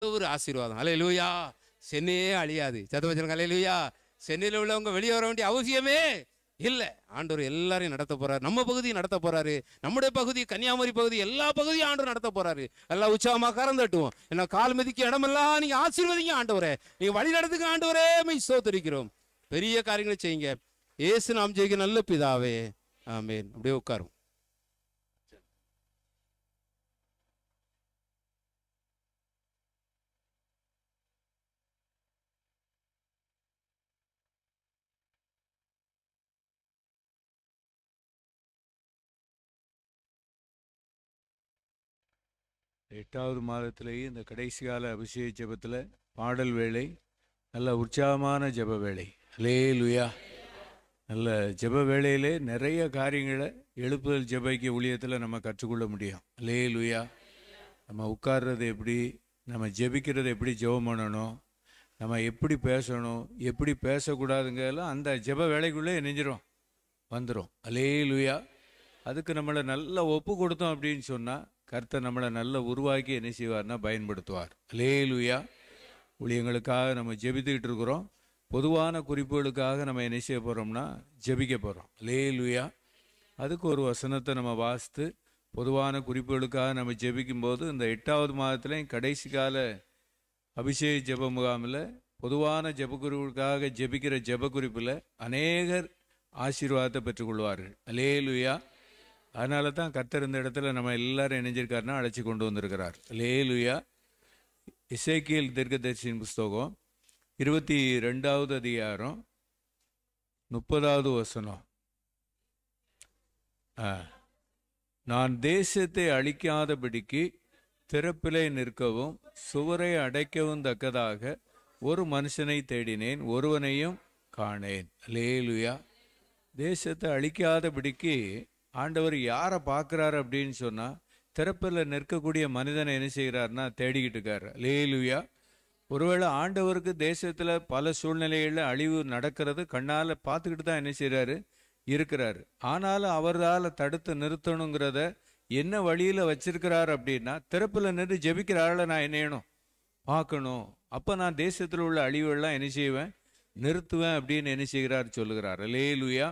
ஒரு ஆசீர்வாதம். அல்லேலூயா. சென்னையே அழியாது. சத்தமா சொல்லுங்க அல்லேலூயா. சென்னையில் உள்ளவங்க வெளியே வர வேண்டிய அவசியமே இல்லை. ஆண்டவர் எல்லாரையும் நடத்த போறாரு. நம்ம பகுதியை நடத்த போறாரு. நம்முடைய பகுதி, கன்னியாகுமரி பகுதி, எல்லா பகுதியும் ஆண்டவர் நடத்த போறாரு. எல்லாம் உற்சாகமாக கறந்துட்டுவோம். என்ன கால் மிதிக்க இடமெல்லாம் நீங்க ஆசீர்வதிங்க ஆண்டவரே. நீங்க வழி நடத்துங்க ஆண்டவரே. மெய் ஸ்தோத்திரிக்கிறோம். பெரிய காரியங்களை செய்யுங்க. இயேசு நாம் ஜெயிக்க நல்ல பிதாவே. ஆமென். அப்படியே உட்காரும். எட்டாவது மாதத்திலேயே இந்த கடைசி கால அபிஷேக ஜெபத்தில் பாடல் வேளை, நல்ல உற்சாகமான ஜெப வேளை. அல்லேலூயா. நல்ல ஜெப வேளையிலே நிறைய காரியங்களை எழுப்புதல் ஜெபைக்கு ஊழியத்தில் நம்ம கற்றுக்கொள்ள முடியும். அல்லேலூயா. நம்ம உட்கார்றது எப்படி, நம்ம ஜெபிக்கிறது எப்படி, ஜெபம் பண்ணணும், நம்ம எப்படி பேசணும், எப்படி பேசக்கூடாதுங்கெல்லாம் அந்த ஜெப வேலைக்குள்ளே நெஞ்சிரும் வந்துடும். அல்லேலூயா. அதுக்கு நம்மளை நல்லா ஒப்பு கொடுத்தோம் அப்படின்னு சொன்னால் கர்த்தர் நம்மளை நல்லா உருவாக்கி என்ன செய்வார்னா பயன்படுத்துவார். அல்லேலூயா. ஊழியங்களுக்காக நம்ம ஜெபித்துக்கிட்டு இருக்கிறோம். பொதுவான குறிப்புகளுக்காக நம்ம என்ன செய்ய போகிறோம்னா ஜெபிக்க போகிறோம். அல்லேலூயா. அதுக்கு ஒரு வசனத்தை நம்ம வாசித்து பொதுவான குறிப்புகளுக்காக நம்ம ஜெபிக்கும்போது இந்த 8வது மாதத்துலேயும் கடைசி கால அபிஷேக ஜெப முகாமில் பொதுவான ஜெபக்குறிப்புகளுக்காக ஜெபிக்கிற ஜெப குறிப்பில் அநேகர் ஆசீர்வாதத்தை பெற்றுக்கொள்வார்கள். அல்லேலூயா. அதனால தான் கர்த்தர் இந்த இடத்துல நம்ம எல்லாரும் இணைஞ்சிருக்காருன்னா அழைச்சி கொண்டு வந்திருக்கிறார். அல்லேலூயா. எசேக்கியேல் தீர்க்கதரிசியின் புஸ்தகம் 22வது அதிகாரம் 30வது வசனம். நான் தேசத்தை அழிக்காதபடிக்கு திறப்பிலே நிற்கவும் சுவரை அடைக்கவும் தக்கதாக ஒரு மனுஷனை தேடினேன், ஒருவனையும் காணேன். அல்லேலூயா. தேசத்தை அழிக்காதபடிக்கு ஆண்டவர் யாரை பார்க்குறாரு அப்படின்னு சொன்னால் திறப்பில் நிற்கக்கூடிய மனிதனை என்ன செய்கிறாருன்னா தேடிக்கிட்டு இருக்காரு. அல்லேலூயா. ஒருவேளை ஆண்டவருக்கு தேசத்தில் பல சூழ்நிலைகளில் அழிவு நடக்கிறது கண்ணால் பார்த்துக்கிட்டு தான் என்ன செய்கிறாரு இருக்கிறாரு. ஆனாலும் அவரால் தடுத்து நிறுத்தணுங்கிறத என்ன வழியில் வச்சிருக்கிறார் அப்படின்னா திறப்பில் நின்று ஜெபிக்கிற ஆளை நான் என்னணும் பார்க்கணும். அப்போ நான் தேசத்தில் உள்ள அழிவுகள்லாம் என்ன செய்வேன், நிறுத்துவேன் அப்படின்னு என்ன செய்கிறார் சொல்லுகிறார். அல்லேலூயா.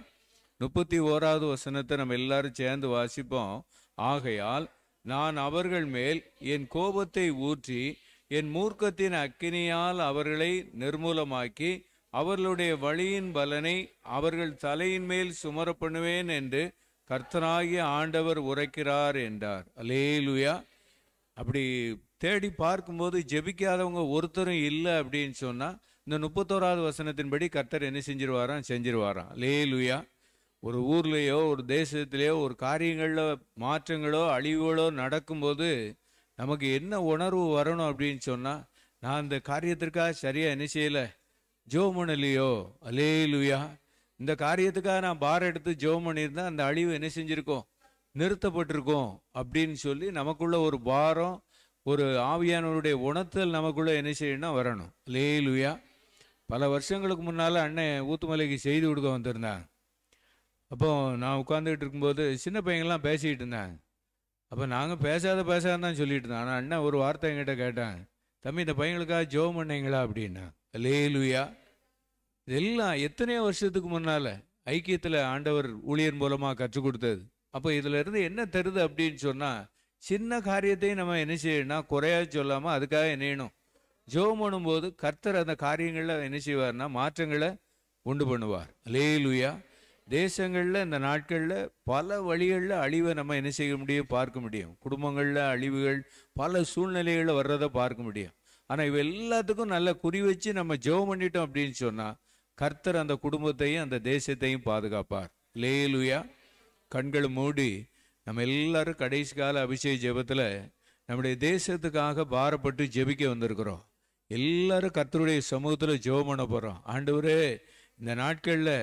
31வது வசனத்தை நம்ம எல்லாரும் சேர்ந்து வாசிப்போம். ஆகையால் நான் அவர்கள் மேல் என் கோபத்தை ஊற்றி என் மூர்க்கத்தின் அக்கினியால் அவர்களை நிர்மூலமாக்கி அவர்களுடைய வழியின் பலனை அவர்கள் தலையின் மேல் சுமர பண்ணுவேன் என்று கர்த்தராகிய ஆண்டவர் உரைக்கிறார் என்றார். அல்லேலூயா. அப்படி தேடி பார்க்கும்போது ஜெபிக்காதவங்க ஒருத்தரும் இல்லை அப்படின்னு சொன்னால் இந்த 31வது வசனத்தின்படி கர்த்தர் என்ன செஞ்சிருவாராம். அல்லேலூயா. ஒரு ஊர்லேயோ ஒரு தேசத்திலேயோ ஒரு காரியங்களில் மாற்றங்களோ அழிவுகளோ நடக்கும்போது நமக்கு என்ன உணர்வு வரணும் அப்படின்னு சொன்னால் நான் இந்த காரியத்திற்காக சரியாக என்ன செய்யலை, ஜெபம் பண்ணலையோ. அல்லேலூயா. இந்த காரியத்துக்காக நான் பாரம் எடுத்து ஜெபம் பண்ணியிருந்தா அந்த அழிவு என்ன செஞ்சுருக்கோம், நிறுத்தப்பட்டிருக்கோம் அப்படின்னு சொல்லி நமக்குள்ள ஒரு பாரம், ஒரு ஆவியானவருடைய உணர்த்தல் நமக்குள்ள என்ன செய்யணும்னா வரணும். அல்லேலூயா. பல வருஷங்களுக்கு முன்னால் அண்ணன் ஊத்துமலைக்கு செய்தி கொடுக்க வந்திருந்தாங்க. அப்போ நான் உட்காந்துக்கிட்டு இருக்கும்போது சின்ன பையங்கள்லாம் பேசிக்கிட்டு இருந்தாங்க. அப்போ நாங்கள் பேசாதான் சொல்லிட்டு இருந்தோம். ஆனால் அண்ணன் ஒரு வார்த்தை என்கிட்ட கேட்டாங்க, தம்பி இந்த பையங்களுக்காக ஜெபம் பண்ணீங்களா அப்படின்னா. அல்லேலூயா. இதெல்லாம் எத்தனையோ வருஷத்துக்கு முன்னால் ஐக்கியத்தில் ஆண்டவர் ஊழியர் மூலமாக கற்றுக் கொடுத்தது. அப்போ இதில் இருந்து என்ன தருது அப்படின்னு சொன்னால் சின்ன காரியத்தையும் நம்ம என்ன செய்யணும்னா குறையா சொல்லாமல் அதுக்காக என்னணும் ஜெபம் பண்ணும்போது கர்த்தர் அந்த காரியங்களில் என்ன செய்வார்னா மாற்றங்களை உண்டு பண்ணுவார். அல்லேலூயா. தேசங்களில் இந்த நாட்களில் பல வழிகளில் அழிவை நம்ம என்ன செய்ய முடியும், பார்க்க முடியும். குடும்பங்களில் அழிவுகள் பல சூழ்நிலைகளில் வர்றதை பார்க்க முடியும். ஆனால் இவ எல்லாத்துக்கும் நல்ல குறி வச்சு நம்ம ஜெபம் பண்ணிட்டோம் அப்படின்னு சொன்னால் கர்த்தர் அந்த குடும்பத்தையும் அந்த தேசத்தையும் பாதுகாப்பார். அல்லேலூயா. கண்களை மூடி நம்ம எல்லாரும் கடைசி கால அபிஷேக ஜெபத்தில் நம்முடைய தேசத்துக்காக பாரப்பட்டு ஜெபிக்க வந்திருக்கிறோம். எல்லாரும் கர்த்தருடைய சமூகத்தில் ஜெபம் பண்ண போகிறோம். ஆண்டவரே, இந்த நாட்களில்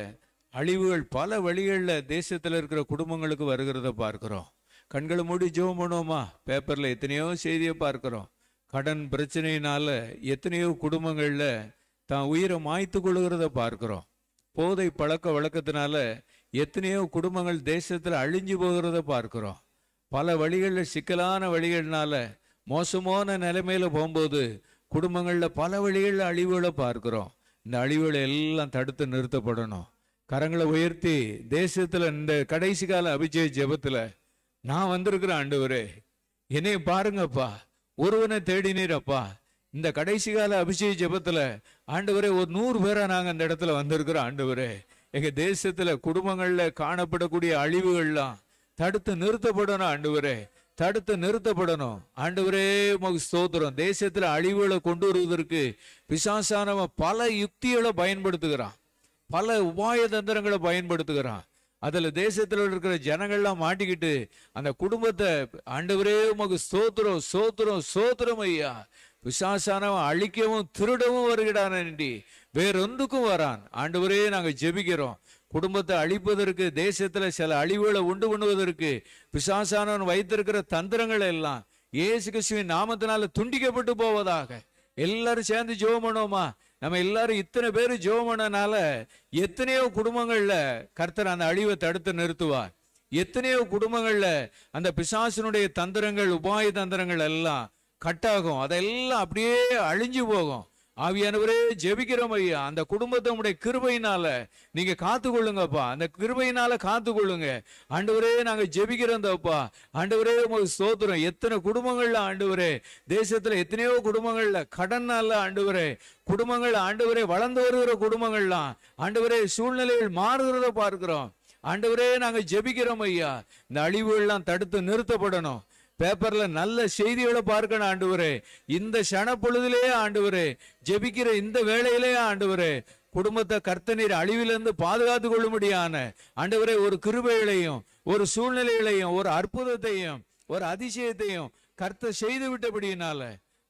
அழிவுகள் பல வழிகளில் தேசத்தில் இருக்கிற குடும்பங்களுக்கு வருகிறத பார்க்குறோம். கண்களை மூடி ஜெபம் பண்ணுவோமா? பேப்பரில் எத்தனையோ செய்தியை பார்க்குறோம். கடன் பிரச்சனையினால எத்தனையோ குடும்பங்களில் தான் உயிரை மாய்த்து கொள்ளுகிறத பார்க்குறோம். போதை பழக்க வழக்கத்தினால எத்தனையோ குடும்பங்கள் தேசத்தில் அழிஞ்சு போகிறத பார்க்குறோம். பல வழிகளில் சிக்கலான வழிகள்னால மோசமான நிலைமையில போகும்போது குடும்பங்கள்ல பல வழிகளில் அழிவுகளை பார்க்கிறோம். இந்த அழிவுகளை எல்லாம் தடுத்து நிறுத்தப்படணும். கரங்களை உயர்த்தி தேசத்துல இந்த கடைசி கால அபிஷேக ஜெபத்துல நான் வந்திருக்கிறேன் ஆண்டவரே, என்னைய பாருங்கப்பா, ஒருவனை தேடினீரப்பா. இந்த கடைசி கால அபிஷேக ஜெபத்துல ஆண்டவரே ஒரு 100 பேரா நாங்க அந்த இடத்துல வந்திருக்கிறோம் ஆண்டவரே. எங்க தேசத்துல குடும்பங்கள்ல காணப்படக்கூடிய அழிவுகள்லாம் தடுத்து நிறுத்தப்படணும் ஆண்டவரே, தடுத்து நிறுத்தப்படணும் ஆண்டவரே. உமக்கு ஸ்தோத்திரம். தேசத்துல அழிவுகளை கொண்டு வருவதற்கு பிசாசானவன் பல யுக்திகளை பயன்படுத்துகிறான், பல உபாய தந்திரங்களை பயன்படுத்துகிறான். அதுல தேசத்துல இருக்கிற ஜனங்கள்லாம் மாட்டிக்கிட்டு அந்த குடும்பத்தை ஆண்டவரே உமக்கு ஸ்தோத்திரம் ஸ்தோத்திரம் ஸ்தோத்திரம் ஐயா. பிசாசானவன் அழிக்கவும் திருடவும் வருகிறான், வேறொன்றுக்கும் வரான். ஆண்டவரே நாங்க ஜெபிக்கிறோம், குடும்பத்தை அழிப்பதற்கு, தேசத்துல சில அழிவுகளை உண்டு பண்ணுவதற்கு பிசாசானவன் வைத்திருக்கிற தந்திரங்கள் எல்லாம் இயேசு கிறிஸ்துவின் நாமத்தினால துண்டிக்கப்பட்டு போவதாக. எல்லாரும் சேர்ந்து ஜெபம் பண்ணுவோமா? நம்ம எல்லாரும் இத்தனை பேரு ஜெபம் பண்ணனால எத்தனையோ குடும்பங்கள்ல கர்த்தர் அந்த அழிவை தடுத்து நிறுத்துவார். எத்தனையோ குடும்பங்கள்ல அந்த பிசாசனுடைய தந்திரங்கள், உபாய தந்திரங்கள் எல்லாம் கட்டாகும், அதெல்லாம் அப்படியே அழிஞ்சு போகும். ஆவியானவரே ஜெபிக்கிறோம் ஐயா, அந்த குடும்பத்தை உடைய கிருபையினால நீங்க காத்து கொள்ளுங்கப்பா, அந்த கிருபையினால காத்து கொள்ளுங்க ஆண்டவரே. நாங்க ஜெபிக்கிறோம்ப்பா ஆண்டவரே, உங்களுக்கு ஸ்தோத்திரம். எத்தனை குடும்பங்கள்ல ஆண்டவரே, தேசத்துல எத்தனையோ குடும்பங்கள்ல கடன்னால ஆண்டவரே, குடும்பங்கள் ஆண்டவரே வளர்ந்து வருகிற குடும்பங்கள்லாம் ஆண்டவரே சூழ்நிலைகள் மாறுகிறத பார்க்கிறோம். ஆண்டவரே நாங்க ஜெபிக்கிறோம் ஐயா, இந்த அழிவுகள்லாம் தடுத்து நிறுத்தப்படணும். பேப்பர்ல நல்ல செய்திகளை பார்க்கணும் ஆண்டவரே. இந்த சன பொழுதிலே ஆண்டவரே, ஜெபிக்கிற இந்த வேளையிலே ஆண்டவரே, குடும்பத்தை கர்த்தநீர் அழிவிலிருந்து பாதுகாத்து கொள்ளும்படியான ஆண்டவரே ஒரு கிருபைகளையும், ஒரு சூழ்நிலைகளையும், ஒரு அற்புதத்தையும், ஒரு அதிசயத்தையும் கர்த்தர் செய்து விட்டபடியினால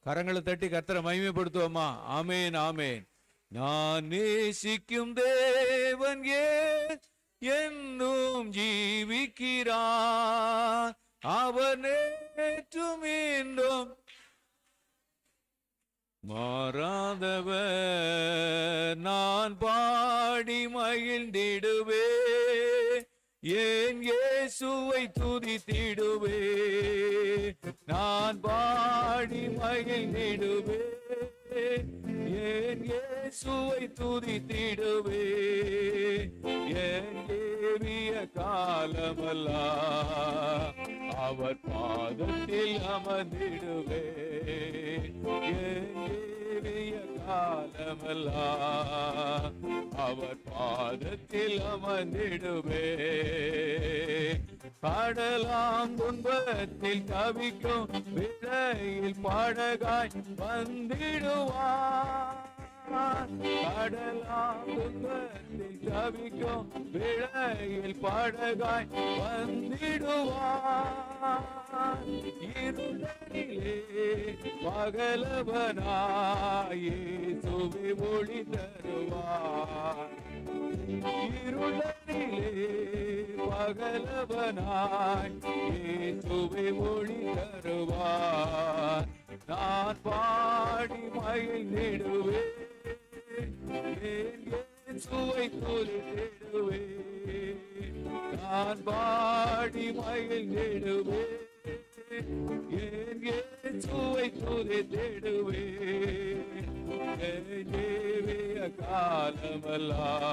கரங்களை தட்டி கர்த்தரை மகிமைப்படுத்துவோமா? ஆமேன் ஆமேன். நான் நேசிக்கும் தேவன் என்னும் ஜீவிக்கிறார், அவர் நேற்றும் இன்றும் மாறாதவர். நான் பாடி மகிழ்ந்திடுவே, என் இயேசுவை துதித்திடுவே. நான் பாடி மகிழ்ந்திடுவே, என் இயேசுவை துதித்திடுவே. என் ஏவிய காலமெல்லாம் அவர் பாதத்தில் அமர்ந்திடுவே. என் ஏவிய காலமெல்லாம் அவர் பாதத்தில் அமர்ந்திடுவே. கடலாம் துன்பத்தில் தவிக்கும் விடையில் படகாய் வந்திடுவார். கடலாம் துன்பத்தில் தவிக்கும் விடையில் படகாய் வந்திடுவார். இருளிலே பகலவனாய் இயேசுவே ஒளி தருவார். இருளிலே பகலவனாய் இயேசுவே ஒளி தருவார். நான் பாடி மகிழ்ந்திடுவே, இயேசுவை துதித்திடுவே. நான் பாடி மகிழ்ந்திடுவே, இயேசுவை துதித்திடுவே. தேவிய காலமெல்லாம்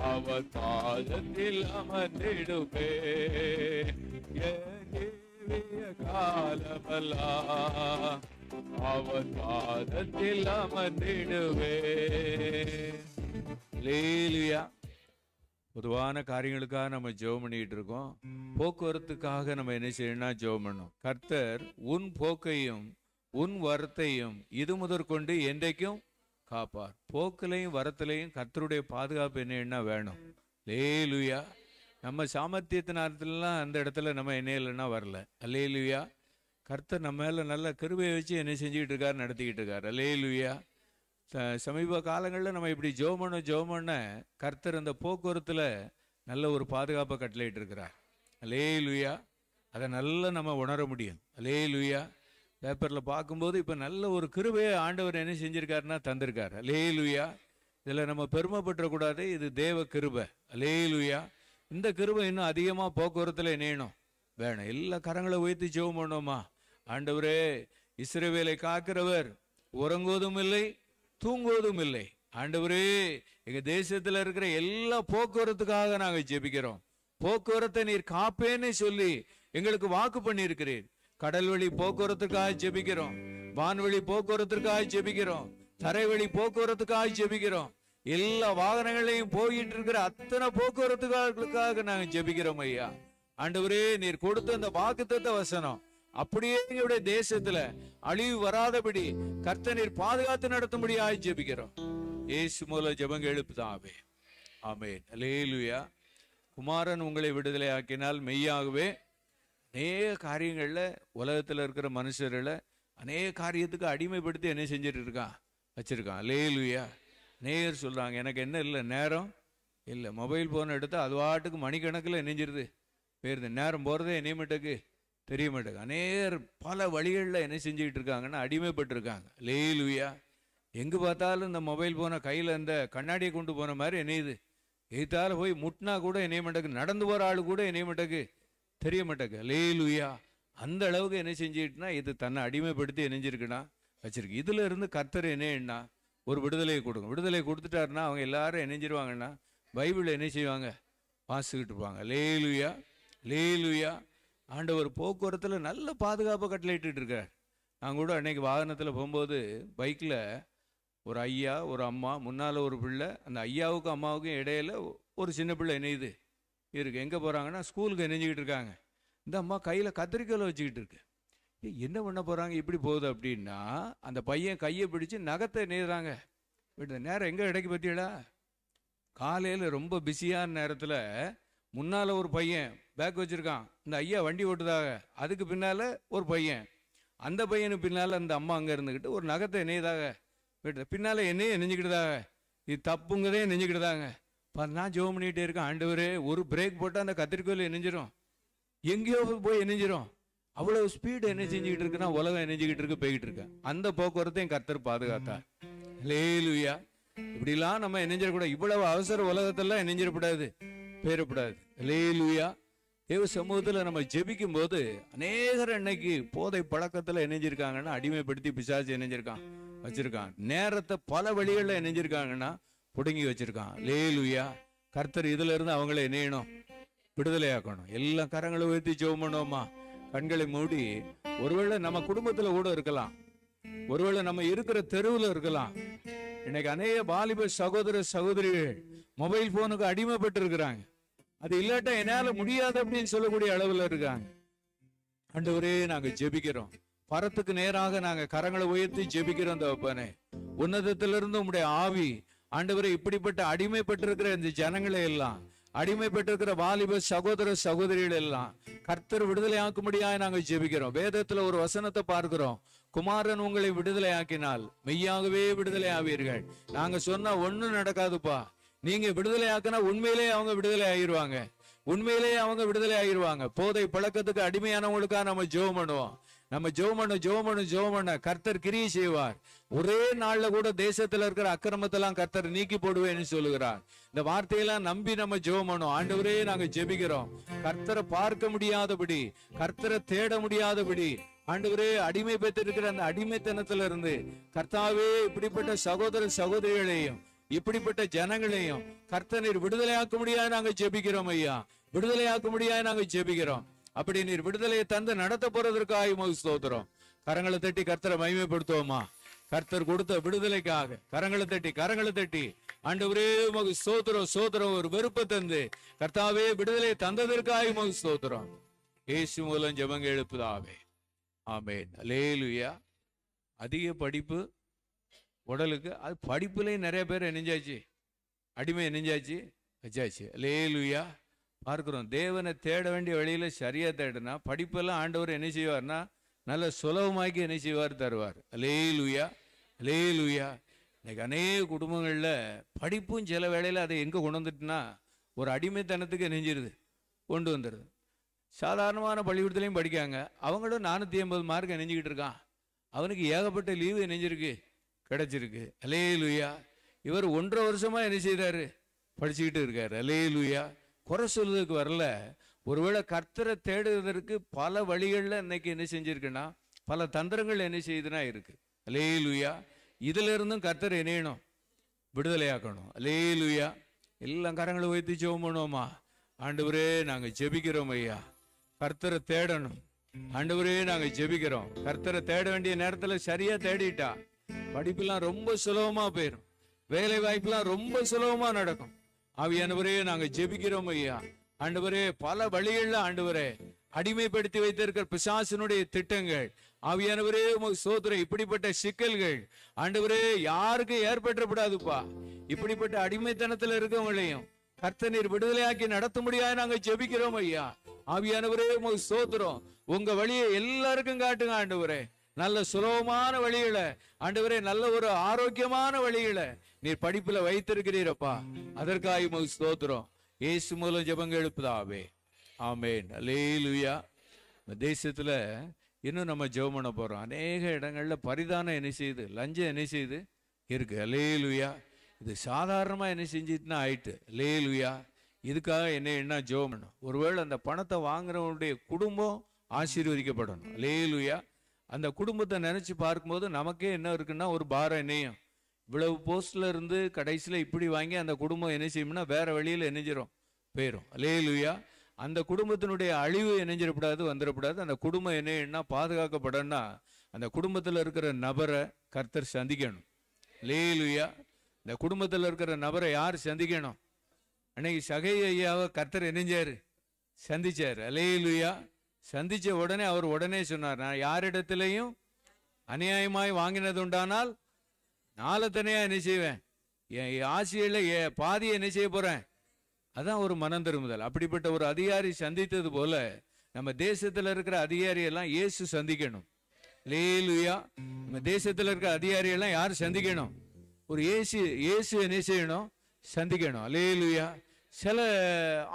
அவர் பாதத்தில் அமர்ந்திடுவே. தேவிய காலமெல்லாம் அவர் பாதத்தில் அமர்ந்திடுவே. அல்லேலூயா. பொதுவான காரியங்களுக்காக நம்ம ஜெபம் பண்ணிட்டு இருக்கோம். போக்குவரத்துக்காக நம்ம என்ன செய்யணும்னா ஜெபம் பண்ணணும். கர்த்தர் உன் போக்கையும் உன் வரத்தையும் இது முதற்கொண்டு என்றைக்கும் காப்பார். போக்கிலையும் வரத்திலையும் கர்த்தருடைய பாதுகாப்பு என்ன வேணும். அல்லேலூயா. நம்ம சாமர்த்தியத்தினாலலாம் அந்த இடத்துல நம்ம என்ன இல்லைன்னா வரல. அல்லேலூயா. கர்த்தர் நம்ம மேல நல்ல கிருபையை வச்சு என்ன செஞ்சுக்கிட்டு இருக்காரு, நடத்திக்கிட்டு இருக்காரு. அல்லேலூயா. சமீப காலங்களில் நம்ம இப்படி ஜெபம் பண்ண கர்த்தர் அந்த போக்குவரத்துல நல்ல ஒரு பாதுகாப்பை கட்டளையிட்டு இருக்கிறார். அல்லேலூயா. அதை நல்லா நம்ம உணர முடியும். அல்லேலூயா. பேப்பர்ல பார்க்கும்போது இப்ப நல்ல ஒரு கிருபையை ஆண்டவர் என்ன செஞ்சிருக்காருன்னா தந்திருக்காரு. அல்லேலூயா. இதுல நம்ம பெருமைப்பற்றக்கூடாது, இது தேவ கிருபை. அல்லேலூயா. இந்த கிருபை இன்னும் அதிகமா போக்குவரத்துல இணையணும் வேணும். எல்லா கரங்களை உயர்த்தி ஜெபம் பண்ணோமா? ஆண்டவரே, இஸ்ரவேலை காக்கிறவர், உறங்குவதும் இல்லை, தூங்குவதும் இல்லை. ஆண்டவரே, எங்க தேசத்துல இருக்கிற எல்லா போக்குவரத்துக்காக நாங்க ஜெபிக்கிறோம். போக்குவரத்தை நீர் காப்பேன்னு சொல்லி எங்களுக்கு வாக்கு பண்ணி இருக்கிறீர். கடல் வழி போக்குவரத்துக்காக ஜெபிக்கிறோம், வான்வழி போக்குவரத்துக்காக ஜெபிக்கிறோம், தரைவழி போக்குவரத்துக்காக ஜெபிக்கிறோம். எல்லா வாகனங்களையும் போயிட்டு இருக்கிற அத்தனை போக்குவரத்துக்காக நாங்க ஜெபிக்கிறோம் ஐயா. ஆண்டவரே, நீர் கொடுத்த அந்த வாக்குத்தத்த வசனம் அப்படியே எங்களுடைய தேசத்துல அழிவு வராதபடி கர்த்தர் நீர் பாதுகாத்து நடத்தும்படியாக ஜெபிக்கிறோம். இயேசு மூலம் ஜெபங்க எழுப்புதாவே. ஆமென். அல்லேலூயா. குமாரன் உங்களை விடுதலை ஆக்கினால் மெய்யாகவே அநேக காரியங்கள்ல உலகத்துல இருக்கிற மனுஷர்களை அநேக காரியத்துக்கு அடிமைப்படுத்தி என்ன செஞ்சுட்டு இருக்கான், வச்சிருக்கான். அல்லேலூயா. நேயர் சொல்றாங்க, எனக்கு என்ன இல்லை, நேரம் இல்லை. மொபைல் போன் எடுத்தா அது வாட்டுக்கு மணிக்கணக்கில் நெஞ்சிருது போயிருது. நேரம் போகிறதே என்னைய மாட்டேக்கு தெரிய மாட்டேங்க. அநேகர் பல வழிகளில் என்ன செஞ்சுக்கிட்டு இருக்காங்கன்னா அடிமைப்பட்டிருக்காங்க. அல்லேலூயா. எங்கே பார்த்தாலும் இந்த மொபைல் போன கையில் இந்த கண்ணாடியை கொண்டு போன மாதிரி என்னையுது. எய்த்தால போய் முட்டினா கூட என்னைய மாட்டேக்கு, நடந்து போகிற ஆள் கூட என்னைய மாட்டேக்கு தெரிய மாட்டேக்கு. அல்லேலூயா. அந்த அளவுக்கு என்ன செஞ்சுக்கிட்டுனா இது தன்னை அடிமைப்படுத்தி இணைஞ்சிருக்குன்னா வச்சிருக்கு. இதுல இருந்து கர்த்தர் என்ன ஒரு விடுதலையை கொடுங்க. விடுதலை கொடுத்துட்டாருன்னா அவங்க எல்லாரும் இணைஞ்சிருவாங்கன்னா பைபிள் என்ன செய்வாங்க, வாசிக்கிட்டு இருப்பாங்க. அல்லேலூயா. அல்லேலூயா. ஆண்டவர் போக்குவரத்தில் நல்ல பாதுகாப்பை கட்டளையிட்டு இருக்கார். நான் கூட அன்னைக்கு வாகனத்தில் போகும்போது பைக்கில் ஒரு ஐயா ஒரு அம்மா, முன்னால் ஒரு பிள்ளை, அந்த ஐயாவுக்கும் அம்மாவுக்கும் இடையில ஒரு சின்ன பிள்ளை இணையுது இருக்கு. எங்கே போகிறாங்கன்னா ஸ்கூலுக்கு இணைஞ்சிக்கிட்டு இருக்காங்க. இந்த அம்மா கையில் கத்திரிக்கோலை வச்சுக்கிட்டு இருக்கு. என்ன பண்ண போகிறாங்க இப்படி போகுது அப்படின்னா, அந்த பையன் கையை பிடிச்சி நகத்தை நெய்றாங்க. விட்டு நேரம் எங்கே இடைக்கு பற்றியடா, காலையில் ரொம்ப பிஸியான நேரத்தில் முன்னால் ஒரு பையன் பேக் வச்சுருக்கான், இந்த ஐயா வண்டி ஓட்டுதாக. அதுக்கு பின்னால் ஒரு பையன், அந்த பையனுக்கு பின்னால் அந்த அம்மா அங்கே இருந்துக்கிட்டு ஒரு நகத்தை நெய்தாக. விட்டு பின்னால் என்னையே நெஞ்சுக்கிட்டுதாக. இது தப்புங்கதே நெஞ்சுக்கிட்டுதாங்க. நான் ஜெபம் பண்ணிகிட்டே இருக்கேன், ஆண்டவரே ஒரு பிரேக் போட்டால் அந்த கத்திரிக்கோயில் இணைஞ்சிரும், எங்கேயோ போய் இணைஞ்சிரும். அவ்வளவு ஸ்பீடு என்ன செஞ்சுக்கிட்டு இருக்குன்னா உலகம் இணைஞ்சிக்கிட்டு இருக்கு, போய்கிட்டு இருக்கு. அந்த போக்குவரத்தையும் கர்த்தர் பாதுகாத்தார். அல்லேலூயா. இப்படிலாம் நம்ம இணைஞ்சிடக்கூடாது. இவ்வளவு அவசர உலகத்தெல்லாம் இணைஞ்சிடக்கூடாது, பேரப்படாது. அல்லேலூயா. தேவ சமூகத்துல நம்ம ஜெபிக்கும் போது அநேகர் அன்னைக்கு போதை பழக்கத்துல இணைஞ்சிருக்காங்கன்னா, அடிமைப்படுத்தி பிசாசு இணைஞ்சிருக்கான் வச்சிருக்கான். நேரத்தை பல வழிகளில் இணைஞ்சிருக்காங்கன்னா புடுங்கி வச்சிருக்கான். அல்லேலூயா. கர்த்தர் இதுல இருந்து அவங்களை இணையணும், விடுதலையாக்கணும். எல்லா கரங்களும் உயர்த்தி ஜெபம் பண்ணுவோமா? கண்களை மூடி. ஒருவேளை நம்ம குடும்பத்துல கூட இருக்கலாம், ஒருவேளை நம்ம இருக்கிற தெருவில் இருக்கலாம். இன்னைக்கு அநேக வாலிப சகோதர சகோதரிகள் மொபைல் போனுக்கு அடிமைப்பட்டு இருக்கிறாங்க. அது இல்லாட்டா என்னால முடியாது அப்படின்னு சொல்லக்கூடிய அளவுல இருக்காங்க. ஆண்டவரே, நாங்க ஜெபிக்கிறோம். பரத்துக்கு நேராக நாங்க கரங்களை உயர்த்தி ஜெபிக்கிறோம். தகப்பனே, உன்னதத்திலிருந்து உம்முடைய ஆவி ஆண்டவரே இப்படிப்பட்ட அடிமைப்பட்டிருக்கிற இந்த ஜனங்களை எல்லாம், அடிமைப்பட்டிருக்கிற வாலிப சகோதர சகோதரிகள் எல்லாம் கர்த்தர் விடுதலை ஆக்கும்படியாக நாங்கள் ஜெபிக்கிறோம். வேதத்துல ஒரு வசனத்தை பார்க்கிறோம், குமாரன் உங்களை விடுதலை ஆக்கினால் மெய்யாகவே விடுதலை ஆவீர்கள். நாங்க சொன்னா ஒண்ணும் நடக்காதுப்பா, நீங்க விடுதலை ஆக்கினா உண்மையிலேயே அவங்க விடுதலை ஆகிருவாங்க, உண்மையிலேயே அவங்க விடுதலை ஆகிருவாங்க. போதை பழக்கத்துக்கு அடிமையானவங்களுக்காக நம்ம ஜெபம் பண்ணுவோம். நம்ம ஜெபம் பண்ண கர்த்தர் கிரியை செய்வார். ஒரே நாள்ல கூட தேசத்துல இருக்கிற அக்கிரமத்தெல்லாம் கர்த்தர் நீக்கி போடுவேன்னு சொல்லுகிறார். இந்த வார்த்தையெல்லாம் நம்பி நம்ம ஜெபம் பண்ணுவோம். ஆண்டவரே, நாங்க ஜெபிக்கிறோம். கர்த்தரை பார்க்க முடியாதபடி, கர்த்தரை தேட முடியாதபடி, ஆண்டவரே அடிமை பெற்றிருக்கிற அந்த அடிமைத்தனத்துல இருந்து கர்த்தாவே இப்படிப்பட்ட சகோதர சகோதரிகளையும் இப்படிப்பட்ட ஜனங்களையும் கர்த்தர் நீர் விடுதலையாக்க முடியாது நாங்க ஜெபிக்கிறோம் ஐயா. விடுதலையாக்க முடியாது நாங்க ஜெபிக்கிறோம். அப்படி நீர் விடுதலையை தந்து நடத்த போறதற்காக உமக்கு ஸ்தோத்திரம். கரங்களை தட்டி கர்த்தரை மகிமைப்படுத்துவோமா? கர்த்தர் கொடுத்த விடுதலைக்காக கரங்களை தட்டி ஆண்டவரே உமக்கு ஸ்தோத்திரம், ஸ்தோத்திரம். ஒரு வெறுப்பை தந்து கர்த்தாவே விடுதலையை தந்ததற்காக உமக்கு ஸ்தோத்திரம். இயேசு மூலம் ஜெபங்க எழுப்புதாவே. ஆமென். அல்லேலூயா. அதிக படிப்பு உடலுக்கு, அது படிப்புலையும் நிறைய பேர் நெஞ்சாச்சு, அடிமை நெஞ்சாச்சு வச்சாச்சு. அல்லேலூயா. பார்க்கிறோம், தேவனை தேட வேண்டிய வழியில சரியா தேடுனா படிப்பெல்லாம் ஆண்டவர் என்ன செய்வார்னா நல்ல சுலபமாக்கி என்ன செய்வார், தருவார். அல்லேலூயா. அல்லேலூயா. இன்னைக்கு அநேக குடும்பங்கள்ல படிப்பும் சில வேளையில அதை எங்க கொண்டு வந்துட்டுனா ஒரு அடிமைத்தனத்துக்கு நெஞ்சிருது, கொண்டு வந்துடுது. சாதாரணமான பள்ளிக்கூடத்துலையும் படிக்காங்க, அவங்களும் 480 மார்க் நெஞ்சுக்கிட்டு இருக்கான். அவனுக்கு ஏகப்பட்ட லீவு நெஞ்சிருக்கு, கிடைச்சிருக்கு. அல்லேலூயா. இவர் 1.5 வருஷமா என்ன செய்யறாரு, படிச்சுக்கிட்டு இருக்காரு. அல்லேலூயா. குறை சொல்றதுக்கு வரல. ஒருவேளை கர்த்தரை தேடுவதற்கு பல வழிகள்ல இன்னைக்கு என்ன செஞ்சிருக்குன்னா, பல தந்திரங்கள் என்ன செய்யுதுன்னா இருக்கு. அல்லேலூயா. இதுல இருந்தும் கர்த்தர் இணையணும், விடுதலையாக்கணும். அல்லேலூயா. எல்லாம் கரங்களை உயர்த்தி ஜெபம் பண்ணுவோமா? ஆண்டவரே நாங்க ஜெபிக்கிறோம் ஐயா, கர்த்தரை தேடணும். ஆண்டவரே நாங்க ஜெபிக்கிறோம். கர்த்தரை தேட வேண்டிய நேரத்துல சரியா தேடிட்டா படிப்பெல்லாம் ரொம்ப சுலபமா போயிடும், வேலை வாய்ப்பெல்லாம் ரொம்ப சுலபமா நடக்கும். ஆவியானவரே நாங்க ஜெபிக்கிறோம் ஐயா. ஆண்டவரே பல வழிகள்ல ஆண்டவரே அடிமைப்படுத்தி வைத்திருக்கிற பிசாசினுடைய திட்டங்கள், ஆவியானவரே உமக்கு ஸ்தோத்திரம். இப்படிப்பட்ட சிக்கல்கள் ஆண்டவரே யாருக்கும் ஏற்பட்டுறப்படாதுப்பா. இப்படிப்பட்ட அடிமைத்தனத்துல இருக்கவங்களையும் கர்த்தர் நீர் விடுதலையாக்கி நடத்த முடியாது நாங்க ஜெபிக்கிறோம் ஐயா. ஆவியானவரே உமக்கு ஸ்தோத்திரம். உங்க வழியை எல்லாருக்கும் காட்டுங்க ஆண்டவரே. நல்ல சுலபமான வழிகளை ஆண்டவரே, நல்ல ஒரு ஆரோக்கியமான வழிகளை நீர் படிப்புல வைத்திருக்கிறீரப்பா. அதற்காக உமக்கு ஸ்தோத்திரம். இயேசு மூலம் ஜெபங்க எழுப்புதாவே, ஆமேன். அல்லேலூயா. தேசத்துல இன்னும் நம்ம ஜெபம் பண்ண போறோம். அநேக இடங்கள்ல பரிதானம் என்ன செய்யுது, லஞ்சம் என்ன செய்யுது இருக்கு. அல்லேலூயா. இது சாதாரணமா என்ன செஞ்சிட்டுனா ஆயிட்டு. அல்லேலூயா. இதுக்காக என்ன ஜெபம் பண்ணணும். ஒருவேளை அந்த பணத்தை வாங்குறவனுடைய குடும்பம் ஆசீர்வதிக்கப்படணும். அல்லேலூயா. அந்த குடும்பத்தை நினைச்சு பார்க்கும்போது நமக்கே என்ன இருக்குன்னா ஒரு பாரம் என்னையும், இவ்வளவு போஸ்ட்ல இருந்து கடைசியில இப்படி வாங்கி அந்த குடும்பம் என்ன செய்யும்னா வேற வழியில என்னஞ்சிரும் போயிடும். அல்லேலூயா. அந்த குடும்பத்தினுடைய அழிவு என்னஞ்சிடக்கூடாது, வந்துடக்கூடாது. அந்த குடும்பம் என்ன பாதுகாக்கப்படணும்னா அந்த குடும்பத்தில் இருக்கிற நபரை கர்த்தர் சந்திக்கணும். அல்லேலூயா. இந்த குடும்பத்தில் இருக்கிற நபரை யார் சந்திக்கணும்? அன்னைக்கு சகை ஐயாவை கர்த்தர் என்னஞ்சாரு, சந்திச்சாரு. அல்லேலூயா. சந்திச்ச உடனே அவர் உடனே சொன்னார், நான் யாரிடத்திலையும் அநியாயமாய் வாங்கினது உண்டானால் நாளத்தனையா என்ன செய்வேன், என் ஆசியில பாதியை என்ன செய்ய போறேன். அதான் ஒரு மனம் திரும்புதல். அப்படிப்பட்ட ஒரு அதிகாரி சந்தித்தது போல நம்ம தேசத்துல இருக்கிற அதிகாரி எல்லாம் இயேசு சந்திக்கணும். அல்லேலூயா. நம்ம தேசத்துல இருக்கிற அதிகாரி எல்லாம் யார் சந்திக்கணும்? ஒரு இயேசு என்ன செய்யணும், சந்திக்கணும். அல்லேலூயா. சில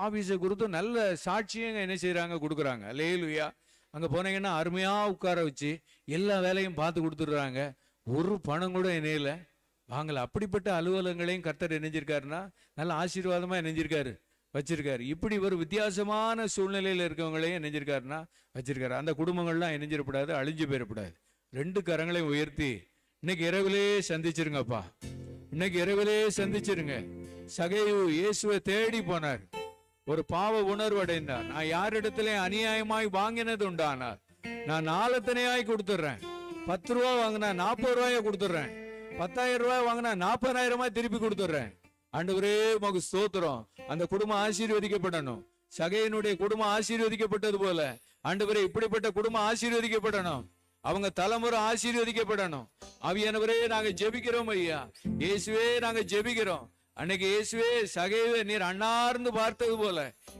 ஆபீஸை குறித்து நல்ல சாட்சியங்க என்ன செய்யறாங்க, கொடுக்குறாங்க. அல்லேலூயா. அங்க போனீங்கன்னா அருமையா உட்கார வச்சு எல்லா வேலையும் பார்த்து கொடுத்துடுறாங்க. ஒரு பணம் கூட இணையில வாங்கல. அப்படிப்பட்ட அலுவலகங்களையும் கர்த்தர் இணைஞ்சிருக்காருன்னா நல்ல ஆசீர்வாதமா இணைஞ்சிருக்காரு, வச்சிருக்காரு. இப்படி ஒரு வித்தியாசமான சூழ்நிலையில இருக்கவங்களையும் இணைஞ்சிருக்காருன்னா வச்சிருக்காரு. அந்த குடும்பங்கள்லாம் இணைஞ்சிடக்கூடாது, அழிஞ்சு போயிடக்கூடாது. ரெண்டு கரங்களையும் உயர்த்தி இன்னைக்கு இரவிலே சந்திச்சிருங்கப்பா. இன்னைக்கு இரவிலே சந்திச்சிருங்க. சகையு இயேசுவை தேடி போனார், ஒரு பாவ உணர்வு அடைந்தார். நான் யாரிடத்திலே அநியாயமாய் வாங்கினது உண்டானார், நான் நாளத்தனையாய் கொடுத்துட்றேன். 10 ரூபா வாங்கினா 40 ரூபாய கொடுத்துட்றேன், 10,000 ரூபாய் வாங்கினா 40,000 திருப்பி கொடுத்துட்றேன். ஆண்டவரே உமக்கு ஸ்தோத்திரம். அந்த குடும்பம் ஆசீர்வதிக்கப்படணும். சகையினுடைய குடும்பம் ஆசீர்வதிக்கப்பட்டது போல ஆண்டவரே இப்படிப்பட்ட குடும்பம் ஆசீர்வதிக்கப்படணும். அவங்க தலைமுறை ஆசீர்வதிக்கப்படணும். ஆவியானவரே நாங்க ஜெபிக்கிறோம் ஐயா. இயேசுவே நாங்க ஜெபிக்கிறோம். அன்னைக்கு இயேசுவே சகைவே நீர் அண்ணார்ந்து பார்த்தது போல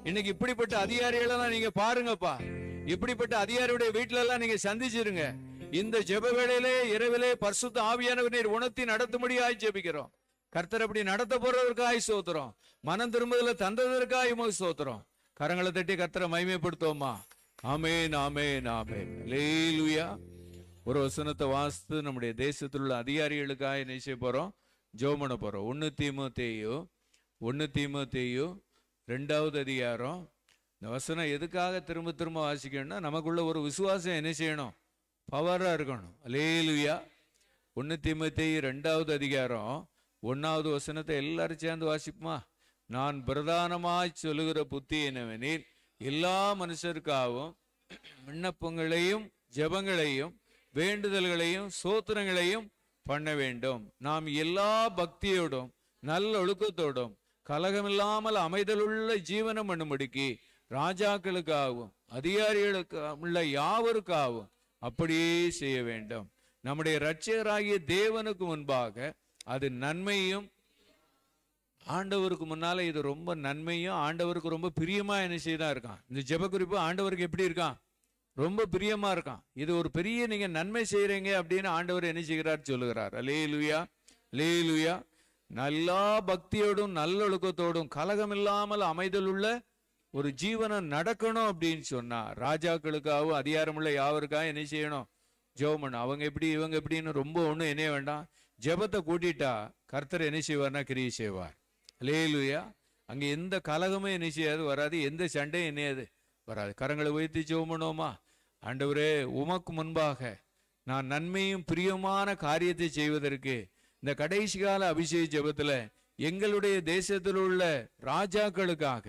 இன்னைக்கு இப்படிப்பட்ட அதிகாரிகளெல்லாம் நீங்க பாருங்கப்பா. இப்படிப்பட்ட அதிகாரியுடைய வீட்டுல எல்லாம் நீங்க சந்திச்சிருங்க. இந்த ஜெப வேளையிலே இரவிலே பரிசுத்த ஆவியானவர் நீர் உணர்த்தி நடத்தும்படியாய் ஜெபிக்கிறோம். கர்த்தர் அப்படி நடத்த போறதற்காய் ஸ்தோத்திரம். மனம் திரும்புதல தந்ததற்காய் உமக்கு ஸ்தோத்திரம். கரங்களை தட்டி கர்த்தரை மகிமைப்படுத்துவோமா? ஆமென், ஆமென், ஆமென். அல்லேலூயா. ஒரு வசனத்தை வாசித்து நம்முடைய தேசத்தில் உள்ள அதிகாரிகளுக்காக என்ன செய்ய போறோம், ஜெபம் பண்ண போறோம். 1 தீமோத்தேயு 2வது அதிகாரம். இந்த வசனம் எதுக்காக திரும்ப திரும்ப வாசிக்கணும்னா நமக்குள்ள ஒரு விசுவாசம் என்ன செய்யணும், பவரா இருக்கணும். அல்லேலூயா. 1 தீமோத்தேயு 2வது அதிகாரம் 1வது வசனத்தை எல்லாரும் சேர்ந்து வாசிப்போமா? நான் பிரதானமாய் சொல்லுகிற புத்தி என்னவெனில் எல்லா மனுஷருக்காகவும் விண்ணப்பங்களையும் ஜெபங்களையும் வேண்டுதல்களையும் சோத்திரங்களையும் பண்ண வேண்டும். நாம் எல்லா பக்தியோடும் நல்ல ஒழுக்கத்தோடும் கலகமில்லாமல் அமைதலுள்ள ஜீவனம் பண்ணும்படிக்கு ராஜாக்களுக்காகவும் அதிகாரிகளுக்காக உள்ள யாவருக்காகவும் அப்படியே செய்ய வேண்டும். நம்முடைய இரட்சகராகிய தேவனுக்கு முன்பாக அது நன்மையும், ஆண்டவருக்கு முன்னால இது ரொம்ப நன்மையும் ஆண்டவருக்கு ரொம்ப பிரியமா என்ன செய்தான் இருக்கான். இந்த ஜெப குறிப்பு ஆண்டவருக்கு எப்படி இருக்கான், ரொம்ப பிரியமா இருக்கான். இது ஒரு பெரிய நீங்க நன்மை செய்யறீங்க அப்படின்னு ஆண்டவர் என்ன செய்கிறார் சொல்லுகிறார். அல்லேலூயா, அல்லேலூயா. நல்லா பக்தியோடும் நல்லொழுக்கத்தோடும் கலகம் இல்லாமல் அமைதல் உள்ள ஒரு ஜீவனம் நடக்கணும் அப்படின்னு சொன்னா ராஜாக்களுக்காகவும் அதிகாரமுள்ள யாவருக்காக என்ன செய்யணும், ஜெபம் பண்ணணும். அவங்க எப்படி இவங்க எப்படின்னு ரொம்ப ஒண்ணும் என்ன வேண்டாம். ஜெபத்தை கூட்டிட்டா கர்த்தர் என்ன செய்வார்னா கிரியை செய்வார். அல்லேலூயா. அங்க எந்த கலகமும் என்ன செய்யாது, வராது. எந்த சண்டையும் என்னையாது வராது. கரங்களை உயர்த்தி ஜெபம் பண்ணுவோமா? ஆண்டவரே உமக்கு முன்பாக நான் நன்மையும் பிரியமான காரியத்தை செய்வதற்கு இந்த கடைசி கால அபிஷேக ஜெபத்துல எங்களுடைய தேசத்தில் உள்ள ராஜாக்களுக்காக,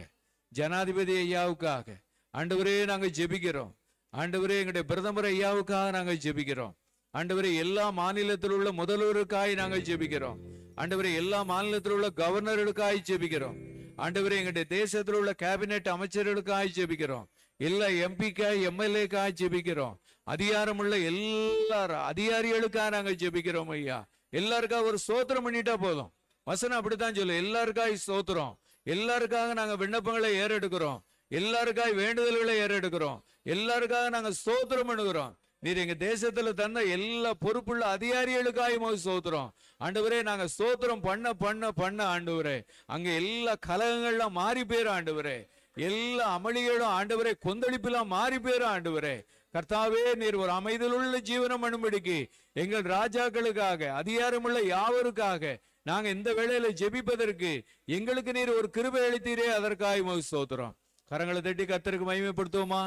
ஜனாதிபதி ஐயாவுக்காக ஆண்டவரே நாங்க ஜெபிக்கிறோம். ஆண்டவரே எங்களுடைய பிரதமர் ஐயாவுக்காக நாங்க ஜெபிக்கிறோம். ஆண்டவரே எல்லா மாநிலத்தில் உள்ள முதல்வருக்காய் நாங்க ஜெபிக்கிறோம். ஆண்டவரே எல்லா மாநிலத்தில் உள்ள கவர்னர்களுக்காய் ஜெபிக்கிறோம். ஆண்டவரே எங்களுடைய தேசத்தில் உள்ள கேபினெட் அமைச்சர்களுக்காய் ஜெபிக்கிறோம். எல்லா எம்பிக்காய் எம்எல்ஏக்காய் ஜெபிக்கிறோம். அதிகாரமுள்ள எல்லா அதிகாரிகளுக்காக நாங்க ஜெபிக்கிறோம் ஐயா. எல்லாருக்காக ஒரு ஸ்தோத்திரம் பண்ணிட்டா போதும். வசனம் அப்படித்தான் சொல்லு, எல்லாருக்காய் ஸ்தோத்திரம். எல்லாருக்காக நாங்க விண்ணப்பங்களை ஏறெடுக்கிறோம். எல்லாருக்காய் வேண்டுதல்களை ஏறெடுக்கிறோம். எல்லாருக்காக நாங்க ஸ்தோத்திரம் பண்ணுகிறோம். நீர் எங்க தேசத்துல தந்த எல்லா பொறுப்புள்ள அதிகாரிகளுக்காய் ஸ்தோத்திரம். ஆண்டவரே நாங்க ஸ்தோத்திரம் பண்ண பண்ண பண்ண ஆண்டவரே அங்க எல்லா கலகங்கள்லாம் மாறி போயிரும் ஆண்டவரே. எல்லா அமளிகளும் ஆண்டவரே கொந்தளிப்பெல்லாம் மாறி போயிரும் ஆண்டவரே. கர்த்தாவே நீர் ஒரு அமைதியுள்ள ஜீவனம் பண்ணும்படிக்கு எங்கள் ராஜாக்களுக்காக, அதிகாரமுள்ள யாவருக்காக நாங்க இந்த வேளையில ஜெபிப்பதற்கு எங்களுக்கு நீர் ஒரு கிருபை அளித்தீரே, அதற்காக ஸ்தோத்திரம். கரங்களை தட்டி கர்த்தருக்கு மகிமைப்படுத்துவோமா?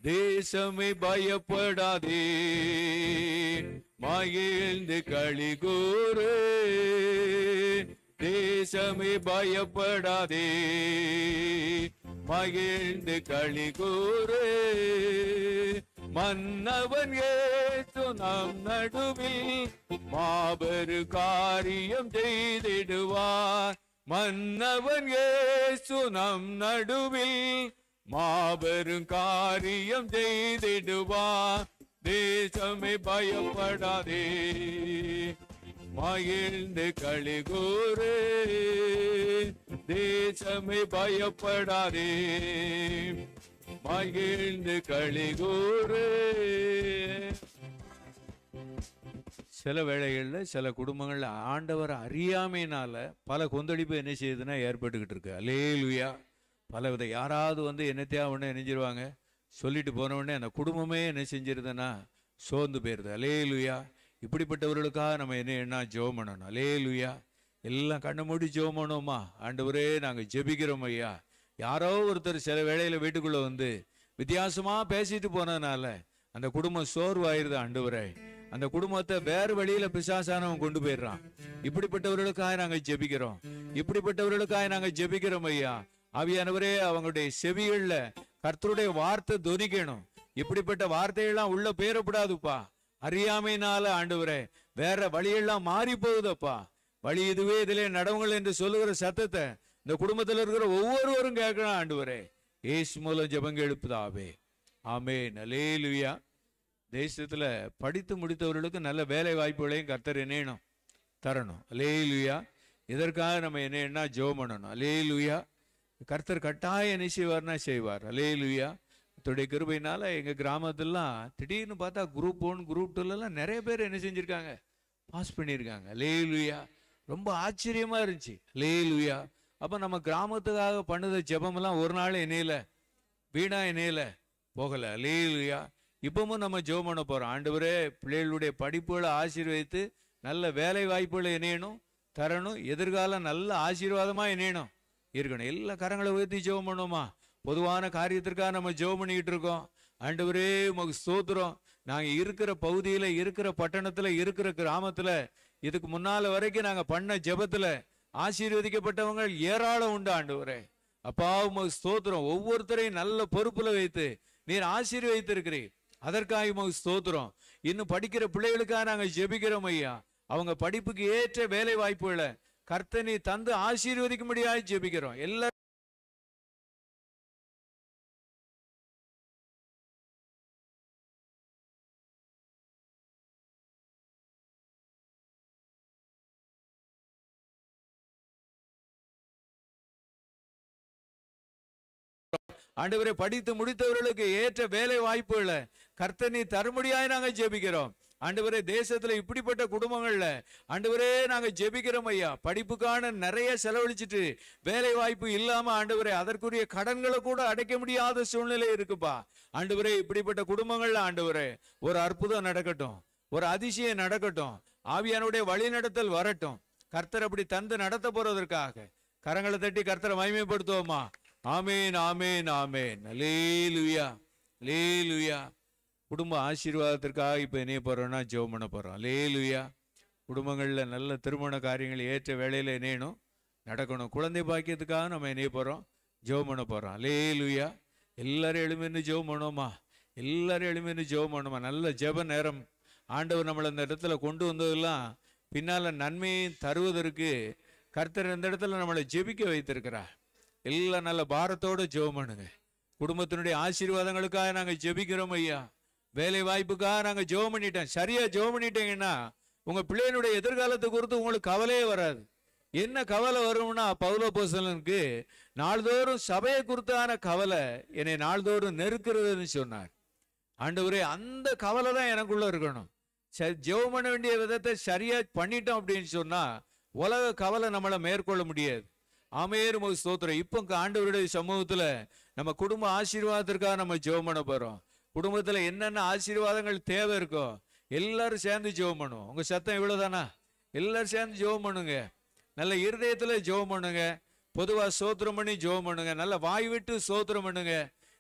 தேசமே பயப்படாதே, மகிழ்ந்து களி கூறு. தேசமே பயப்படாதே, மகிழ்ந்து களி கூறு. மன்னவன் இயேசு நம் நடுவில் மாபெரு காரியம் செய்திடுவார். மன்னவன் இயேசு நம் நடுவில் மாபெரும் காரியம் செய்திடுவார். தேசமே பயப்படாதே, மகிழ்ந்து களி கூறு. தேசமே பயப்படாதே, மகிழ்ந்து களி கூறு. சில வேளைகள்ல சில குடும்பங்கள்ல ஆண்டவர் அறியாமையினால பல கொந்தளிப்பு என்ன செய்யுதுன்னா ஏற்பட்டுக்கிட்டு இருக்கு. அல்லேலூயா. பலவித யாராவது என்னத்தையா உடனே நினைஞ்சிருவாங்க, சொல்லிட்டு போன உடனே அந்த குடும்பமே என்ன செஞ்சிருதுன்னா சோர்ந்து போயிருது. அல்லேலூயா. இப்படிப்பட்டவர்களுக்காக நம்ம என்ன ஜெபம் பண்ணணும். அல்லேலூயா. எல்லாம் கண்ணை மூடி ஜெபம் பண்ணுவோமா? ஆண்டவரே நாங்க ஜெபிக்கிறோம் ஐயா. யாரோ ஒருத்தர் சில வேளையில வீட்டுக்குள்ள வித்தியாசமா பேசிட்டு போனதுனால அந்த குடும்பம் சோர்வாயிருது. ஆண்டவரே அந்த குடும்பத்தை வேறு வழியில பிசாசானவன் கொண்டு போயிடுறான். இப்படிப்பட்டவர்களுக்காக நாங்க ஜெபிக்கிறோம். இப்படிப்பட்டவர்களுக்காக நாங்க ஜெபிக்கிறோம் ஐயா. ஆவியானவரே அவங்களுடைய செவிகள்ல கர்த்தருடைய வார்த்தை தொனிக்கணும். இப்படிப்பட்ட வார்த்தையெல்லாம் உள்ள பேரப்படாதுப்பா. அறியாமையினால ஆண்டவரே வேற வழியெல்லாம் மாறி போகுதப்பா. வழி இதுவே இதிலே நடவுங்கள் என்று சொல்லுகிற சத்தத்தை இந்த குடும்பத்தில் இருக்கிற ஒவ்வொருவரும் கேட்கணும். ஆண்டவரே இயேசு மூலம் ஜெபங்க எழுப்புதாவே. ஆமென். அல்லேலூயா. தேசத்துல படித்து முடித்தவர்களுக்கு நல்ல வேலை வாய்ப்புகளையும் கர்த்தர் என்னணும் தரணும். அல்லேலூயா. இதற்காக நம்ம என்ன ஜெபம் பண்ணணும். அல்லேலூயா. கர்த்தர் கட்டாயம் என்ன செய்வார்னா செய்வார். அல்லேலூயா. தன்னுடைய கிருபையினால எங்க கிராமத்துலாம் திடீர்னு பார்த்தா குரூப் 1 குரூப் 2 நிறைய பேர் என்ன செஞ்சிருக்காங்க, பாஸ் பண்ணியிருக்காங்க. அல்லேலூயா. ரொம்ப ஆச்சரியமா இருந்துச்சு. அல்லேலூயா. அப்ப நம்ம கிராமத்துக்காக பண்ணுத ஜெபமெல்லாம் ஒரு நாள் என்னையில வீணா என்னையில போகல. அல்லேலூயா. இப்பவும் நம்ம ஜெபம் பண்ண போறோம். ஆண்டவரே பிள்ளைகளுடைய படிப்புகளை ஆசீர்வதித்து நல்ல வேலை வாய்ப்புகளை இணையணும் தரணும். எதிர்காலம் நல்ல ஆசீர்வாதமா இணையணும் இருக்கணும். எல்லா கரங்களை உயர்த்தி ஜெபம் பண்ணுவோமா? பொதுவான காரியத்திற்காக நம்ம ஜெபம் பண்ணிக்கிட்டு இருக்கோம். ஆண்டவரே உமக்கு ஸ்தோத்திரம். நாங்க இருக்கிற பகுதியில, இருக்கிற பட்டணத்துல, இருக்கிற கிராமத்துல இதுக்கு முன்னால வரைக்கும் நாங்க பண்ண ஜெபத்துல ஆசீர்வதிக்கப்பட்டவங்க ஏராளம் உண்டு. ஆண்டவரே அப்பா உமக்கு ஸ்தோத்திரம். ஒவ்வொருத்தரையும் நல்ல பொறுப்புல வைத்து நீர் ஆசீர்வதித்திருக்கிறீர். அதற்காக உமக்கு ஸ்தோத்திரம். இன்னும் படிக்கிற பிள்ளைகளுக்காக நாங்க ஜெபிக்கிறோம் ஐயா. அவங்க படிப்புக்கு ஏற்ற வேலை வாய்ப்புகளை கர்த்தர் நீ தந்து ஆசீர்வதிக்கும்படியாக ஜெபிக்கிறோம். எல்லா ஆண்டவரே படித்து முடித்தவர்களுக்கு ஏற்ற வேலை வாய்ப்புகளை கர்த்தர் நீ தரும்படியாய் நாங்க ஜெபிக்கிறோம். ஆண்டவரே தேசத்துல இப்படிப்பட்ட குடும்பங்கள்ல ஆண்டவரே நாங்க ஜெபிக்கிறோம் ஐயா. படிப்புக்கான நிறைய செலவழிச்சிட்டு வேலை வாய்ப்பு இல்லாம ஆண்டவரே அதற்குரிய கடன்களை கூட அடைக்க முடியாத சூழ்நிலை இருக்குப்பா. ஆண்டவரே இப்படிப்பட்ட குடும்பங்கள்ல ஆண்டவரே ஒரு அற்புதம் நடக்கட்டும், ஒரு அதிசயம் நடக்கட்டும், ஆவியானுடைய வழி நடத்தல் வரட்டும். கர்த்தர் அப்படி தந்து நடத்த போறதற்காக கரங்களை தட்டி கர்த்தரை மகிமைப்படுத்துவோமா? ஆமேன், ஆமேன், ஆமேன். அல்லேலூயா, அல்லேலூயா. குடும்ப ஆசீர்வாதத்திற்காக இப்போ இணைய போகிறோன்னா ஜெபம் பண்ண போகிறோம். அல்லேலூயா. குடும்பங்களில் நல்ல திருமண காரியங்கள் ஏற்ற வேலையில் இணையணும், நடக்கணும். குழந்தை பாக்கியத்துக்காக நம்ம இணைய போகிறோம், ஜெபம் பண்ண போகிறோம். அல்லேலூயா. எல்லாரும் எழுமின்னு ஜெபம் பண்ணுவோமா? எல்லாரும் எழுமின்னு ஜெபம் பண்ணுவோமா? நல்ல ஜெப நேரம். ஆண்டவர் நம்மளை அந்த இடத்துல கொண்டு வந்ததெல்லாம் பின்னால் நன்மையை தருவதற்கு கர்த்தர் இந்த இடத்துல நம்மளை ஜெபிக்க வைத்திருக்கிறார். எல்லாம் நல்ல பாரத்தோடு ஜெபம் பண்ணுங்க. குடும்பத்தினுடைய ஆசீர்வாதங்களுக்காக நாங்கள் ஜெபிக்கிறோம் ஐயா. வேலை வாய்ப்புக்காக நாங்கள் ஜெபம் பண்ணிட்டோம். சரியா ஜெபம் பண்ணிட்டீங்கன்னா உங்கள் பிள்ளைகளுடைய எதிர்காலத்தை குறித்து உங்களுக்கு கவலையே வராது. என்ன கவலை வரும்னா, பவுல் அப்போஸ்தலனுக்கு நாள்தோறும் சபையை குறித்தான கவலை என்னை நாள்தோறும் நெருக்கிறதுன்னு சொன்னார். ஆண்டவரே, அந்த கவலை தான் எனக்குள்ள இருக்கணும். ஜெபம் பண்ண வேண்டிய விதத்தை சரியா பண்ணிட்டோம் அப்படின்னு சொன்னா உலக கவலை நம்மளை மேற்கொள்ள முடியாது. ஆமென், ஸ்தோத்திரம். இப்போ ஆண்டவருடைய சமூகத்துல நம்ம குடும்ப ஆசீர்வாதத்திற்காக நம்ம ஜெபம் பண்ண போறோம். குடும்பத்துல என்னென்ன ஆசீர்வாதங்கள் தேவை இருக்கோ எல்லாரும் சேர்ந்து ஜெபம் பண்ணுவோம். உங்க சத்தம் இவ்வளவுதானா? எல்லாரும் சேர்ந்து ஜெபம் பண்ணுங்க. நல்ல இருதயத்துல ஜெபம் பண்ணுங்க. பொதுவா சோத்திரம் பண்ணி ஜெபம் பண்ணுங்க. நல்ல வாய் விட்டு சோத்திரம் பண்ணுங்க.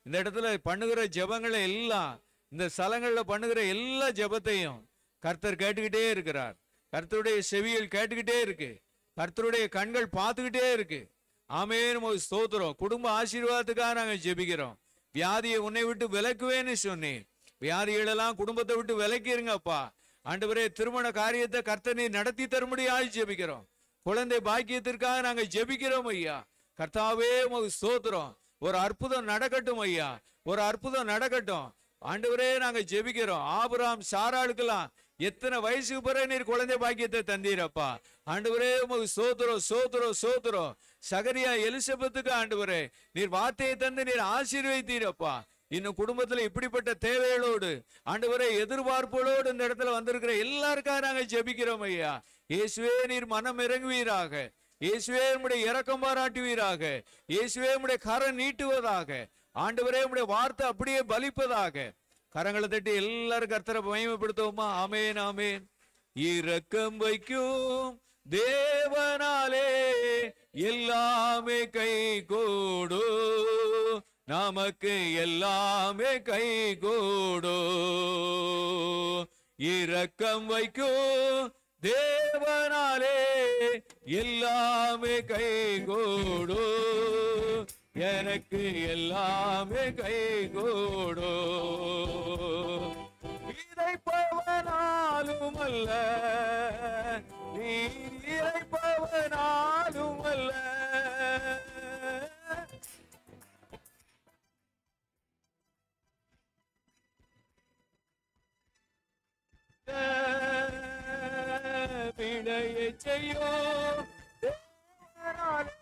இந்த இடத்துல பண்ணுகிற ஜெபங்களை எல்லாம், இந்த ஸ்தலங்கள்ல பண்ணுகிற எல்லா ஜெபத்தையும் கர்த்தர் கேட்டுக்கிட்டே இருக்கிறார். கர்த்தருடைய செவிகள் கேட்டுக்கிட்டே இருக்கு. கர்த்தருடைய கண்கள் பார்த்துக்கிட்டே இருக்கு. ஆமென், ஸ்தோத்திரம். குடும்ப ஆசீர்வாதத்துக்காக நாங்கள் ஜெபிக்கிறோம். வியாதியை உன்னை விட்டு விலக்குவேன்னு சொன்னேன். வியாதிகளெல்லாம் குடும்பத்தை விட்டு விலக்கிருங்கப்பா. ஆண்டவரே, திருமண காரியத்தை கர்த்தர் நீ நடத்தி தரும்படியாக ஜெபிக்கிறோம். குழந்தை பாக்கியத்திற்காக நாங்கள் ஜெபிக்கிறோம் ஐயா. கர்த்தாவே, ஸ்தோத்திரம். ஒரு அற்புதம் நடக்கட்டும் ஐயா, ஒரு அற்புதம் நடக்கட்டும். ஆண்டவரே, நாங்கள் ஜெபிக்கிறோம். ஆபிரகாம் சாராளுக்கெல்லாம் எத்தனை வயசுக்கு பிறகு நீர் குழந்தை பாக்கியத்தை தந்தீரப்பா. ஆண்டவரே, சோத்திரம் சோத்திரம் சோத்திரம். சகரியா எலிசபெத்துக்கு ஆண்டவரே நீர் வார்த்தையை தந்து நீர் ஆசீர்வதித்தீரப்பா. இன்னும் குடும்பத்துல இப்படிப்பட்ட தேவைகளோடு ஆண்டவரே எதிர்பார்ப்புகளோடு இந்த இடத்துல வந்திருக்கிற எல்லாருக்காக நாங்கள் ஜெபிக்கிறோம் ஐயா. இயேசுவே, நீர் மனம் இறங்குவீராக. இயேசுவே, உம்முடைய இரக்கம் பாராட்டுவீராக. இயேசுவே, உம்முடைய கரம் நீட்டுவதாக. ஆண்டவரே, உம்முடைய வார்த்தை அப்படியே பலிப்பதாக. கரங்களை தட்டி எல்லாரும் கர்த்தரை மகிமைப்படுத்துவோமா? ஆமென், ஆமென். இரக்கம் வைக்கும் தேவனாலே எல்லாமே கை கூடு, நமக்கு எல்லாமே கை கூடு. இரக்கம் வைக்கும் தேவனாலே எல்லாமே கை கூடு, எனக்கு எல்லாமே கை கூடு. இறைப்பவனாலும் அல்ல, நீ இறைப்பவனாலும் அல்ல. விடையை செய்யோ தேவனாலே,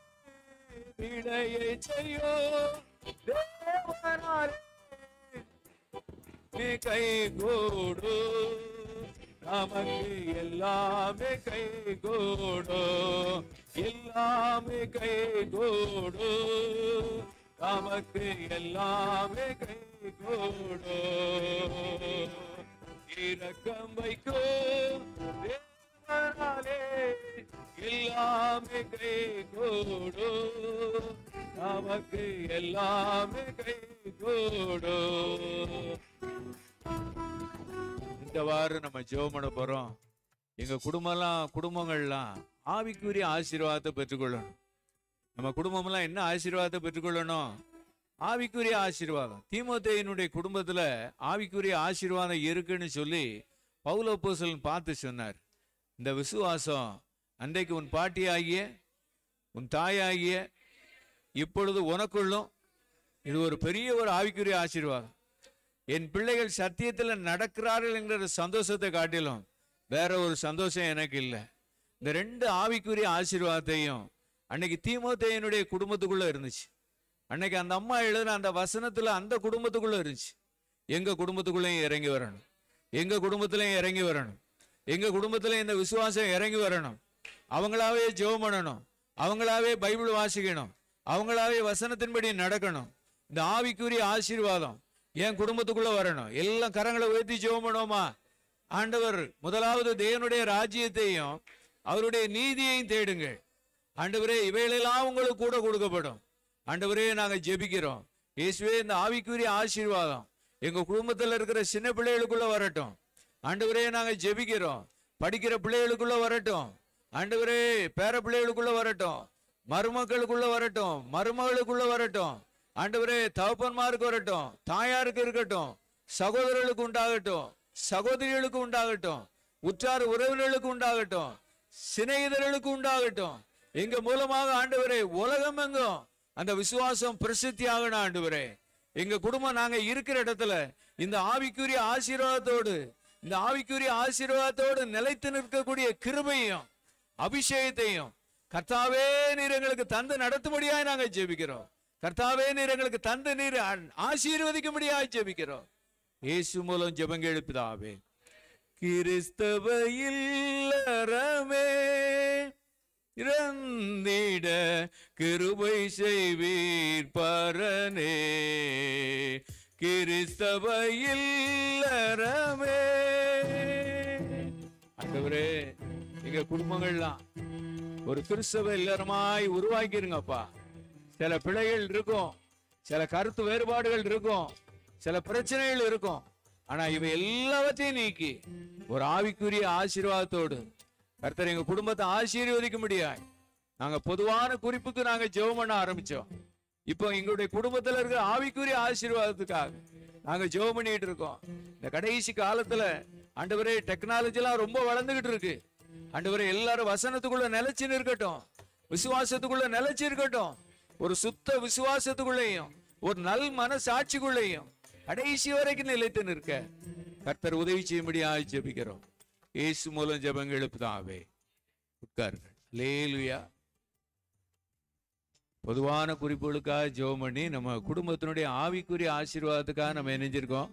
விடையை செய்யோ தேவனாலே கை கூடு, நமக்கு எல்லாமே கை கூடு, எல்லாமே கை கூடு, நமக்கு எல்லாமே கை கூடு. இரக்கம் வைக்கோ தேவனாலே எல்லாமே கை கூடு, நமக்கு எல்லாமே கை கூடு. இந்த வாரம் நம்ம ஜெபம் பண்ண போறோம். எங்க குடும்பங்கள்லாம் ஆவிக்குரிய ஆசீர்வாதத்தை பெற்றுக்கொள்ளணும். நம்ம குடும்பம்லாம் என்ன ஆசீர்வாதத்தை பெற்றுக்கொள்ளணும்? ஆவிக்குரிய ஆசீர்வாதம். தீமோத்தேயுனுடைய குடும்பத்துல ஆவிக்குரிய ஆசீர்வாதம் இருக்குன்னு சொல்லி பவுல் அப்போஸ்தலன் பார்த்து சொன்னார். இந்த விசுவாசம் அன்றைக்கு உன் பாட்டியாகிய உன் தாயாகிய இப்பொழுது உனக்குள்ளும் இது ஒரு பெரிய ஒரு ஆவிக்குரிய ஆசீர்வாதம். என் பிள்ளைகள் சத்தியத்தில் நடக்கிறார்கள் என்கிற சந்தோஷத்தை காட்டிலும் வேற ஒரு சந்தோஷம் எனக்கு இல்லை. இந்த ரெண்டு ஆவிக்குரிய ஆசீர்வாதத்தையும் அன்னைக்கு தீமோத்தேயுனுடைய குடும்பத்துக்குள்ள இருந்துச்சு. அன்னைக்கு அந்த அம்மா எழுதின அந்த வசனத்துல அந்த குடும்பத்துக்குள்ள இருந்துச்சு. எங்க குடும்பத்துக்குள்ளேயும் இறங்கி வரணும், எங்க குடும்பத்திலையும் இறங்கி வரணும், எங்க குடும்பத்திலையும் இந்த விசுவாசம் இறங்கி வரணும். அவங்களாவே ஜெபம் பண்ணணும், அவங்களாவே பைபிள் வாசிக்கணும், அவங்களாவே வசனத்தின்படி நடக்கணும். இந்த ஆவிக்குரிய ஆசீர்வாதம் என் குடும்பத்துக்குள்ள வரணும். எல்லாம் கரங்களை உயர்த்தி ஜெபம் பண்ணுவோமா? ஆண்டவர், முதலாவது தேவனுடைய ராஜ்யத்தையும் அவருடைய நீதியையும் தேடுங்கள். ஆண்டவரே, இவைகளெல்லாம் உங்களுக்கு கூட கொடுக்கப்படும். ஆண்டவரே, நாங்கள் ஜெபிக்கிறோம். இயேசுவே, இந்த ஆவிக்குரிய ஆசீர்வாதம் எங்க குடும்பத்துல இருக்கிற சின்ன பிள்ளைகளுக்குள்ள வரட்டும். ஆண்டவரே நாங்க ஜெபிக்கிறோம். படிக்கிற பிள்ளைகளுக்குள்ள வரட்டும். ஆண்டவரே பேர பிள்ளைகளுக்குள்ள வரட்டும், மருமக்களுக்குள்ள வரட்டும், மருமகளுக்குள்ள வரட்டும். ஆண்டவரே தகப்பன்மாருக்கு வரட்டும், தாயாருக்கு இருக்கட்டும், சகோதரர்களுக்கு உண்டாகட்டும், சகோதரிகளுக்கு உண்டாகட்டும், உற்றார் உறவினர்களுக்கு உண்டாகட்டும், சிநேகிதர்களுக்கு உண்டாகட்டும். எங்க மூலமாக ஆண்டவரே உலகம் எங்கும் அந்த விசுவாசம் பிரசித்தி ஆகணும். ஆண்டவரே எங்க குடும்பம் நாங்க இருக்கிற இடத்துல இந்த ஆவிக்குரிய ஆசீர்வாதத்தோடு, இந்த ஆவிக்குரிய ஆசீர்வாதத்தோடு நிலைத்து நிற்கக்கூடிய கிருபையும் அபிஷேகத்தையும் கர்த்தாவே நீர் எங்களுக்கு தந்து நடத்தும்படியாய் நாங்க ஜெபிக்கிறோம். கர்த்தாவே நீர் எங்களுக்கு தந்து நீர் ஆசீர்வதிக்கும்படியாய் ஜெபிக்கிறோம். இயேசு மூலம் ஜெபங்கள் எழுப்பிதாவே. கிறிஸ்தவ இல்லறமே இறந்திட கிருபை செய்வீர் பரனே. கிறிஸ்தவ இல்லறமே. ஆண்டவரே எங்க குடும்பங்கள்லாம் ஒரு கிறிஸ்தவ இல்லறமாய் உருவாக்கிருங்கப்பா. சில பிழைகள் இருக்கும், சில கருத்து வேறுபாடுகள் இருக்கும், சில பிரச்சனைகள் இருக்கும். ஆனா இவை எல்லாவற்றையும் நீக்கி ஒரு ஆவிக்குரிய ஆசீர்வாதத்தோடு கர்த்தர் எங்க குடும்பத்தை ஆசீர்வதிக்க முடியாது. நாங்க பொதுவான குறிப்புக்கு நாங்க ஜெபம் பண்ண ஆரம்பிச்சோம். இப்போ எங்களுடைய குடும்பத்துல இருக்கிற ஆவிக்குரிய ஆசீர்வாதத்துக்காக நாங்க ஜெபம் பண்ணிட்டு இருக்கோம். இந்த கடைசி காலத்துல ஆண்டவரே டெக்னாலஜி எல்லாம் ரொம்ப வளர்ந்துகிட்டு இருக்கு. ஆண்டவரே எல்லாரும் வசனத்துக்குள்ள நிலைச்சு இருக்கட்டும், விசுவாசத்துக்குள்ள நிலைச்சு இருக்கட்டும். ஒரு சுத்த விசுவாசத்துக்குள்ளேயும் ஒரு நல் மனசாட்சிக்குள்ளேயும் கடைசி வரைக்கும் நிலைத்து நிற்க கர்த்தர் உதவி செய்யும்படியாக ஜெபிக்கிறோம். இயேசு மூலம் ஜெபங்கள் எழுப்புதாவே. உட்காருங்கள். அல்லேலூயா. பொதுவான குறிப்புகளுக்காக ஜெபம் பண்ணி நம்ம குடும்பத்தினுடைய ஆவிக்குரிய ஆசீர்வாதத்துக்காக நம்ம இணைஞ்சிருக்கோம்,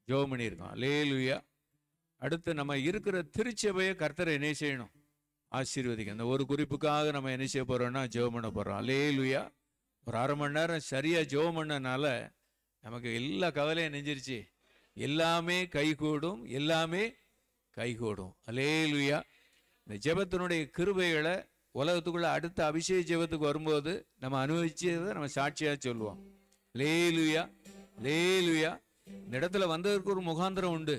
ஜெபம் பண்ணியிருக்கோம். அல்லேலூயா. அடுத்து நம்ம இருக்கிற திருச்சபையை கர்த்தரை என்ன செய்யணும்? ஆசீர்வதிக்க. அந்த ஒரு குறிப்புக்காக நம்ம என்ன செய்ய போறோம்னா ஜெபம் பண்ண போறோம். அல்லேலூயா. ஒரு அரை மணி நேரம் சரியா ஜெபம் பண்ணனால நமக்கு எல்லா கவலையும் நெஞ்சிருச்சு. எல்லாமே கைகூடும், எல்லாமே கைகூடும். அல்லேலூயா. இந்த ஜெபத்தினுடைய கிருபைகளை உலகத்துக்குள்ள அடுத்த அபிஷேக ஜெபத்துக்கு வரும்போது நம்ம அனுபவிச்சதை நம்ம சாட்சியா சொல்லுவோம். அல்லேலூயா. அல்லேலூயா. இந்த இடத்துல வந்ததற்கு ஒரு முகாந்திரம் உண்டு.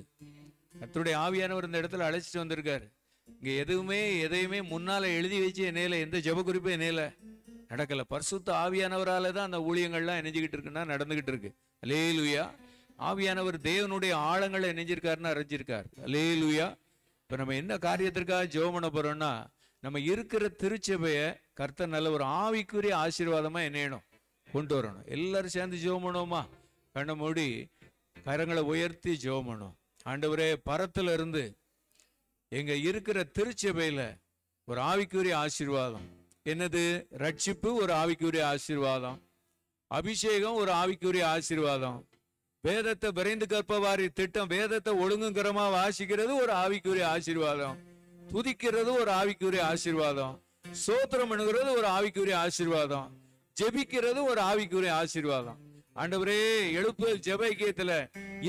கர்த்தருடைய ஆவியானவர் இந்த இடத்துல அழைச்சிட்டு வந்திருக்காரு. இங்க எதையுமே முன்னால எழுதி வச்சு என்னையில எந்த ஜெப குறிப்பும் என்னையில நடக்கல. பரிசுத்த ஆவியானவரால தான் அந்த ஊழியங்கள்லாம் இணைஞ்சுக்கிட்டு இருக்குன்னா நடந்துகிட்டு இருக்கு. அல்லேலூயா. ஆவியானவர் தேவனுடைய ஆழங்களை இணைஞ்சிருக்காருன்னு அறிஞ்சிருக்காரு. அல்லேலூயா. இப்ப நம்ம என்ன காரியத்திற்காக ஜெபம் பண்ண போறோம்னா, நம்ம இருக்கிற திருச்சபைய கர்த்தர் நல்ல ஒரு ஆவிக்குரிய ஆசீர்வாதமா என்னணும் கொண்டு வரணும். எல்லாரும் சேர்ந்து ஜெபம் பண்ணுவோமா? கண்ணை மூடி கரங்களை உயர்த்தி ஜெபம் பண்ணுவோம். ஆண்டவரே, பரத்துல இருந்து எங்க இருக்கிற திருச்சபையில ஒரு ஆவிக்குரிய ஆசீர்வாதம். என்னது? ரட்சிப்பு ஒரு ஆவிக்குரிய ஆசீர்வாதம், அபிஷேகம் ஒரு ஆவிக்குரிய ஆசீர்வாதம், வேதத்தை விரைந்து கற்பவாரி திட்டம், வேதத்தை ஒழுங்குங்கரமா வாசிக்கிறது ஒரு ஆவிக்குரிய ஆசீர்வாதம், துதிக்கிறது ஒரு ஆவிக்குரிய ஆசீர்வாதம், சோத்திரம் பண்ணுகிறது ஒரு ஆவிக்குரிய ஆசீர்வாதம், ஜெபிக்கிறது ஒரு ஆவிக்குரிய ஆசீர்வாதம். ஆண்டவரே, எழுப்புதல் ஜெப ஐக்கியத்துல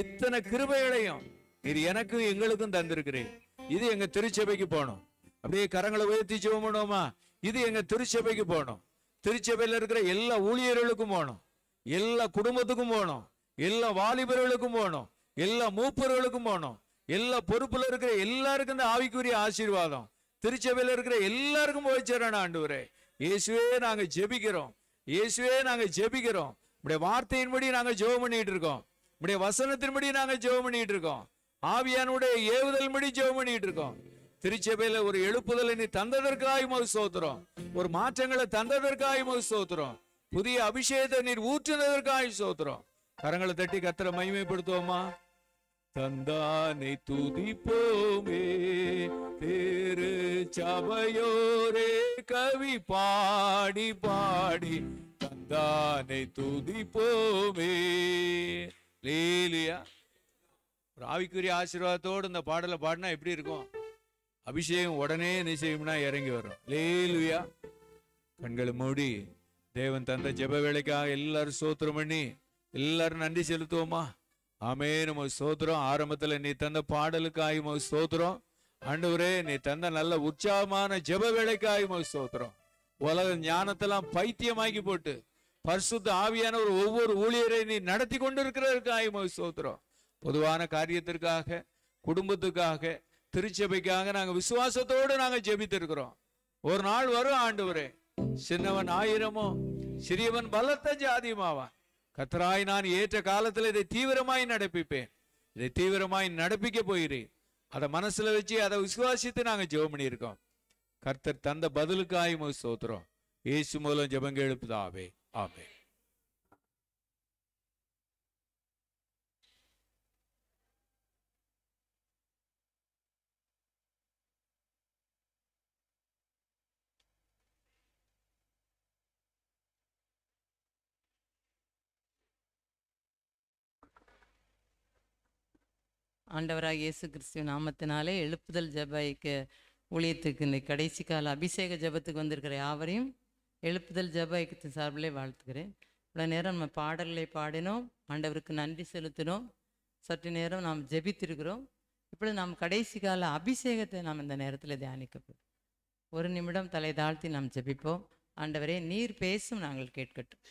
இத்தனை கிருபைகளையும் இது எனக்கும் எங்களுக்கும் தந்திருக்கிறேன். இது எங்க திருச்சபைக்கு போகணும். அப்படியே கரங்களை உயர்த்தி ஜெபம் பண்ணுவோமா? இது எங்க திருச்சபைக்கு போகணும். திருச்சபையில இருக்கிற எல்லா ஊழியர்களுக்கும் போகணும், எல்லா குடும்பத்துக்கும் போகணும், எல்லா வாலிபர்களுக்கும் போகணும், எல்லா மூப்பர்களுக்கும் போகணும், எல்லா பொறுப்புல இருக்கிற எல்லாருக்கும் இந்த ஆவிக்குரிய ஆசீர்வாதம் திருச்சபையில இருக்கிற எல்லாருக்கும் போய் சேரணும். ஆண்டவரே, இயேசுவே நாங்க ஜெபிக்கிறோம், இயேசுவே நாங்க ஜெபிக்கிறோம். உடைய வார்த்தையின்படி நாங்க ஜெபம் பண்ணிட்டு இருக்கோம், உடைய வசனத்தின்படி நாங்க ஜெபம் பண்ணிட்டு இருக்கோம், ஆவியானுடைய ஏவுதல் படி ஜெபம் பண்ணிட்டு இருக்கோம். திருச்சபையில ஒரு எழுப்புதலை நீ தந்ததற்காக உமக்கு ஸ்தோத்திரம், ஒரு மாற்றங்களை தந்ததற்காக உமக்கு ஸ்தோத்திரம், புதிய அபிஷேகத்தை நீர் ஊற்றுனதற்காக ஸ்தோத்திரம். கரங்களை தட்டி கர்த்தரை மகிமைப்படுத்துவோமா? தந்தானை துதிப்போமே திரு சபையோரே, கவி பாடி பாடி தந்தானை துதிப்போமே. லேலியா. ஒரு ஆவிக்குரிய ஆசீர்வாதத்தோடு இந்த பாடலை பாடினா எப்படி இருக்கும்? அபிஷேகம் உடனே நிச்சயம்னா இறங்கி வரும். லேலுயா. கண்களை மூடி தேவன் தந்த ஜெப வேலைக்காக எல்லாரும் ஸ்தோத்திரம் பண்ணி எல்லாரும் நன்றி செலுத்துவோமா? ஆமே. நம்ம ஸ்தோத்திரம். ஆரம்பத்துல நீ தந்த பாடலுக்காக உமக்கு ஸ்தோத்திரம். ஆண்டவரே, நீ தந்த நல்ல உற்சாகமான ஜெப வேலைக்காக உமக்கு ஸ்தோத்திரம். உலக ஞானத்தெல்லாம் பைத்தியமாக்கி போட்டு பரிசுத்த ஆவியானவர் ஒவ்வொரு ஊழியரை நீ நடத்தி கொண்டிருக்கிறதற்காக உமக்கு ஸ்தோத்திரம். பொதுவான காரியத்திற்காக, குடும்பத்துக்காக, திருச்சபைக்காக நாங்க விசுவாசத்தோடு நாங்க ஜெபித்திருக்கிறோம். ஒரு நாள் வரும் ஆண்டவரே, சின்னவன் 1000மோ சிறியவன் பலத்த ஜாதியுமாவான். கர்த்தராய் நான் ஏற்ற காலத்தில் இதை தீவிரமாய் நடப்பிப்பேன். இதை தீவிரமாய் நடப்பிக்க போகிறேன். அதை மனசுல வச்சு அதை விசுவாசித்து நாங்க ஜெபம் பண்ணியிருக்கோம். கர்த்தர் தந்த பதிலுக்காய் உமக்கு ஸ்தோத்திரம். இயேசு மூலம் ஜெபம் எழுப்புதாவே, ஆமென். ஆண்டவராக இயேசு கிறிஸ்துவின் நாமத்தினாலே எழுப்புதல் ஜெபைக்கு ஊழியத்துக்கு இந்த கடைசி கால அபிஷேக ஜெபத்துக்கு வந்திருக்கிற யாவரையும் எழுப்புதல் ஜெப ஐக்கியத்தின் சார்பிலே வாழ்த்துக்கிறேன். இவ்வளோ நேரம் நம்ம பாடல்களை பாடினோம், ஆண்டவருக்கு நன்றி செலுத்தினோம், சற்று நேரம் நாம் ஜெபித்திருக்கிறோம். இப்பொழுது நாம் கடைசி கால அபிஷேகத்தை நாம் இந்த நேரத்தில் தியானிக்கப்படும். ஒரு நிமிடம் தலை தாழ்த்தி நாம் ஜெபிப்போம். ஆண்டவரே, நீர் பேசும், நாங்கள் கேட்கட்டும்.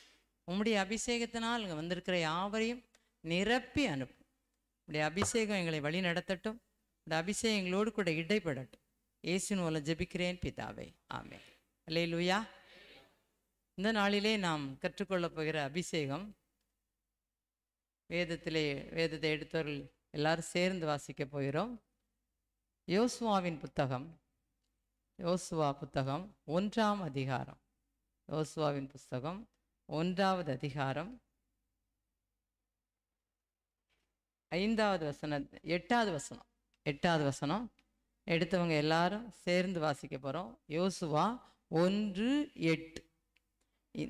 உம்முடைய அபிஷேகத்தினால் இங்கே வந்திருக்கிற யாவரையும் நிரப்பி அனுப்பும். உடைய அபிஷேகம் எங்களை வழி நடத்தட்டும். இந்த அபிஷேகம் எங்களோடு கூட இடைப்படட்டும். இயேசுவின் மூலம் ஜெபிக்கிறேன் பிதாவே, ஆமென். அல்லேலூயா. இந்த நாளிலே நாம் கற்றுக்கொள்ளப் போகிற அபிஷேகம், வேதத்தை எடுத்தவர்கள் எல்லாரும் சேர்ந்து வாசிக்க போகிறோம். யோசுவாவின் புத்தகம், யோசுவா புத்தகம் 1ஆம் அதிகாரம். யோசுவாவின் புஸ்தகம் 1வது அதிகாரம் 5வது வசனம், 8வது வசனம் எடுத்தவங்க எல்லாரும் சேர்ந்து வாசிக்க போகிறோம். யோசுவா 1:8.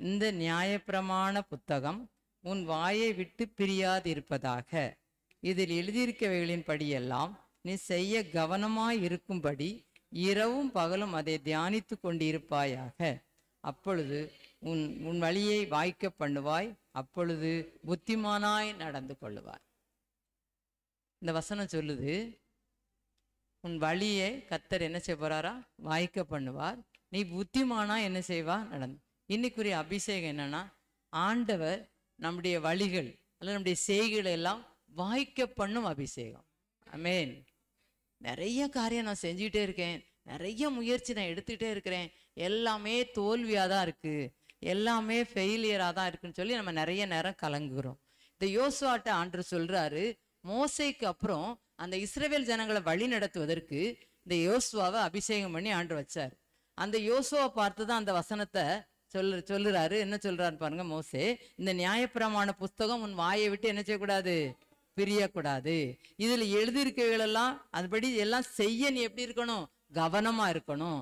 இந்த நியாயப்பிரமாண புத்தகம் உன் வாயை விட்டு பிரியாதிருப்பதாக. இதில் எழுதியிருக்கவைகளின் படியெல்லாம் நீ செய்ய கவனமாய் இருக்கும்படி இரவும் பகலும் அதை தியானித்து கொண்டிருப்பாயாக. அப்பொழுது உன் வழியை வாய்க்க பண்ணுவாய், அப்பொழுது புத்திமானாய் நடந்து கொள்ளுவாய். இந்த வசனம் சொல்லுது, உன் வழியை கர்த்தர் என்ன செய்ய போறாரா? வாய்க்க பண்ணுவார். நீ புத்திமானா என்ன செய்வா? நடந்து. இன்னைக்குரிய அபிஷேகம் என்னன்னா, ஆண்டவர் நம்முடைய வழிகள் அல்லது நம்முடைய செய்கைகளை எல்லாம் வாய்க்க பண்ணும் அபிஷேகம். ஆமென். நிறைய காரியம் நான் செஞ்சுக்கிட்டே இருக்கேன், நிறைய முயற்சி நான் எடுத்துக்கிட்டே இருக்கிறேன், எல்லாமே தோல்வியாக தான் இருக்கு, எல்லாமே ஃபெயிலியராக தான் இருக்குன்னு சொல்லி நம்ம நிறைய நேரம் கலங்குகிறோம். இந்த யோசுவாட்ட ஆண்டவர் சொல்றாரு, மோசேக்கு அப்புறம் அந்த இஸ்ரவேல் ஜனங்களை வழி நடத்துவதற்கு இந்த யோசுவாவை அபிஷேகம் பண்ணி ஆண்டு வச்சார். அந்த யோசுவாவை பார்த்து தான் அந்த வசனத்தை சொல்லுறாரு. என்ன சொல்றாரு பாருங்க. மோசே, இந்த நியாயப்பிரமாண புஸ்தகம் உன் வாயை விட்டு என்ன செய்யக்கூடாது? பிரியக்கூடாது. இதுல எழுதியிருக்கவைகளெல்லாம் அதுபடி எல்லாம் செய்ய நீ எப்படி இருக்கணும்? கவனமா இருக்கணும்.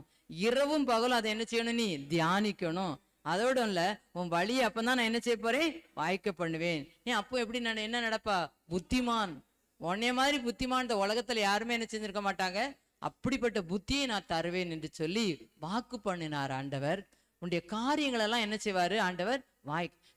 இரவும் பகலும் அதை என்ன செய்யணும்? நீ தியானிக்கணும். அதோட இல்ல, உன் வழியை அப்பதான் நான் என்ன செய்ய போறேன்? வாய்க்க பண்ணுவேன். ஏன் அப்போ எப்படி நான் என்ன நடப்பா? புத்திமான். உன்னைய மாதிரி புத்திமான் இந்த உலகத்துல யாருமே என்ன செஞ்சிருக்க மாட்டாங்க. அப்படிப்பட்ட புத்தியை நான் தருவேன் என்று சொல்லி வாக்கு பண்ணினார் ஆண்டவர். உன்னுடைய காரியங்கள் எல்லாம் என்ன செய்வாரு ஆண்டவர்?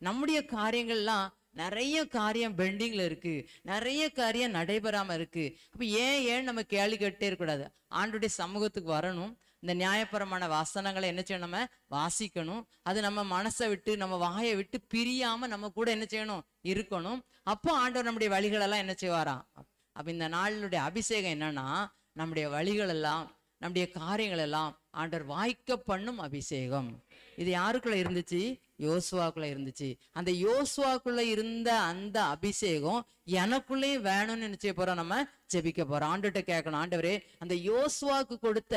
நம்முடைய காரியங்கள்லாம் நிறைய காரியம் பெண்டிங்ல இருக்கு, நிறைய காரியம் நடைபெறாம இருக்கு. அப்ப ஏன் நம்ம கேள்வி கேட்டே இருக்கக்கூடாது. ஆண்டுடைய சமூகத்துக்கு வரணும். இந்த நியாயபரமான வாசனங்களை என்ன செய்யணும்? நம்ம வாசிக்கணும். அது நம்ம மனசை விட்டு நம்ம வாயை விட்டு பிரியாம நம்ம கூட என்ன செய்யணும்? இருக்கணும். அப்போ ஆண்டவர் நம்முடைய வழிகளெல்லாம் என்ன செய்வாராம்? அப்ப இந்த நாளுடைய அபிஷேகம் என்னன்னா, நம்முடைய வழிகள் எல்லாம் நம்முடைய காரியங்கள் எல்லாம் ஆண்டவர் வாய்க்க பண்ணும் அபிஷேகம். இது யாருக்குள்ள இருந்துச்சு? யோசுவாக்குள்ள இருந்துச்சு. அந்த யோசுவாக்குள்ள இருந்த அந்த அபிஷேகம் எனக்குள்ளேயும் வேணும்னு நினைச்ச போறோம். நம்ம ஜெபிக்க போறோம். ஆண்டுகிட்ட கேட்கணும், ஆண்டவரே அந்த யோசுவாக்கு கொடுத்த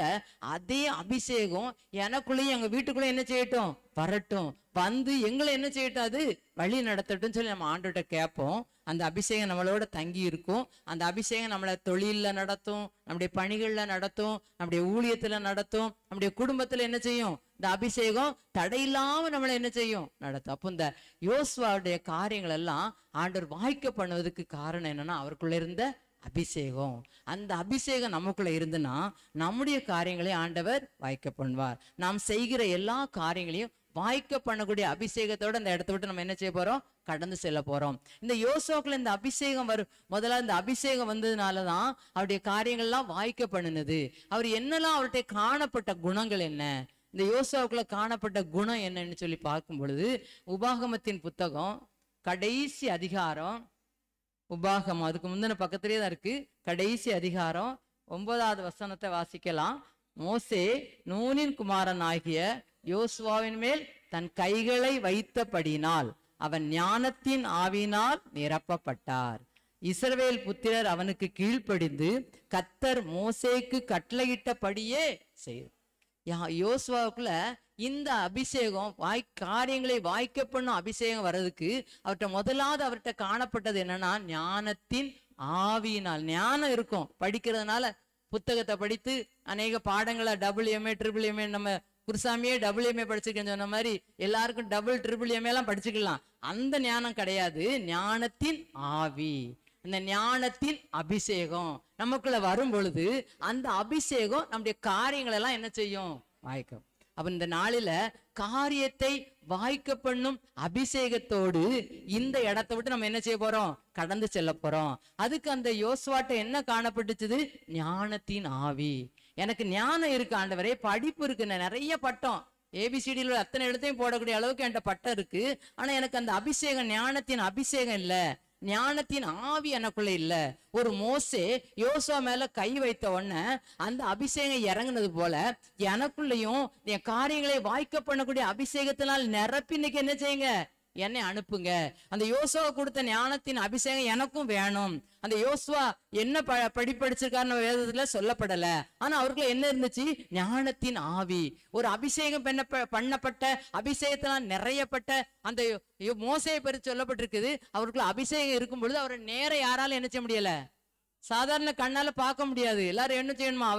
அதே அபிஷேகம் எனக்குள்ளேயும் எங்க வீட்டுக்குள்ள என்ன செய்யட்டும்? வரட்டும். வந்து எங்களை என்ன செய்யட்டும்? அது வழி நடத்தட்டும் சொல்லி நம்ம ஆண்டுகிட்ட கேட்போம். அந்த அபிஷேகம் நம்மளோட தங்கி இருக்கும். அந்த அபிஷேகம் நம்மளை தொழிலில் நடத்தும், நம்முடைய பணிகளில் நடத்தும், நம்முடைய ஊழியத்தில் நடத்தும், நம்முடைய குடும்பத்தில் என்ன செய்யும்? இந்த அபிஷேகம் தடையில்லாம நம்மளை என்ன செய்யும்? நடத்தும். அப்போ இந்த யோசுவாவுடைய காரியங்கள் எல்லாம் ஆண்டவர் வாய்க்க பண்ணுவதற்கு காரணம் என்னன்னா, அவருக்குள்ள இருந்த அபிஷேகம். அந்த அபிஷேகம் நமக்குள்ள இருந்துன்னா நம்முடைய காரியங்களை ஆண்டவர் வாய்க்க பண்ணுவார். நாம் செய்கிற எல்லா காரியங்களையும் வாய்க்க பண்ணக்கூடிய அபிஷேகத்தோட இந்த இடத்த விட்டு நம்ம என்ன செய்ய போறோம்? கடந்து செல்ல போறோம். இந்த யோசுவாக்குள்ள இந்த அபிஷேகம் வரும். முதல்ல இந்த அபிஷேகம் வந்ததுனாலதான் அவருடைய காரியங்கள்லாம் வாய்க்க பண்ணினது. அவர் என்னெல்லாம் அவர்கிட்ட காணப்பட்ட குணங்கள் என்ன, இந்த யோசுவாவுக்குள்ள காணப்பட்ட குணம் என்னன்னு சொல்லி பார்க்கும் பொழுது, உபாகமத்தின் புத்தகம் கடைசி அதிகாரம், உபாகமம் அதுக்கு முந்தின பக்கத்திலே தான் இருக்கு, கடைசி அதிகாரம் 9வது வசனத்தை வாசிக்கலாம். மோசே நூனின் குமாரன் ஆகிய யோசுவாவின் மேல் தன் கைகளை வைத்தபடினால் அவன் ஞானத்தின் ஆவியினால் நிரப்பப்பட்டார். இஸ்ரவேல் புத்திரர் அவனுக்கு கீழ்ப்படிந்து கர்த்தர் மோசேக்கு கட்டளையிட்டபடியே செய்தார். யோசுவாவுக்குள்ள இந்த அபிஷேகம் காரியங்களை வாய்க்க பண்ணும் அபிஷேகம் வர்றதுக்கு அவர்கிட்ட முதலாவது அவர்கிட்ட காணப்பட்டது என்னன்னா ஞானத்தின் ஆவியினால். ஞானம் இருக்கும், படிக்கிறதுனால புத்தகத்தை படித்து அநேக பாடங்களை WMA MMA நம்ம குருசாமியே WMA படிச்சுக்கன்னு சொன்ன மாதிரி எல்லாருக்கும் MMA எல்லாம் படிச்சுக்கலாம். அந்த ஞானம் கிடையாது, ஞானத்தின் ஆவி. அந்த ஞானத்தின் அபிஷேகம் நமக்குள்ள வரும் பொழுது அந்த அபிஷேகம் நம்முடைய காரியங்கள் எல்லாம் என்ன செய்யும்? வாய்க்கும். அப்ப இந்த நாளில காரியத்தை வாய்க்க பண்ணும் அபிஷேகத்தோடு இந்த இடத்தை விட்டு நம்ம என்ன செய்ய போறோம்? கடந்து செல்ல போறோம். அதுக்கு அந்த யோசுவாட்ட என்ன காணப்பட்டுச்சுது? ஞானத்தின் ஆவி. எனக்கு ஞானம் இருக்கு ஆண்டவரே, படிப்பு இருக்கு, நிறைய பட்டம் ABCDல அத்தனை எழுத்தையும் போடக்கூடிய அளவுக்கு என்கிட்ட பட்டம் இருக்கு, ஆனா எனக்கு அந்த அபிஷேகம், ஞானத்தின் அபிஷேகம் இல்ல, ஞானத்தின் ஆவி எனக்குள்ள இல்ல. ஒரு மோசே யோசுவா மேல கை வைத்த உடனே அந்த அபிஷேகம் இறங்குனது போல எனக்குள்ளயும் என் காரியங்களை வாய்க்க பண்ணக்கூடிய அபிஷேகத்தினால் நிரப்பி இன்னைக்கு என்ன செய்யுங்க? என்னை அனுப்புங்க. அந்த யோசுவா கொடுத்த ஞானத்தின் அபிஷேகம் எனக்கும் வேணும். அந்த யோசுவா என்ன படிச்சிருக்காருன்னு வேதத்துல சொல்லப்படல, ஆனா அவருக்குள்ள என்ன இருந்துச்சு? ஞானத்தின் ஆவி. ஒரு அபிஷேகம் பண்ணப்பட்ட அபிஷேகத்தினால் நிறையப்பட்ட அந்த மோசையை பற்றி சொல்லப்பட்டிருக்குது. அவருக்குள்ள அபிஷேகம் இருக்கும் பொழுது அவரை நேர யாராலும் என்ன செய்ய முடியல, சாதாரண கண்ணால பார்க்க முடியாது. எல்லாரும் என்ன செய்யணுமா?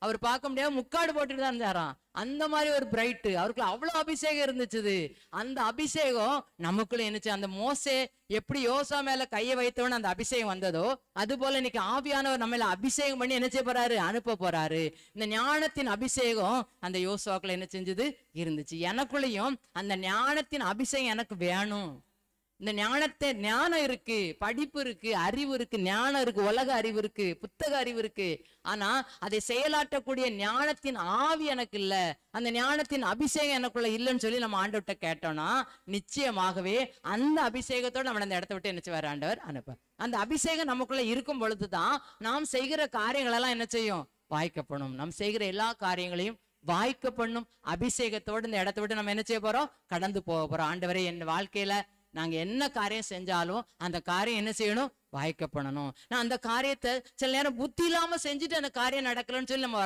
அவர் பார்க்க முடியாது, முக்காடு போட்டுட்டு தான் இருந்தாராம். அந்த மாதிரி ஒரு பிரைட் அவருக்குள்ள அவ்வளவு அபிஷேகம் இருந்துச்சு. அந்த அபிஷேகம் நமக்குள்ள என்னச்சு? அந்த மோசே எப்படி யோசா மேல கையை வைத்தவன அந்த அபிஷேகம் வந்ததோ அது போல இன்னைக்கு ஆவியானவர் நம்ம அபிஷேகம் பண்ணி என்ன செய்ய போறாரு? அனுப்ப போறாரு. இந்த ஞானத்தின் அபிஷேகம் அந்த யோசுவாக்குள்ள என்ன செஞ்சது? இருந்துச்சு. எனக்குள்ளயும் அந்த ஞானத்தின் அபிஷேகம் எனக்கு வேணும். இந்த ஞானம் இருக்கு, படிப்பு இருக்கு, அறிவு இருக்கு, ஞானம் இருக்கு, உலக அறிவு இருக்கு, புத்தக அறிவு இருக்கு, ஆனா அதை செயலாற்றக்கூடிய ஞானத்தின் ஆவி எனக்கு இல்ல, அந்த ஞானத்தின் அபிஷேகம் எனக்குள்ள இல்லைன்னு சொல்லி நம்ம ஆண்டவர்கிட்ட கேட்டோம்னா நிச்சயமாகவே அந்த அபிஷேகத்தோடு நம்ம அந்த இடத்த விட்டு என்ன செய்வார்? ஆண்டவர் அனுப்ப. அந்த அபிஷேகம் நமக்குள்ள இருக்கும் பொழுதுதான் நாம் செய்கிற காரியங்கள் எல்லாம் என்ன செய்யும்? வாய்க்கப்படும். நாம் செய்கிற எல்லா காரியங்களையும் வாய்க்க பண்ணும் அபிஷேகத்தோடு இந்த இடத்த விட்டு நம்ம என்ன செய்ய போறோம்? கடந்து போக போறோம். ஆண்டவரே, என் வாழ்க்கையில நாங்க என்ன காரியம் செஞ்சாலும் அந்த காரியம் என்ன செய்யணும்? வாய்க்க பண்ணணும். நான் அந்த காரியத்தை சில நேரம் புத்தி இல்லாம செஞ்சுட்டு அந்த காரியம் நடக்கலன்னு சொல்லி நம்ம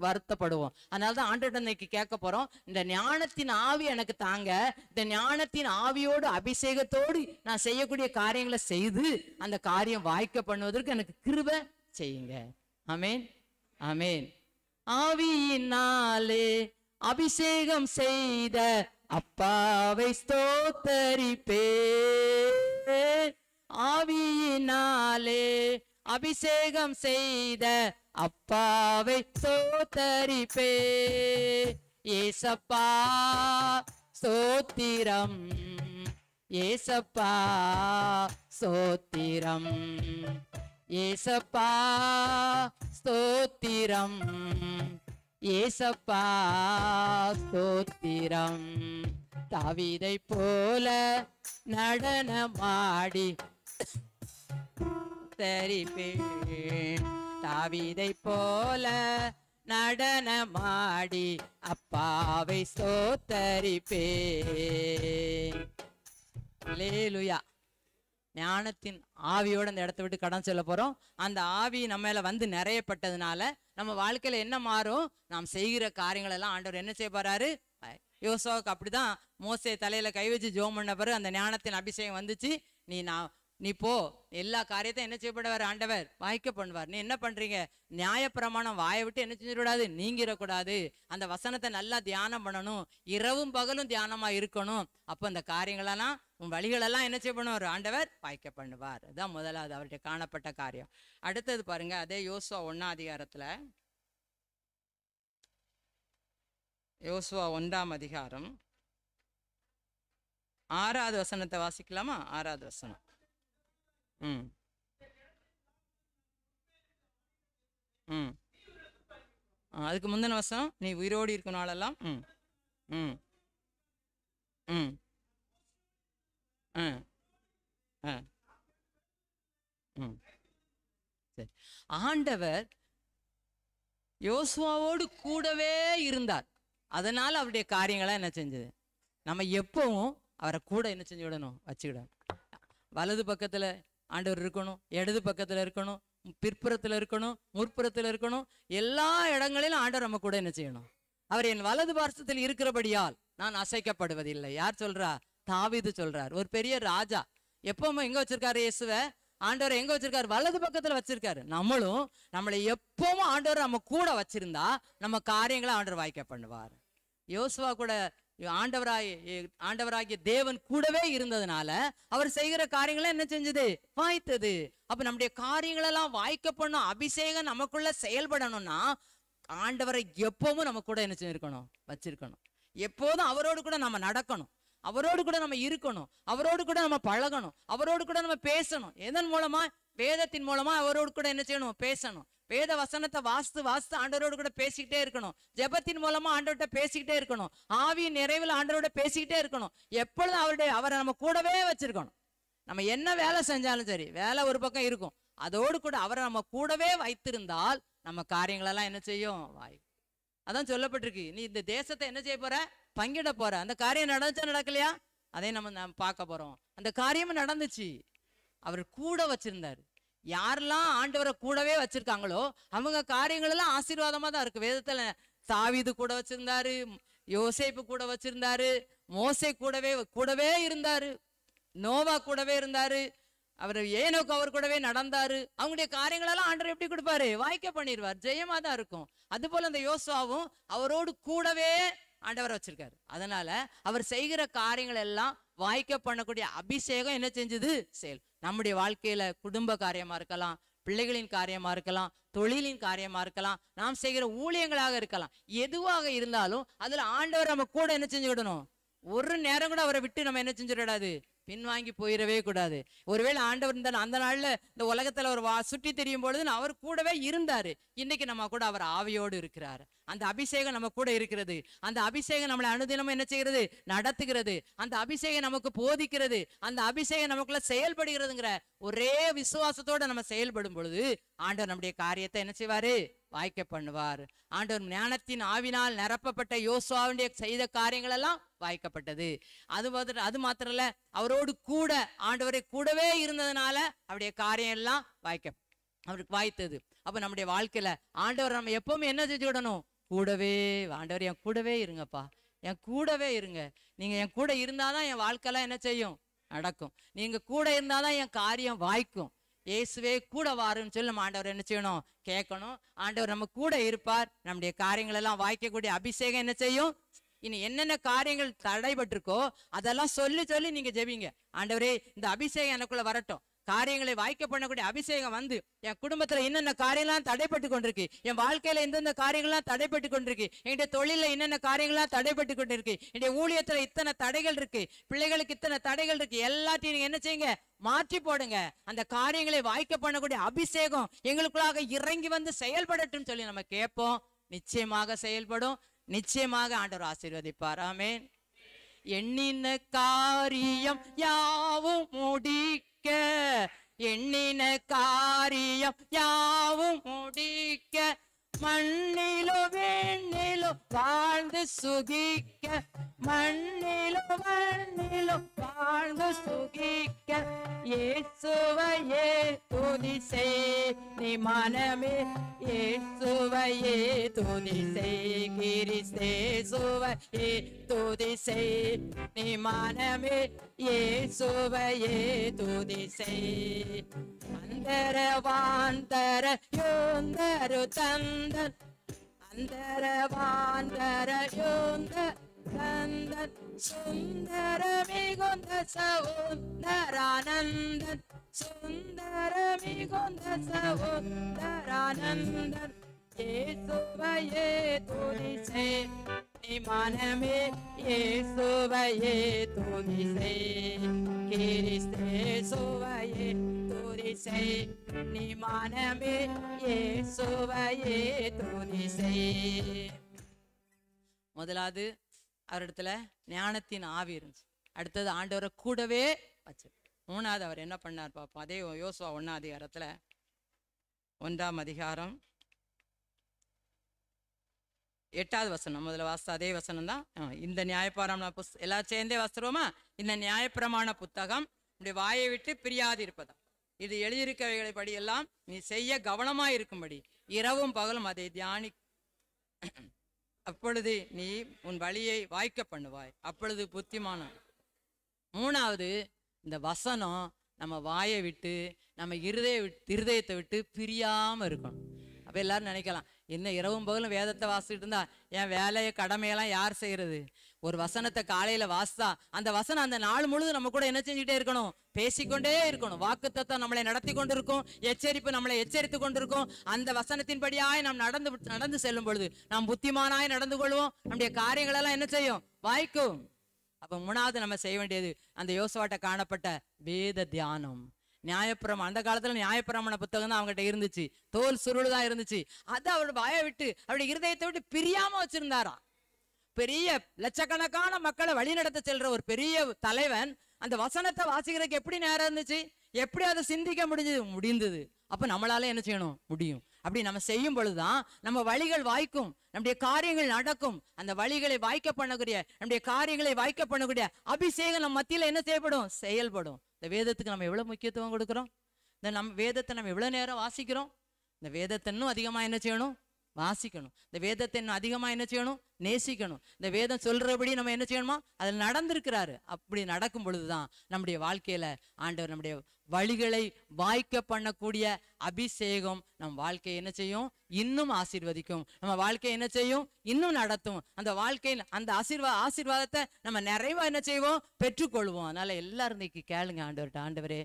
வருத்தப்படுவோம். அதனாலதான் ஆண்டவர்கிட்ட இன்னைக்கு கேட்க போறோம், இந்த ஞானத்தின் ஆவி எனக்கு தாங்க. இந்த ஞானத்தின் ஆவியோடு அபிஷேகத்தோடு நான் செய்யக்கூடிய காரியங்களை செய்து அந்த காரியம் வாய்க்க பண்ணுவதற்கு எனக்கு கிருபை செய்யுங்க. ஆமேன், ஆமேன். ஆவியினாலே அபிஷேகம் செய்த அப்பாவை ஸ்தோத்தரிப்பே, ஆவியினாலே அபிஷேகம் செய்த அப்பாவை ஸ்தோத்தரிப்பே. ஏசப்பா ஸ்தோத்திரம், ஏசப்பா ஸ்தோத்திரம், ஏசப்பா ஸ்தோத்திரம், ஏசப்பா ஸ்தோத்திரம். தாவீதை போல நடனமாடி தரிப்பேன், தாவீதை போல நடனமாடி அப்பாவை ஸ்தோத்தரிப்பேன். அல்லேலூயா. ஞானத்தின் ஆவியோட அந்த இடத்த விட்டு கடன் சொல்ல போறோம். அந்த ஆவி நம்ம மேல வந்து நிறையப்பட்டதுனால நம்ம வாழ்க்கையில என்ன மாறும்? நாம் செய்கிற காரியங்கள் எல்லாம் ஆண்டவர் என்ன செய்ய போறாரு? யோசுவாவுக்கு அப்படிதான் மோசே தலையில கை வச்சு ஜெபம் பண்ண பிறகு அந்த ஞானத்தின் அபிஷேகம் வந்துச்சு. நீ போ, எல்லா காரியத்தையும் என்ன செய்யப்படுவார்? ஆண்டவர் வாய்க்க பண்ணுவார். நீ என்ன பண்றீங்க? நியாயப்பிரமாணம் வாயை விட்டு என்ன செஞ்சிடக்கூடாது? நீங்கிடக்கூடாது. அந்த வசனத்தை நல்லா தியானம் பண்ணணும், இரவும் பகலும் தியானமா இருக்கணும். அப்போ அந்த காரியங்களெல்லாம் உன் வழிகளெல்லாம் என்ன செய்ய பண்ணுவார்? ஆண்டவர் வாய்க்க பண்ணுவார். அதுதான் முதலாவது அவர்கிட்ட காணப்பட்ட காரியம். அடுத்தது பாருங்க, அதே யோசுவா 1ஆம் அதிகாரத்துல, யோசுவா 1ஆம் அதிகாரம் 6வது வசனத்தை வாசிக்கலாமா? 6வது வசனம். அதுக்கு முந்தின வசனம், நீ உயிரோடு இருக்கும் நாளெல்லாம் ம் ம் ஆ ஆ ம் சரி. ஆண்டவர் யோசுவாவோடு கூடவே இருந்தார். அதனால அவருடைய காரியங்களாம் என்ன செஞ்சது? நம்ம எப்பவும் அவரை கூட என்ன செஞ்சு விடணும்? வச்சுக்கிடணும். வலது பக்கத்துல ஆண்டவர் இருக்கணும், இடது பக்கத்துல இருக்கணும், பிற்புறத்துல இருக்கணும், முற்புறத்துல இருக்கணும். எல்லா இடங்களிலும் ஆண்டவர் நம்ம கூட என்ன செய்யணும்? அவர் என் வலது பார்சத்தில் இருக்கிறபடியால் நான் அசைக்கப்படுவதில்லை. யார் சொல்றா? தாவீது சொல்றார். ஒரு பெரிய ராஜா எப்பவுமே எங்க வச்சிருக்காரு? இயேசுவை ஆண்டவர் எங்க வச்சிருக்காரு? வலது பக்கத்துல வச்சிருக்காரு. நம்மளும் நம்மளை எப்பவும் ஆண்டவர் நம்ம கூட வச்சிருந்தா நம்ம காரியங்களை ஆண்டவர் வாய்க்க பண்ணுவார். யோசுவா கூட ஆண்டவராகிய தேவன் கூடவே இருந்ததுனால அவர் செய்கிற காரியங்களை என்ன செஞ்சது? வாய்த்தது. அப்ப நம்முடைய காரியங்களெல்லாம் வாய்க்க பண்ணும் அபிஷேகம் நமக்குள்ள செயல்படணும்னா ஆண்டவரை எப்பவும் நம்ம கூட என்ன செஞ்சிருக்கணும்? வச்சிருக்கணும். எப்போதும் அவரோடு கூட நம்ம நடக்கணும், அவரோடு கூட நம்ம இருக்கணும், அவரோடு கூட நம்ம பழகணும், அவரோடு கூட நம்ம பேசணும். எதன் மூலமா? வேதத்தின் மூலமா அவரோடு கூட என்ன செய்யணும்? பேசணும். வேத வசனத்தை வாசித்து ஆண்டவரோடு கூட பேசிக்கிட்டே இருக்கணும். ஜெபத்தின் மூலமா ஆண்டவர்கிட்ட பேசிக்கிட்டே இருக்கணும். ஆவியின் நிறைவில் ஆண்டவரோட பேசிக்கிட்டே இருக்கணும். எப்பொழுதும் அவரை நம்ம கூடவே வச்சிருக்கணும். நம்ம என்ன வேலை செஞ்சாலும் சரி, வேலை ஒரு பக்கம் இருக்கும், அதோடு கூட அவரை நம்ம கூடவே வைத்திருந்தால் நம்ம காரியங்களெல்லாம் என்ன செய்யும்? வாய். அதான் சொல்லப்பட்டிருக்கு, நீ இந்த தேசத்தை என்ன செய்ய போற? பங்கிட போற. அந்த காரியம் நடந்துச்சா நடக்கலையா? அதை நம்ம பார்க்க போறோம். அந்த காரியமும் நடந்துச்சு. அவர் கூட வச்சிருந்தாரு. யாரெல்லாம் ஆண்டவரை கூடவே வச்சிருக்காங்களோ அவங்க காரியங்கள் எல்லாம் ஆசீர்வாதமா தான் இருக்கு. வேதத்துல தாவீது கூட வச்சிருந்தாரு, யோசேப்பு கூட வச்சிருந்தாரு, மோசே கூடவே இருந்தாரு, நோவா கூடவே இருந்தாரு, அவர் ஏனோக்கு அவர் கூடவே நடந்தாரு. அவங்களுடைய காரியங்களெல்லாம் ஆண்டவர் எப்படி கொடுப்பாரு? வாய்க்க பண்ணிடுவார். ஜெயமா தான் இருக்கும். அது போல அந்த யோசுவாவும் அவரோடு கூடவே ஆண்டவரை வச்சிருக்காரு. அதனால அவர் செய்கிற காரியங்கள் எல்லாம் வாய்க்க பண்ணக்கூடிய அபிஷேகம் என்ன செஞ்சது? செயல். நம்முடைய வாழ்க்கையில குடும்ப காரியமா இருக்கலாம், பிள்ளைகளின் காரியமா இருக்கலாம், தொழிலின் காரியமா இருக்கலாம், நாம் செய்கிற ஊழியங்களாக இருக்கலாம். எதுவாக இருந்தாலும் அதுல ஆண்டவர் நம்ம கூட என்ன செஞ்சுக்கிடணும்? ஒரு நேரம் கூட அவரை விட்டு நம்ம என்ன செஞ்சிடக்கூடாது? பின்வாங்கி போயிடவே கூடாது. ஒருவேளை ஆண்டவர் அந்த நாள்ல இந்த உலகத்துல ஒரு சுற்றி தெரியும் பொழுது அவர் கூடவே இருந்தாரு. இன்னைக்கு நம்ம கூட அவர் ஆவியோடு இருக்கிறார். அந்த அபிஷேகம் நம்ம கூட இருக்கிறது. அந்த அபிஷேகம் நம்மளை அனுதினமும் என்ன செய்கிறது? நடத்துகிறது. அந்த அபிஷேகம் நமக்கு போதிக்கிறது. அந்த அபிஷேகம் நமக்குள்ள செயல்படுகிறதுங்கிற ஒரே விசுவாசத்தோட நம்ம செயல்படும் பொழுது ஆண்டவர் நம்முடைய காரியத்தை என்ன செய்வாரு? வாய்க்க பண்ணுவார். ஆண்டவர் ஞானத்தின் ஆவினால் நிரப்பப்பட்ட யோசுவாவுடைய செய்த காரியங்கள் எல்லாம் வாய்க்கப்பட்டது. அது மாத்திரம் இல்ல, அவரோடு கூட ஆண்டவரை கூடவே இருந்ததுனால அவருடைய காரியம் எல்லாம் அவருக்கு வாய்த்தது. அப்ப நம்முடைய வாழ்க்கையில ஆண்டவர் நம்ம எப்பவுமே என்ன செஞ்சுக்கிடணும்? கூடவே. ஆண்டவர் என் கூடவே இருங்கப்பா, என் கூடவே இருங்க. நீங்க என் கூட இருந்தாதான் என் வாழ்க்கையெல்லாம் என்ன செய்யும்? நடக்கும். நீங்க கூட இருந்தாதான் என் காரியம் வாய்க்கும். இயேசுவே கூட வாருன்னு சொல்லி நம்ம ஆண்டவர் என்ன செய்யணும்? கேட்கணும். ஆண்டவர் நம்ம கூட இருப்பார். நம்முடைய காரியங்கள் எல்லாம் வாய்க்கக்கூடிய அபிஷேகம் என்ன செய்யும்? இனி என்னென்ன காரியங்கள் தடைபட்டிருக்கோ அதெல்லாம் சொல்லி நீங்க ஜெபிங்க. ஆண்டவரே இந்த அபிஷேகம் எனக்குள்ள வரட்டும், காரியங்களை வாய்க்க பண்ணக்கூடிய அபிஷேகம் வந்து என் குடும்பத்துல என்னென்ன காரியங்கள்லாம் தடைப்பட்டு கொண்டிருக்கு, என் வாழ்க்கையில எந்தெந்த காரியங்கள்லாம் தடைப்பட்டு கொண்டிருக்கு, என்னுடைய தொழில என்னென்ன காரியங்கள்லாம் தடைப்பட்டு கொண்டிருக்கு, என்னுடைய ஊழியத்துல இத்தனை தடைகள் இருக்கு, பிள்ளைகளுக்கு இத்தனை தடைகள் இருக்கு, எல்லாத்தையும் நீங்க என்ன செய்யுங்க? மாற்றி போடுங்க. அந்த காரியங்களை வாய்க்க பண்ணக்கூடிய அபிஷேகம் எங்களுக்குள்ளாக இறங்கி வந்து செயல்படட்டும் சொல்லி நம்ம கேட்போம். நிச்சயமாக செயல்படும். நிச்சயமாக ஆண்டவர் ஆசீர்வதிப்பார். ஆமென். எண்ணின காரியம் யாவும் முடிக்க, எண்ணின காரியம் யாவும் முடிக்க, மண்ணிலும் வெண்ணிலும் வாழ்ந்து சுகிக்க, மண்ணிலும் மண்ணிலும் வாழ்ந்து சுகிக்க, இயேசுவையே துதி செய் நீ மனமே, இயேசுவையே துதி செய், கிறிஸ்தேசுவையே துதி செய் நீ மனமே, இயேசுவையே துதி செய். அந்தர வாந்தர யோந்தரு தந்தன், அந்தர வாந்தர யோந்தர் தந்தன், சுந்தர மிகுந்த சவுந்தரானந்தன், சுந்தர மிகுந்த சவுந்தரானந்தன், இயேசுவையே துதி செய் நீ மனமே, இயேசுவையே துதி செய், கிறிஸ்தேசுவையே துதி செய் நீ மனமே, இயேசுவையே துதி செய். முதலாவது அவரிடத்துல ஞானத்தின் ஆவி இருந்துச்சு. அடுத்தது ஆண்டவரை கூடவே வச்சு. மூணாவது அவர் என்ன பண்ணார் பார்ப்போம். அதே யோசுவா 1ஆம் அதிகாரத்துல 1ஆம் அதிகாரம் 8வது வசனம் முதல்ல வாசித்த அதே வசனம் தான். இந்த நியாயப்பிரமாண எல்லாரும் சேர்ந்தே வாசிடுவோமா? இந்த நியாயப்பிரமாண புத்தகம் இப்படி வாயை விட்டு பிரியாது இருப்பதா, இது எழுதியிருக்கவைகளை படி எல்லாம் நீ செய்ய கவனமாய் இருக்கும்படி இரவும் பகலும் அதை தியானி, அப்பொழுது நீ உன் வழியை வாய்க்க பண்ணுவாய், அப்பொழுது புத்திமான. மூணாவது, இந்த வசனம் நம்ம வாயை விட்டு நம்ம இருதயத்தை விட்டு பிரியாம இருக்கணும். அப்ப எல்லாரும் நினைக்கலாம், என்ன இரவும் பகலும் வேதத்தை வாசிட்டு இருந்தா என் வேலையை கடமையெல்லாம் யார் செய்யறது? ஒரு வசனத்தை காலையில வாசித்தா அந்த வசனம் அந்த நாள் முழுதும் நம்ம கூட என்ன செஞ்சுட்டே இருக்கணும்? பேசிக்கொண்டே இருக்கணும். வாக்குத்தத்தம் நம்மளை நடத்தி கொண்டிருக்கும், எச்சரிப்பு நம்மளை எச்சரித்து கொண்டிருக்கும். அந்த வசனத்தின்படியாய் நாம் நடந்து செல்லும் பொழுது நாம் புத்திமானாய் நடந்து கொள்வோம். நம்முடைய காரியங்கள் எல்லாம் என்ன செய்யும்? வாய்க்கும். அப்ப மூணாவது நம்ம செய்ய வேண்டியது அந்த யோசுவாட்ட காணப்பட்ட வேத தியானம். நியாயப்பிரமாணம், அந்த காலத்துல நியாயப்பிரமாண புத்தகம் தான் அவங்ககிட்ட இருந்துச்சு. தோல் சுருள்தான் இருந்துச்சு. அதை அவரோட வாயை விட்டு அவருடைய இருதயத்தை விட்டு பிரியாம வச்சிருந்தாராம். பெரிய லட்சக்கணக்கான மக்களை வழிநடத்த செல்ற ஒரு பெரிய தலைவன் அந்த வசனத்தை வாசிக்கிறதுக்கு எப்படி நேரம் இருந்துச்சு? எப்படி அதை சிந்திக்க முடிந்தது? அப்ப நம்மளால என்ன செய்யணும்? முடியும். அப்படி நம்ம செய்யும் பொழுதுதான் நம்ம வழிகள் வாய்க்கும், நம்முடைய காரியங்கள் நடக்கும். அந்த வழிகளை வாய்க்க பண்ணக்கூடிய, நம்முடைய காரியங்களை வாய்க்க பண்ணக்கூடிய அபிஷேகம் நம்ம மத்தியில என்ன செய்யப்படும்? செயல்படும். இந்த வேதத்துக்கு நம்ம எவ்வளவு முக்கியத்துவம் கொடுக்கிறோம்? இந்த நம்ம வேதத்தை நம்ம எவ்வளவு நேரம் வாசிக்கிறோம்? இந்த வேதத்தை இன்னும் அதிகமா என்ன செய்யணும்? வாசிக்கணும். இந்த வேதத்தை இன்னும் அதிகமா என்ன செய்யணும்? நேசிக்கணும். இந்த வேதம் சொல்றபடி நம்ம என்ன செய்யணுமா? அதில் நடந்திருக்கிறாரு. அப்படி நடக்கும் பொழுதுதான் நம்முடைய வாழ்க்கையில ஆண்டவர் நம்முடைய வழிகளை வாய்க்க பண்ணக்கூடிய அபிஷேகம் நம் வாழ்க்கையை என்ன செய்யும்? இன்னும் ஆசீர்வதிக்கும். நம்ம வாழ்க்கையை என்ன செய்யும்? இன்னும் நடத்தும். அந்த வாழ்க்கையில் அந்த ஆசீர்வாதத்தை நம்ம நிறைவா என்ன செய்வோம்? பெற்றுக்கொள்வோம். அதனால எல்லாரும் இன்னைக்கு கேளுங்க ஆண்டவர்கிட்ட, ஆண்டவரே,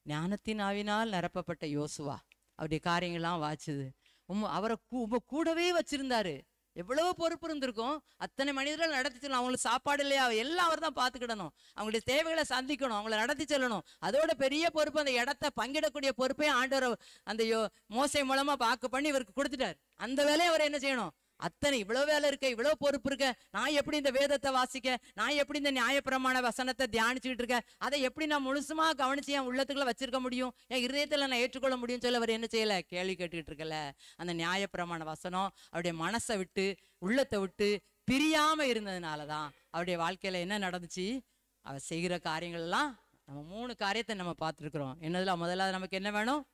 ஞானத்தின் ஆவினால் நிரப்பப்பட்ட யோசுவா அவருடைய காரியங்கள்லாம் வாச்சுது. அவரை கூடவே வச்சிருந்தாரு. எவ்வளவு பொறுப்பு இருந்திருக்கும். அத்தனை மனிதர்கள் நடத்தி செல்லணும். அவங்களுக்கு சாப்பாடு இல்லையா, எல்லாம் அவர் தான் பார்த்துக்கிடணும். அவங்களுடைய தேவைகளை சந்திக்கணும், அவங்களை நடத்தி செல்லணும். அதோட பெரிய பொறுப்பு அந்த இடத்தை பங்கிடக்கூடிய பொறுப்பையும் ஆண்டவர் அந்த மோசே மூலமா வாக்கு பண்ணி இவருக்கு கொடுத்துட்டார். அந்த வேலையை அவர் என்ன செய்யணும்? அத்தனை இவ்வளவு வேலை இருக்க, இவ்வளவு பொறுப்பு இருக்க, நான் எப்படி இந்த வேதத்தை வாசிக்க, நான் எப்படி இந்த நியாயப்பிரமாண வசனத்தை தியானிச்சுக்கிட்டு இருக்கேன், அதை எப்படி நான் முழுசுமா கவனிச்சு என் உள்ளத்துக்குள்ள வச்சிருக்க முடியும், என் இருதயத்துல நான் ஏற்றுக்கொள்ள முடியும் சொல்லி அவர் என்ன செய்யல? கேள்வி கேட்டுக்கிட்டு இருக்கல. அந்த நியாயப்பிரமாண வசனம் அவருடைய மனசை விட்டு உள்ளத்தை விட்டு பிரியாம இருந்ததுனாலதான் அவருடைய வாழ்க்கையில என்ன நடந்துச்சு? அவர் செய்கிற காரியங்கள் எல்லாம் நம்ம 3 காரியத்தை நம்ம பார்த்துருக்கிறோம். என்னதுல முதலாவது நமக்கு என்ன வேணும்?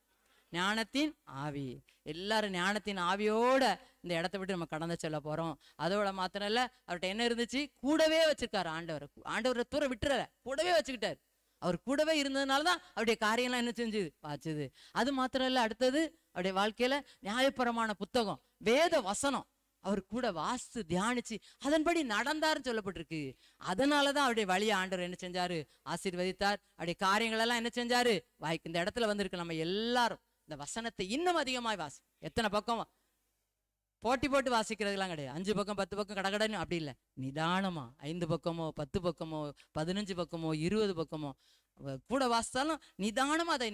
ஞானத்தின் ஆவி. எல்லாரும் ஞானத்தின் ஆவியோட இந்த இடத்த விட்டு நம்ம கடந்து செல்ல போறோம். அதோட மாத்திரம் இல்ல, அவர்கிட்ட என்ன இருந்துச்சு? கூடவே வச்சிருக்காரு ஆண்டவரை தூர விட்டுறல, கூடவே வச்சுக்கிட்டாரு. அவர் கூடவே இருந்ததுனாலதான் அவருடைய காரியம்லாம் என்ன செஞ்சுது? வாச்சுது. அது மாத்திரம் இல்ல, அடுத்தது அவருடைய வாழ்க்கையில நியாயப்பிரமாண புத்தகம், வேத வசனம் அவர் கூட வாசித்து தியானிச்சு அதன்படி நடந்தாருன்னு சொல்லப்பட்டிருக்கு. அதனாலதான் அவருடைய வழியை ஆண்டவர் என்ன செஞ்சாரு? ஆசீர்வதித்தார். அவருடைய காரியங்கள் எல்லாம் என்ன செஞ்சாரு? இந்த இடத்துல வந்திருக்கு. நம்ம எல்லாரும் இந்த வசனத்தை இன்னும் அதிகமாய் எத்தனை பக்கம் போட்டி போட்டு வாசிக்கிறதுலாம் கிடையாது. 5 பக்கம் 10 பக்கம் கடகடன்னு அப்படி இல்லை. நிதானமா 5 பக்கமோ 10 பக்கமோ 15 பக்கமோ 20 பக்கமோ கூட வாசித்தாலும் நிதானமா அதை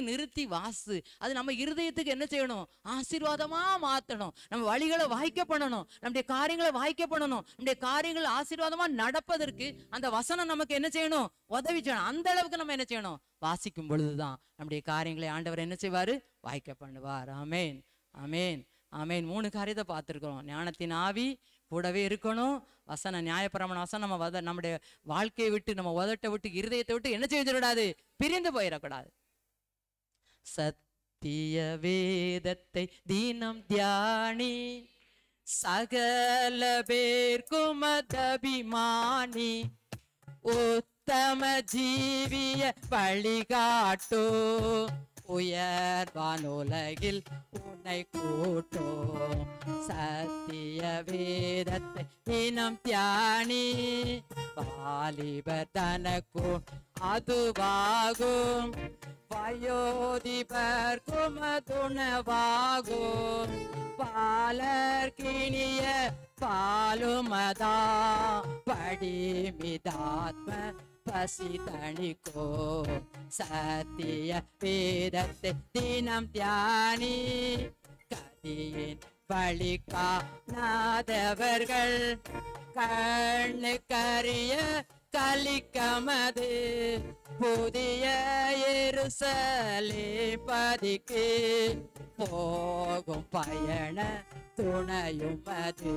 நிறுத்தி வாசு. அது நம்ம இருதயத்துக்கு என்ன செய்யணும்? ஆசீர்வாதமா மாத்தணும். நம்ம வழிகளை வாய்க்க பண்ணணும், நம்முடைய காரியங்களை வாய்க்க பண்ணணும். நம்முடைய காரியங்கள் ஆசீர்வாதமா நடப்பதற்கு அந்த வசனம் நமக்கு என்ன செய்யணும்? உதவி செய்யணும். அந்த அளவுக்கு நம்ம என்ன செய்யணும்? வாசிக்கும் பொழுதுதான் நம்முடைய காரியங்களை ஆண்டவர் என்ன செய்வாரு? வாய்க்க பண்ணுவார். ஆமேன், ஆமேன், ஆமேன். 3 காரியத்தை பார்த்துருக்கிறோம். ஞானத்தின் ஆவி கூடவே இருக்கணும். வசன நியாயப்பிரமாண வசனம் நம்ம நம்முடைய வாழ்க்கையை விட்டு, நம்ம உதட்டை விட்டு, இருதயத்தை விட்டு என்ன செய்யக்கூடாது? பிரிந்து போயிடக்கூடாது. சத்திய வேதத்தை தினம் தியானி, சகல பேர்க்கும் அபிமானி, உத்தம ஜீவிய வழிகாட்டோ, உயர்வானுலகில் உன்னை கூட்டோ. சத்திய வேதத்தை தினம் தியானி, வாலிபர் தனக்கும் அதுவாகும், வயோதிபர்க்கும் துணவாகும், பாலர்கினிய பாலுமதா, படிமிதாத்ம பசி தணிக்கோ. சத்திய வேதத்தை தினம் தியானி, கதியின் வழி காணாதவர்கள் கண்ணுக்கரிய கலிக்கமது புதிய எருசலேம் பதிக்கு போகும் பயண துணையும் அது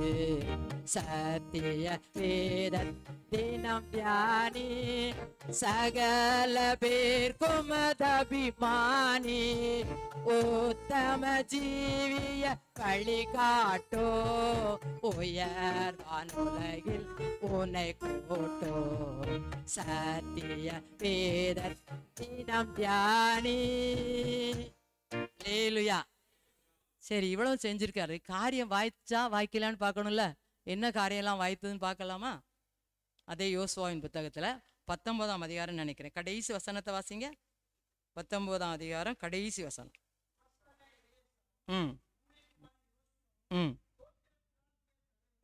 சத்திய வேத தினம் தியானி சகல பேர்க்கும் அபிமானி உத்தம ஜீவிய வழி காட்டோ உயர்வான் உலகில் உன்னை கூட்டோ சத்திய வேத தினம் தியானி. அல்லேலூயா. சரி, இவ்வளவு செஞ்சிருக்காரு. காரியம் வாய்ச்சா வாய்க்கலான்னு பார்க்கணும்ல. என்ன காரியம்லாம் வாய்த்ததுன்னு பார்க்கலாமா? அதே யோசுவாவின் புத்தகத்துல 19ஆம் அதிகாரம் நினைக்கிறேன், கடைசி வசனத்தை வாசிங்க. 19ஆம் அதிகாரம் கடைசி வசனம். ம் ம்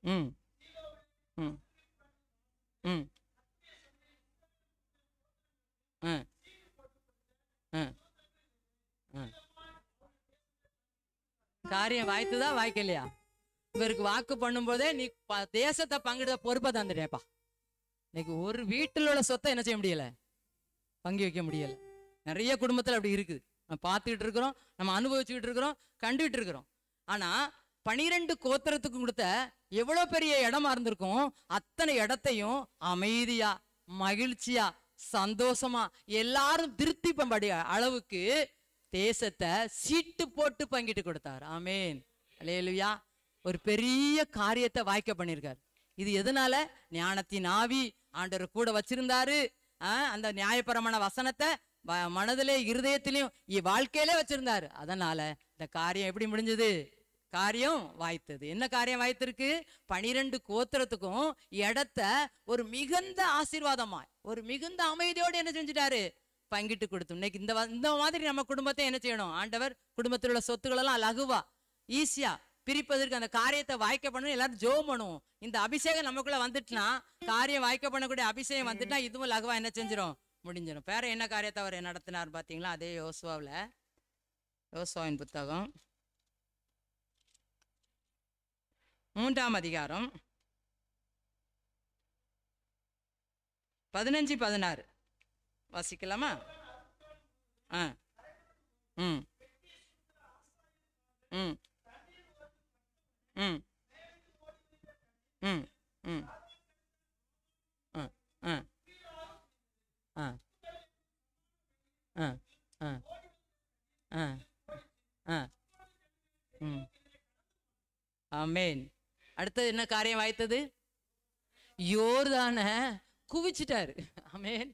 ம் ம் ம் காரியம் வாய்த்துதா வாய்க்கலையா? இவருக்கு வாக்கு பண்ணும்போதே நீ தேசத்தை பங்கிட பொறுப்பை தந்துட்டேப்பா. இன்னைக்கு ஒரு வீட்டில் உள்ள சொத்தை என்ன செய்ய முடியல, பங்கி வைக்க முடியல. நிறைய குடும்பத்தில் அப்படி இருக்குது. நம்ம பார்த்துக்கிட்டு இருக்கிறோம், நம்ம அனுபவிச்சுக்கிட்டு இருக்கிறோம், கண்டுகிட்டு இருக்கிறோம். ஆனா 12 கோத்திரத்துக்கு கொடுத்த எவ்வளோ பெரிய இடமா இருந்திருக்கும், அத்தனை இடத்தையும் அமைதியா மகிழ்ச்சியா சந்தோஷமா எல்லாரும் திருப்தி பம்படி அளவுக்கு தேசத்தை சீட்டு போட்டு பங்கிட்டு கொடுத்தார். ஆமேன், அல்லேலூயா. ஒரு பெரிய காரியத்தை வாய்க்க பண்ணியிருக்காரு. இது எதனால? ஞானத்தின் ஆவி ஆண்டவர் கூட வச்சிருந்தாரு. அந்த நியாயபரமான வசனத்தை மனதிலே இருதயத்திலையும் வாழ்க்கையிலே வச்சிருந்தாரு. அதனால இந்த காரியம் எப்படி முடிஞ்சது? காரியம் வாய்த்தது. என்ன காரியம் வாய்த்திருக்கு? 12 கோத்திரத்துக்கும் இடத்த ஒரு மிகுந்த ஆசீர்வாதமா, ஒரு மிகுந்த அமைதியோடு என்ன செஞ்சுட்டாரு? பங்கிட்டு கொடுத்தோம். இன்னைக்கு இந்த மாதிரி நம்ம குடும்பத்தை என்ன செய்யணும்? ஆண்டவர் குடும்பத்தில் உள்ள சொத்துக்கள் எல்லாம் லகுவா ஈஸியா பிரிப்பதற்கு அந்த காரியத்தை வாய்க்க பண்ணணும். எல்லாரும் ஜெபம் பண்ணுவோம். இந்த அபிஷேகம் நமக்குள்ள வந்துட்டுனா, காரியம் வாய்க்க பண்ணக்கூடிய அபிஷேகம் வந்துட்டா இதுவும் லகுவா என்ன செஞ்சிடும்? முடிஞ்சிடும். வேற என்ன காரியத்தை அவர் நடத்தினார் பாத்தீங்களா? அதே யோசுவாவில், யோசுவாவின் புத்தகம் 3ஆம் அதிகாரம் 15-16 வாசிக்கலாமா? ம் ம் ம் ம் ம் ஆமென். அடுத்தது என்ன காரியம் வாய்த்தது? யோர்தான குவிச்சிட்டாரு. ஆமென்.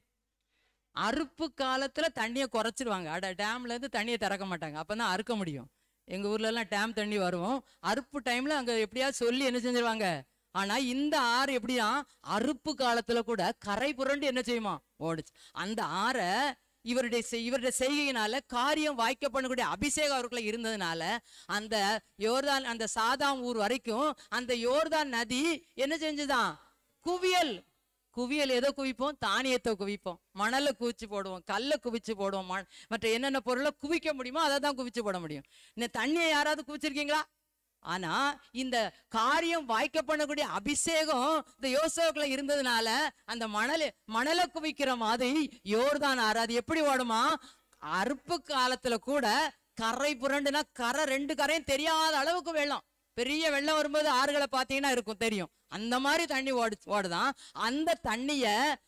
அறுப்பு காலத்துல தண்ணியை குறைச்சிருவாங்க. டேம்ல இருந்து தண்ணியை திறக்க மாட்டாங்க, அப்பதான் அறுக்க முடியும். எங்க ஊர்ல எல்லாம் டேம் தண்ணி வரும். அறுப்பு டைம்ல அங்க எப்படியாவது சொல்லி என்ன செஞ்சிருவாங்க. ஆனா இந்த ஆறு எப்படியா, அறுப்பு காலத்துல கூட கரை புரண்டு என்ன செய்யுமா? ஓடுச்சு. அந்த ஆறை இவருடைய செய்கையினால காரியம் வாய்க்க பண்ணக்கூடிய அபிஷேகம் அவருக்குள்ள இருந்ததுனால அந்த யோர்தான், அந்த சாதாம் ஊர் வரைக்கும் அந்த யோர்தான் நதி என்ன செஞ்சுதான்? குவியல் எதோ குவிப்போம்? தானியத்தை குவிப்போம், மணலை குவிச்சு போடுவோம், கல்லை குவிச்சு போடுவோம், மற்ற என்னென்ன பொருளை குவிக்க முடியுமோ அதை தான் குவிச்சு போட முடியும். இந்த தண்ணியை யாராவது குவிச்சிருக்கீங்களா? ஆனா இந்த காரியம் வாய்க்க பண்ணக்கூடிய அபிஷேகம் இந்த யோசுவாவுக்குள்ள இருந்ததுனால அந்த மணலை குவிக்கிற மாதிரி யோர்தான் ஆறு அது எப்படி ஓடுமா? அறுப்பு காலத்துல கூட கரை புரண்டுனா கரை 2 கரையும் தெரியாத அளவுக்கு வெள்ளம், பெரிய வெள்ளம் வரும்போது ஆறுகளை பார்த்தீங்கன்னா இருக்கும், தெரியும். அந்த மாதிரி தண்ணி ஓடுதான். அந்த தண்ணிய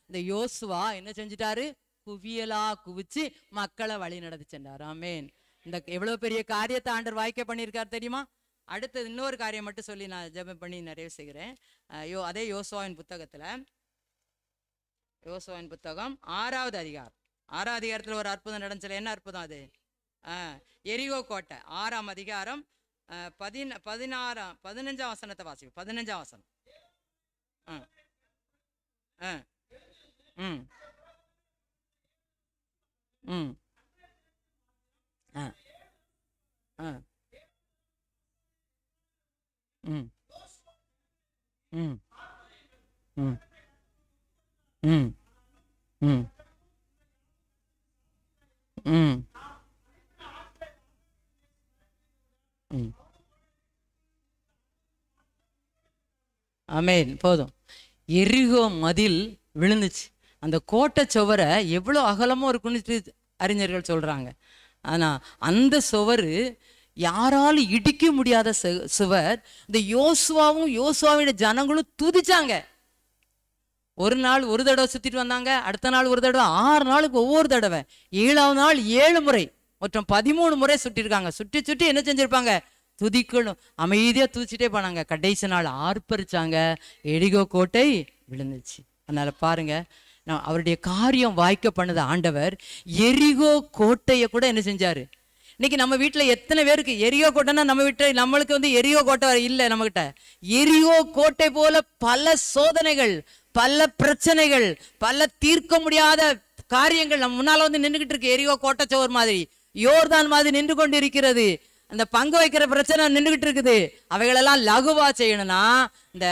இந்த யோசுவா என்ன செஞ்சிட்டாரு? குவியலா குவிச்சு மக்களை வழி நடத்தி சென்றார். ஆமேன். இந்த எவ்வளவு பெரிய காரியத்தை ஆண்டவர் வாய்க்க பண்ணியிருக்காரு தெரியுமா? அடுத்தது இன்னொரு காரியம் மட்டும் சொல்லி நான் ஜெபம் பண்ணி நிறைவு செய்கிறேன். அதே யோசுவாவின் புத்தகத்துல, யோசுவாவின் புத்தகம் 6வது அதிகாரம், 6வது அதிகாரத்துல ஒரு அற்புதம் நடந்துச்சு. என்ன அற்புதம் அது? எரிகோ கோட்டை 6ஆம் அதிகாரம் 15ஆம் வசனத்தை வாசிப்போம். 15ஆம் வசனம். ம் ம் ம் ம் ம் ம் ம் ம் ம் ஆமென். போதும். எரிகோ மதில் விழுந்துச்சு. அந்த கோட்டை சுவரை எவ்வளோ அகலமாக இருக்குன்னு அறிஞர்கள் சொல்கிறாங்க. ஆனால் அந்த சுவர் யாராலும் இடிக்க முடியாத சுவர். இந்த யோசுவாவும் யோசுவாவின் ஜனங்களும் துதிச்சாங்க. ஒரு நாள் ஒரு தடவை சுற்றிட்டு வந்தாங்க, அடுத்த நாள் ஒரு தடவை, 6 நாளுக்கு ஒவ்வொரு தடவை, 7ஆவது நாள் 7 முறை, மொத்தம் 13 முறை சுட்டிருக்காங்க. சுற்றி சுற்றி என்ன செஞ்சுருப்பாங்க? துதிக்கணும், அமைதியாக துதிச்சுட்டே போனாங்க. கடைசி நாள் ஆர்ப்பரிச்சாங்க, எரிகோ கோட்டை விழுந்துச்சு. அதனால பாருங்க, நான் அவருடைய காரியம் வாய்க்க பண்ணது ஆண்டவர் எரிகோ கோட்டையை கூட என்ன செஞ்சாரு. இன்னைக்கு நம்ம வீட்டில் எத்தனை பேருக்கு எரிகோ கோட்டைன்னா, நம்ம வீட்டில் நம்மளுக்கு வந்து எரிகோ கோட்டை இல்லை. நம்மகிட்ட எரிகோ கோட்டை போல பல சோதனைகள், பல பிரச்சனைகள், பல தீர்க்க முடியாத காரியங்கள் நம்ம முன்னால வந்து நின்றுகிட்டு இருக்கு. எரிகோ கோட்டைச்சோர் மாதிரி, யோர்தான் மாதிரி நின்று கொண்டு இருக்கிறது. அந்த பங்கு வைக்கிற பிரச்சனை நின்றுகிட்டு இருக்குது. அவைகளெல்லாம் லகுவா செய்யணும்னா இந்த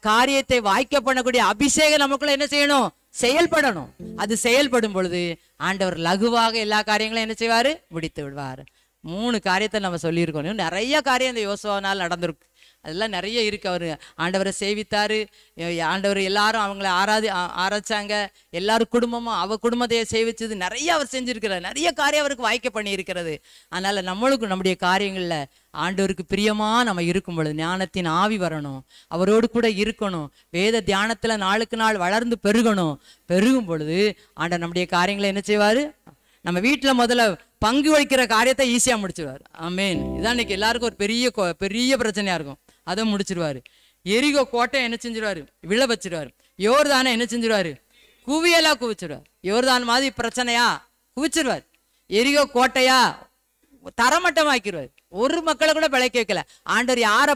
காரியத்தை வாய்க்க பண்ணக்கூடிய அபிஷேகம் நமக்குள்ள என்ன செய்யணும்? செயல்படணும். அது செயல்படும் பொழுது ஆண்டவர் லகுவாக எல்லா காரியங்களும் என்ன செய்வாரு? முடித்து விடுவார். 3 காரியத்தை நம்ம சொல்லியிருக்கோம். நிறைய காரியம் இந்த யோசுவானால் நடந்திருக்கு. அதெல்லாம் நிறைய இருக்கு. அவர் ஆண்டவரை சேவித்தாரு. ஆண்டவர் எல்லாரும் அவங்கள ஆராய்ச்சாங்க. எல்லாரும் குடும்பமும் அவ குடும்பத்தையே சேவிச்சது நிறைய அவர் செஞ்சிருக்கிறார். நிறைய காரியம் அவருக்கு வாய்க்க பண்ணி இருக்கிறது. அதனால நம்மளுக்கும் நம்முடைய காரியங்கள்ல ஆண்டவருக்கு பிரியமா நம்ம இருக்கும் பொழுது ஞானத்தின் ஆவி வரணும், அவரோடு கூட இருக்கணும், வேத தியானத்துல நாளுக்கு நாள் வளர்ந்து பெருகணும். பெருகும் பொழுது ஆண்டவர் நம்முடைய காரியங்களை என்ன செய்வாரு? நம்ம வீட்டில் முதல்ல பங்கு வைக்கிற காரியத்தை ஈஸியாக முடிச்சிடுவார். ஆமேன். இதான் இன்னைக்கு எல்லாருக்கும் ஒரு பெரிய பிரச்சனையா இருக்கும். அதை முடிச்சிருவாரு. எரிகோ கோட்டை என்ன செஞ்சிருவாரு? விழ வச்சிருவாரு. யோர்தானை என்ன செஞ்சிருவாரு? குவியலா குவிச்சிருவார். யோர்தான் மாதிரி பிரச்சனையா குவிச்சிருவார். எரிகோ கோட்டையா தரமட்டமாக்கிடுவார். ஒரு மக்களை கூட பிழைக்க வைக்கல. ஆண்டவர் யாரை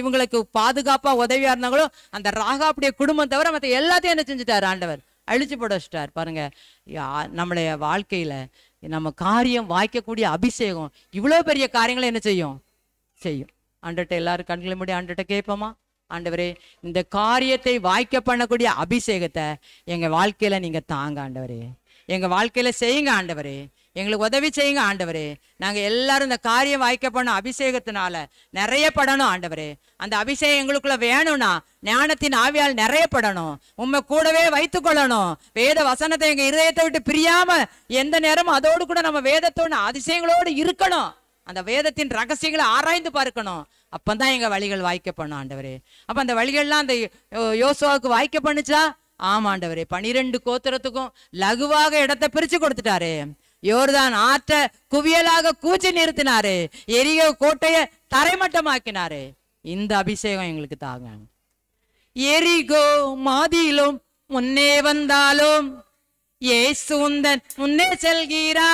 இவங்களுக்கு பாதுகாப்பா உதவியா இருந்தாங்களோ அந்த ராகாப்புடைய குடும்பம் தவிர மற்ற எல்லாத்தையும் என்ன செஞ்சுட்டாரு? ஆண்டவர் அழிச்சு போட வச்சுட்டார். பாருங்க, நம்மளுடைய வாழ்க்கையில நம்ம காரியம் வாய்க்கக்கூடிய அபிஷேகம் இவ்வளோ பெரிய காரியங்களை என்ன செய்யும்? ஆண்டவர்கிட்ட எல்லாரும் கண்களை மூடி ஆண்டவர்கிட்ட கேட்போமா? ஆண்டவரே, இந்த காரியத்தை வாய்க்க பண்ணக்கூடிய அபிஷேகத்தை எங்க வாழ்க்கையில நீங்க தாங்க ஆண்டவரே. எங்க வாழ்க்கையில செய்யுங்க ஆண்டவரே. எங்களுக்கு உதவி செய்யுங்க ஆண்டவரே. நாங்க எல்லாரும் இந்த காரியம் வாய்க்க பண்ண அபிஷேகத்தினால நிறைய படணும் ஆண்டவரே. அந்த அபிஷேகம் எங்களுக்குள்ள வேணும்னா ஞானத்தின் ஆவியால் நிறைய படணும். உண்மை கூடவே வைத்துக் கொள்ளணும். வேத வசனத்தை எங்க இதயத்தை விட்டு பிரியாம எந்த நேரமும் அதோடு கூட நம்ம வேதத்தோட அதிசயங்களோடு இருக்கணும். அந்த வேதத்தின் ரகசியங்களை ஆராய்ந்து பார்க்கணும். அப்பந்தான் எங்க வழிகள் வாய்க்க பண்ணும் ஆண்டவரே. அப்ப அந்த வழிகள்லாம் அந்த யோசுவாவுக்கு வாய்க்க பண்ணுச்சா? ஆமா ஆண்டவரே. 12 கோத்திரத்துக்கும் லகுவாக இடத்தை பிரிச்சு கொடுத்துட்டாரு. யோர்தான் ஆற்ற குவியலாக கூச்சி நிறுத்தினாரு. எரிகோ கோட்டையை தரைமட்டமாக்கினாரு. இந்த அபிஷேகம் எங்களுக்கு தாங்க. எரிகோ மாதிலும் முன்னே வந்தாலும் இயேசுந்தன் முன்னே செல்கிறா.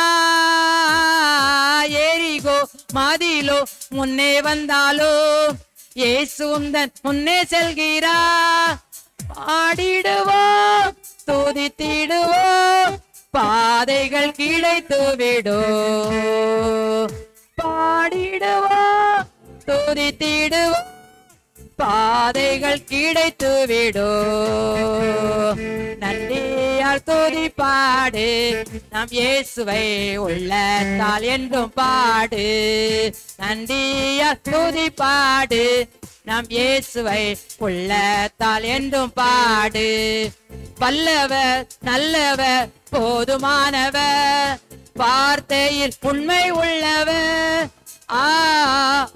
எரிகோ மாதிலோ முன்னே வந்தாலும் இயேசுந்தன் முன்னே செல்கிறா. பாடிடுவோம், துதித்திடுவோம், பாதைகள் கிடைத்து விடோ. பாடிடுவோம், துதித்திடுவோம், பாதைகள் கிடைத்து விடோ. நன்றியால் துதி பாடு, நம் இயேசுவை உள்ளத்தால் என்றும் பாடு. நன்றியால் துதி பாடு, நம் இயேசுவை உள்ளத்தால் என்றும் பாடு. வல்லவர், நல்லவர், போதுமானவர், வார்த்தையில் உண்மை உள்ளவர்.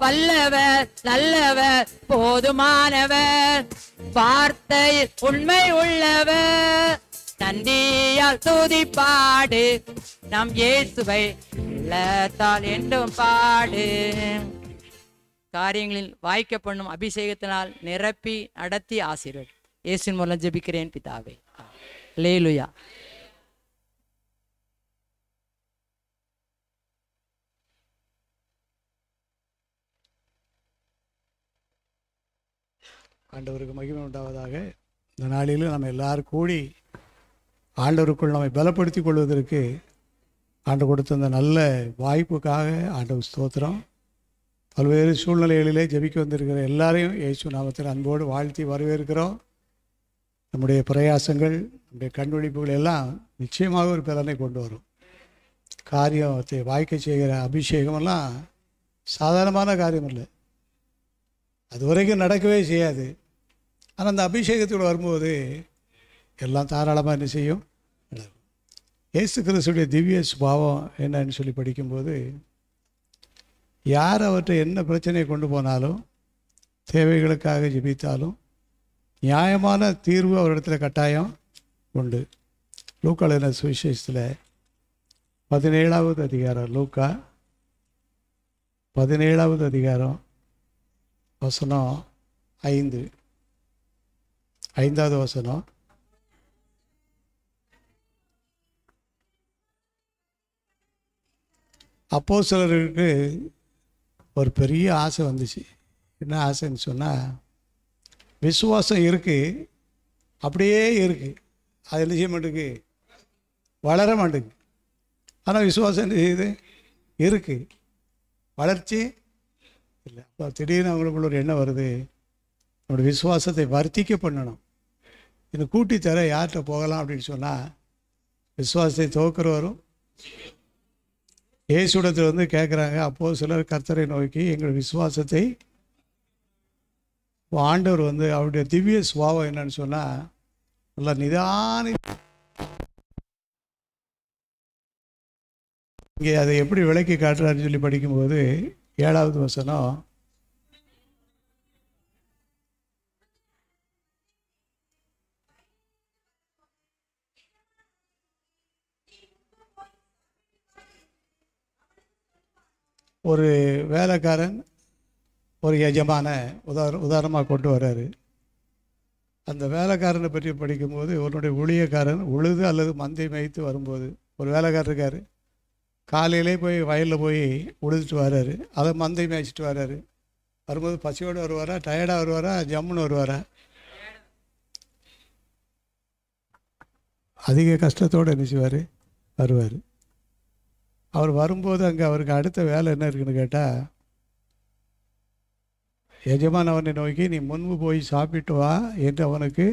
வல்லவர், நல்லவர், போதுமானவர், வார்த்தையில் உண்மை உள்ளவர். நன்றியால் துதி பாடு, நம் இயேசுவை உள்ளத்தால் என்றும் பாடு. காரியங்களில் வாய்க்க பண்ணும் அபிஷேகத்தினால் நிரப்பி நடத்தி ஆசீர்வதி. இயேசுவின் மூலம் ஜெபிக்கிறேன் பிதாவே. அல்லேலூயா. ஆண்டவருக்கு மகிமை உண்டாவதாக. இந்த நாளிலும் நம்ம எல்லாரும் கூடி ஆண்டவருக்குள் நம்மை பலப்படுத்திக் கொள்வதற்கு ஆண்டு கொடுத்த அந்த நல்ல வாய்ப்புக்காக ஆண்டவர் ஸ்தோத்திரம். பல்வேறு சூழ்நிலைகளிலே ஜெபிக்க வந்திருக்கிற எல்லாரையும் இயேசு நாமத்தில் அன்போடு வாழ்த்தி வரவேற்கிறோம். நம்முடைய பிரயாசங்கள், நம்முடைய கண்விழிப்புகள் எல்லாம் நிச்சயமாக ஒரு பலனை கொண்டு வரும். காரியத்தை வாய்க்க செய்கிற அபிஷேகமெல்லாம் சாதாரணமான காரியம் இல்லை. அது வரைக்கும் நடக்கவே செய்யாது. ஆனால் அந்த அபிஷேகத்தோடு வரும்போது எல்லாம் தாராளமாக என்ன செய்யும்? இயேசு கிறிஸ்துடைய திவ்ய சுபாவம் என்னன்னு சொல்லி படிக்கும்போது, யார் அவற்றை என்ன பிரச்சனையை கொண்டு போனாலும், தேவைகளுக்காக ஜெபித்தாலும் நியாயமான தீர்வு அவரிடத்துல கட்டாயம் உண்டு. லூக்கா எழுதின சுவிசேஷத்தில் 17வது அதிகாரம், லூக்கா 17வது அதிகாரம் வசனம் 5, 5வது வசனம். அப்போஸ்தலருக்கு ஒரு பெரிய ஆசை வந்துச்சு. என்ன ஆசைன்னு சொன்னால், விசுவாசம் இருக்குது, அப்படியே இருக்குது, அது என்ன செய்ய மாட்டேங்குது? வளர மாட்டேங்குது. ஆனால் விசுவாசம் என்ன செய்யுது? இருக்குது, வளர்ச்சி இல்லை. அப்போ திடீர்னு அவங்களுக்குள்ள ஒரு எண்ணம் வருது, நம்மளுடைய விசுவாசத்தை வர்த்திக்க பண்ணணும். இன்னும் கூட்டி தர யார்கிட்ட போகலாம் அப்படின்னு சொன்னால், விசுவாசத்தை துவக்கிறவரும் இயேசுடத்தில் வந்து கேட்குறாங்க. அப்போது சிலர் கர்த்தரை நோக்கி எங்கள் விசுவாசத்தை, ஆண்டவர் வந்து அவருடைய திவ்ய சுபாவம் என்னன்னு சொன்னால், நல்லா நிதானி இங்கே அதை எப்படி விளக்கி காட்டுறாருன்னு சொல்லி படிக்கும்போது 7வது வசனம், ஒரு வேலைக்காரன் ஒரு எஜமான உதாரணமாக கொண்டு வர்றாரு. அந்த வேலைக்காரனை பற்றி படிக்கும்போது, உன்னுடைய ஊழியக்காரன் உழுது அல்லது மந்தை மேய்த்து வரும்போது, ஒரு வேலைக்காரர் இருக்கார், காலையிலே போய் வயலில் போய் உழுதுட்டு வர்றாரு, அதை மந்தை மேய்ச்சிட்டு வர்றாரு. வரும்போது பசியோடு வருவாரா, டயர்டாக வருவாரா, ஜம்முன்னு வருவாரா? அதிக கஷ்டத்தோடு என்ன செய்வார்? வருவார். அவர் வரும்போது அங்கே அவருக்கு அடுத்த வேலை என்ன இருக்குன்னு கேட்டால், எஜமான் அவனை நோக்கி நீ முன்பு போய் சாப்பிட்டு வா என்று அவனுக்கு,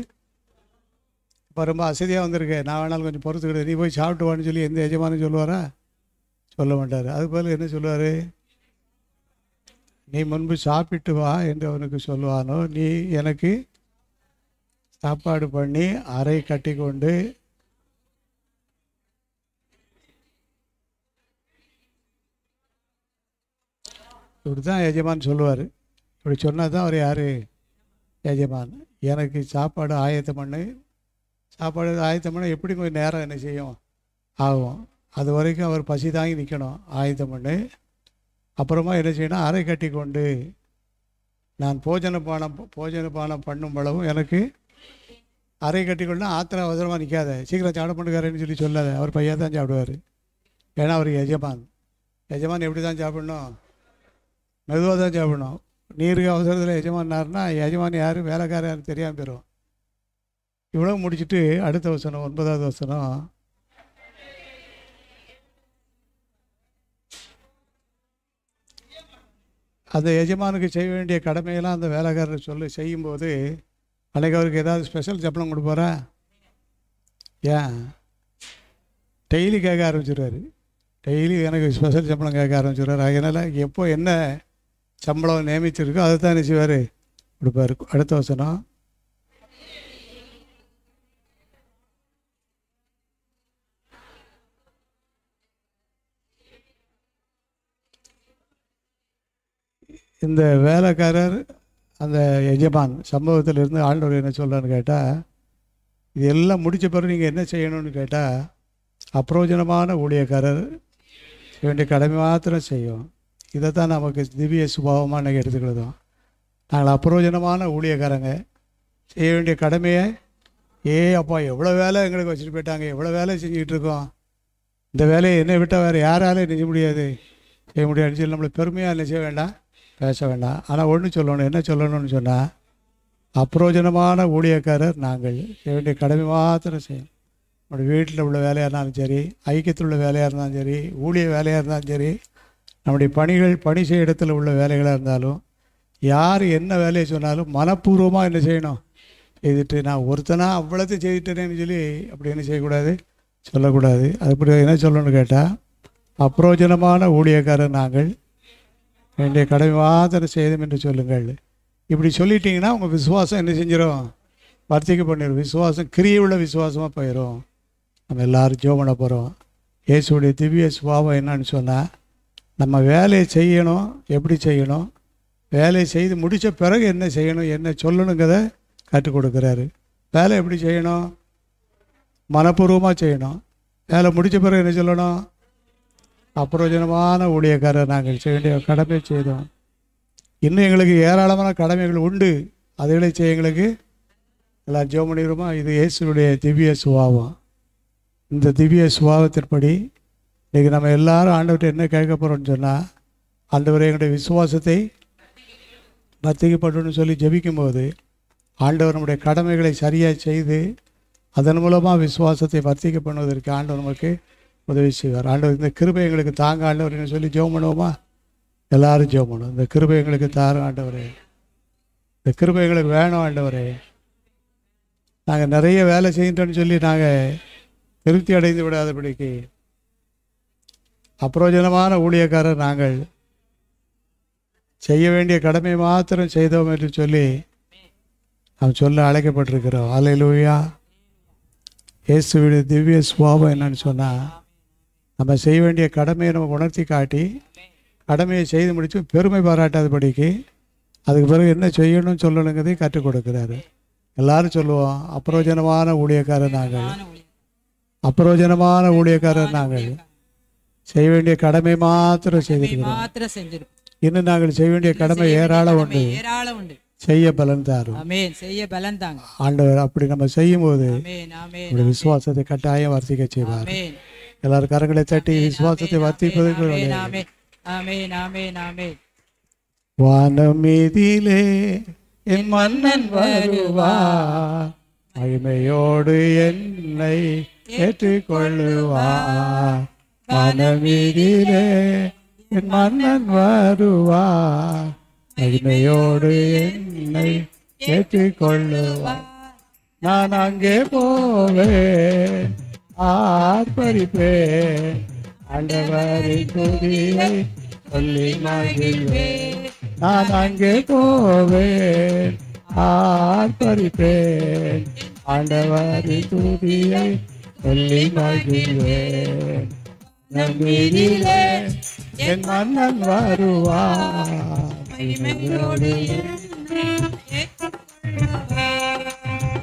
இப்போ ரொம்ப அசதியாக வந்திருக்கேன், நான் வேணாலும் கொஞ்சம் பொறுத்துக்கிட்டு நீ போய் சாப்பிட்டு வான்னு சொல்லி எந்த எஜமானும் சொல்லுவாரா? சொல்ல மாட்டார். அதுபோல் என்ன சொல்லுவார்? நீ முன்பு சாப்பிட்டு வா என்று அவனுக்கு சொல்லுவானோ, நீ எனக்கு சாப்பாடு பண்ணி அறை கட்டி கொண்டு இப்படி தான் எஜமான் சொல்லுவார். இப்படி சொன்னால் தான் அவர் யார்? எஜமான். எனக்கு சாப்பாடு ஆயத்தம் பண்ணு, சாப்பாடு ஆயத்தம் பண்ண எப்படி கொஞ்சம் நேரம் என்ன செய்யும்? ஆகும். அது வரைக்கும் அவர் பசி தாங்கி நிற்கணும். ஆயத்தம் பண்ணு. அப்புறமா என்ன செய்யணும்? அறை கட்டி கொண்டு நான் போஜன பானம் பண்ணும் அளவும் எனக்கு அறை கட்டி கொண்டு, ஆத்திரம் அவசரமாக நிற்காத, சீக்கிரம் சாப்பிட பண்ணுக்காரன்னு சொல்லி சொல்லாத. அவர் பையன் தான் சாப்பிடுவார். ஏன்னா அவர் எஜமான். எஜமான் எப்படி தான் சாப்பிடணும்? மெதுவாக தான் சாப்பிடணும். நீருக்கு அவசரத்தில் எஜமானார்னா எஜமான் யார், வேலைக்காரர் யார் தெரியாமல் போயிடும். இவ்வளோ முடிச்சுட்டு அடுத்த வசனம், 9வது வசனம், அந்த எஜமானுக்கு செய்ய வேண்டிய கடமையெல்லாம் அந்த வேலைக்காரர் செய்யும்போது, அன்றைக்கு அவருக்கு ஏதாவது ஸ்பெஷல் சம்பளம் கொடுப்பாரா? ஏன் டெய்லி கேட்க ஆரம்பிச்சிடுவார். டெய்லி எனக்கு ஸ்பெஷல் சம்பளம் கேட்க ஆரம்பிச்சிடுவார். அதனால் எப்போ என்ன சம்பளம் நியமிச்சிருக்கோ அதை தான் என்ன செய்வார்? கொடுப்பார். அடுத்த வசனம், இந்த வேலைக்காரர் அந்த எஜமான் சம்பவத்திலிருந்து ஆண்டவர் என்ன சொல்கிறான்னு கேட்டால், இது எல்லாம் முடித்த பிறகு நீங்கள் என்ன செய்யணும்னு கேட்டால், அப்பிரோஜனமான ஊழியக்காரர் வேண்டிய கடமை மாத்திரம் செய்யும். இதை தான் நமக்கு திவ்ய சுபாவமாக இன்றைக்கி எடுத்துக்கிட்டோம். நாங்கள் அப்பிரோஜனமான ஊழியக்காரங்க, செய்ய வேண்டிய கடமையை அப்பா எவ்வளோ வேலை எங்களுக்கு வச்சுட்டு போயிட்டாங்க, எவ்வளோ வேலை செஞ்சுக்கிட்டு இருக்கோம், இந்த வேலையை என்னை விட்டால் வேறு யாராலும் செய்ய முடியாது, செய்ய முடியாதுன்னு சொல்லி நம்மளை பெருமையாக என்ன செய்ய வேண்டாம், பேச வேண்டாம். ஆனால் ஒன்று சொல்லணும். என்ன சொல்லணும்னு சொன்னால், அப்பிரோஜனமான ஊழியக்காரர் நாங்கள், செய்ய வேண்டிய கடமை மாத்திரம் செய்யும். நம்முடைய வீட்டில் உள்ள வேலையாக இருந்தாலும் சரி, ஐக்கியத்தில் உள்ள வேலையாக இருந்தாலும் சரி, ஊழிய வேலையாக இருந்தாலும் சரி, நம்முடைய பணி செய்ய இடத்துல உள்ள வேலைகளாக இருந்தாலும், யார் என்ன வேலையை சொன்னாலும் மனப்பூர்வமாக என்ன செய்யணும்? செய்துட்டு நான் ஒருத்தனாக அவ்வளோத்தையும் செய்துட்டேன்னு சொல்லி அப்படி என்ன செய்யக்கூடாது, சொல்லக்கூடாது. அதுபடி என்ன சொல்லணும்னு கேட்டால், அப்பிரோஜனமான ஊழியக்காரர் நாங்கள், வேண்டிய கடமை மாத்திரம் செய்தோம் என்று சொல்லுங்கள். இப்படி சொல்லிட்டீங்கன்னா உங்கள் விசுவாசம் என்ன செஞ்சிடும்? வர்த்திக்க பண்ணிடும். விசுவாசம் கிரியை உள்ள விசுவாசமாக போயிடும். நம்ம எல்லோரும் ஜெபம் பண்ண போகிறோம். இயேசுடைய திவ்ய சுபாவம் என்னன்னு சொன்னால், நம்ம வேலையை செய்யணும், எப்படி செய்யணும், வேலையை செய்து முடித்த பிறகு என்ன செய்யணும், என்ன சொல்லணுங்கிறத கற்றுக் கொடுக்குறாரு. வேலை எப்படி செய்யணும்? மனப்பூர்வமாக செய்யணும். வேலை முடித்த பிறகு என்ன சொல்லணும்? அப்பிரயோஜனமான ஊழியக்காரர் நாங்கள் செய்ய வேண்டிய கடமை செய்தோம். இன்னும் எங்களுக்கு ஏராளமான கடமைகள் உண்டு, அதுகளை செய்ய எங்களுக்கு எல்லாம் ஜெபம் பண்ணிடுமா? இது இயேசுடைய திவ்ய சுபாவம். இந்த திவ்ய சுபாவத்தின்படி இன்றைக்கி நம்ம எல்லாரும் ஆண்டவர்கிட்ட என்ன கேட்க போகிறோம்னு சொன்னால், ஆண்டவரை எங்களுடைய விசுவாசத்தை வர்த்திக்கப்படணும்னு சொல்லி ஜெபிக்கும்போது ஆண்டவர் நம்முடைய கடமைகளை சரியாக செய்து அதன் மூலமாக விசுவாசத்தை வர்த்திக்க பண்ணுவதற்கு ஆண்டவர் நமக்கு உதவி செய்வார். ஆண்டவர் இந்த கிருபை எங்களுக்கு தாங்க ஆண்டவர்னு சொல்லி ஜெபம் பண்ணுவோமா? எல்லாரும் ஜெபம் பண்ணுவோம். இந்த கிருபை எங்களுக்கு தாரும் ஆண்டவரே, இந்த கிருபை எங்களுக்கு வேணும் ஆண்டவரே. நாங்கள் நிறைய வேலை செய்யணும்னு சொல்லி நாங்கள் திருப்தி அடைந்து விடாதபடிக்கு அப்பிரயோஜனமான ஊழியக்காரர் நாங்கள் செய்ய வேண்டிய கடமை மாத்திரம் செய்தோம் என்று சொல்லி நாம் சொல்ல அழைக்கப்பட்டிருக்கிறோம். அல்லேலூயா. இயேசுவுடைய திவ்ய சுபாவம் என்னன்னு சொன்னால், நம்ம செய்ய வேண்டிய கடமையை நம்ம உணர்த்தி காட்டி கடமையை செய்து முடித்து பெருமை பாராட்டாதபடிக்கு அதுக்கு பிறகு என்ன செய்யணும்னு சொல்லணுங்கிறதையும் கற்றுக் கொடுக்குறாரு. எல்லாரும் சொல்லுவோம், அப்பிரயோஜனமான ஊழியக்காரர் நாங்கள், அப்பிரயோஜனமான ஊழியக்காரர் நாங்கள், செய்ய வேண்டிய கடமை மாத்திரம் செய்திருக்கிறோம். இன்னும் நாங்கள் செய்ய வேண்டிய கடமை ஏராளம் உண்டு, செய்ய பலன் தாரும். ஆண்டவர் அப்படி நம்ம செய்யும் போது விசுவாசத்தை கட்டாயம் வர்த்திக்க செய்வார். எல்லாரும் கரங்களை தட்டி விசுவாசத்தை வர்த்திப்பதற்கு வானம் மீதிலே என் மன்னன் வருவார், மகிமையோடு என்னை ஏற்றுக்கொள்ளுவார். வானம் மீதிலே என் மன்னன் வருவார், மகிமையோடு என்னை ஏற்றுக்கொள்ளுவார். நான் அங்கே போவேன், ஆர்ப்பரிப்பேன், ஆண்டவரின் துதியை சொல்லி மகிழ்வேன். நான் அங்கே போவேன், ஆர்ப்பரிப்பேன், ஆண்டவரின் துதியை சொல்லி மகிழ்வேன். நம்மிலே என் மன்னன் வருவார்,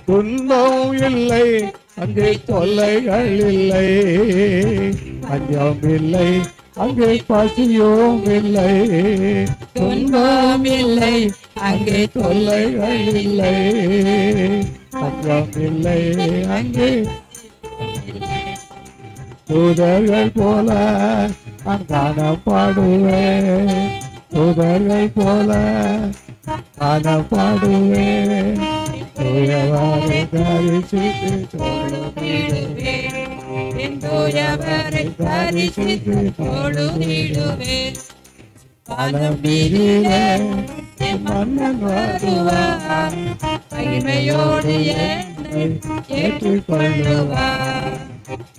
துன்பம் இல்லை அங்கே, தொல்லைகள் இல்லை, பஞ்சம் இல்லை அங்கே, பசியும் இல்லை. துன்பம் இல்லை அங்கே, தொல்லைகள் இல்லை, பஞ்சம் இல்லை அங்கே. தூதர்கள் போல நான் காணப்படுவேன், தூதர்கள் போல காணப்படுவேன். தூயவரை தரிசித்து தொழுதிடுவேன். பலமீதிலே மன்னன் வருவார், மகிமையோடு என்னை ஏற்றுக்கொள்ளுவார்.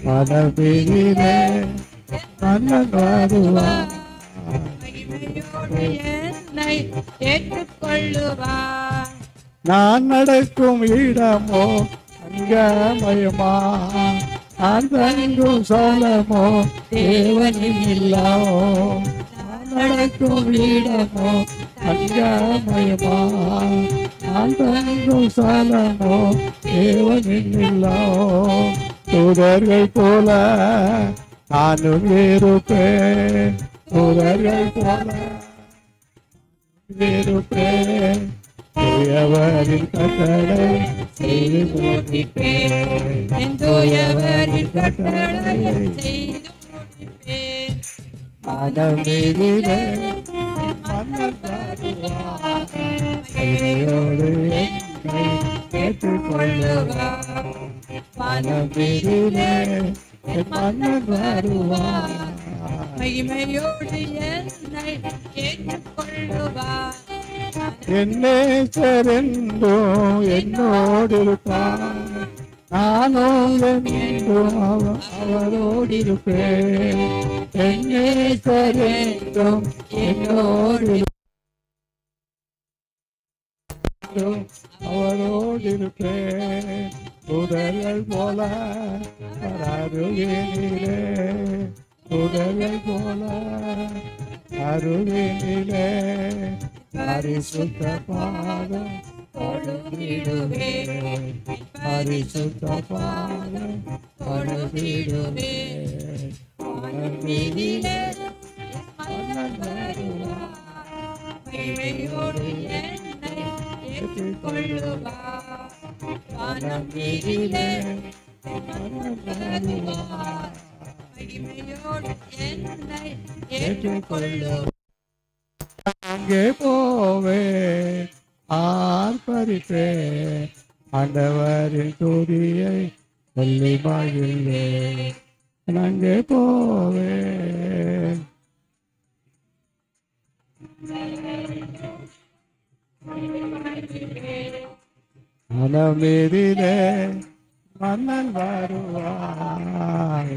பலமீதிலே மன்னன் வருவார், மகிமையோடு என்னை ஏற்றுக்கொள்ளுவார். நான் நடக்கும் இடமோ அங்கமயமா, நான் தங்கும் சலமோ தேவனின் இல்லமோ. நான் நடக்கும் இடமோ அங்கமயமா, நான் தங்கும் சலமோ தேவனின் இல்லமோ. தூதர்கள் போல நானும் இருப்பேன், தூதர்கள் போல இருப்பேன். தூயவரின் கட்டளை செய்து முடிப்பேன், தூயவரின் கட்டளை செய்து முடிப்பேன். மனமீதிலே மன்னன் வருவார், மகிமையோடு என்னை ஏற்றுக்கொள்ளுவார். மனமீதிலே மன்னன் வருவார், மகிமையோடு என்னை ஏற்றுக்கொள்ளுவார். என்னேசரென்றும் என்னோடு இருப்பார், நானும் என்றும் அவரோடு இருப்பேன். என்னேசரென்றும் என்னோடு என்றும் அவரோடு இருப்பேன். புதர்கள் போல அருகினிலே, புதர்கள் போல அருகினிலே பரிசுத்த பாதம் தொழுதிடுவேன். பரிசுத்த பாதம் தொழுதிடுவேன். மனதிலே மன்னன் வருவார், மகிமையோடு என்னை ஏற்றுக்கொள்ளுவார். மனதிலே மன்னன் வருவார், மகிமையோடு என்னை ஏற்றுக்கொள்ளுவார். அங்கே போவேன், ஆர்ப்பரிப்பேன், ஆண்டவரின் துதியை சொல்லி மகிழ்வேன். அங்கே போவேன். மனமேதிலே மன்னன் வருவார்,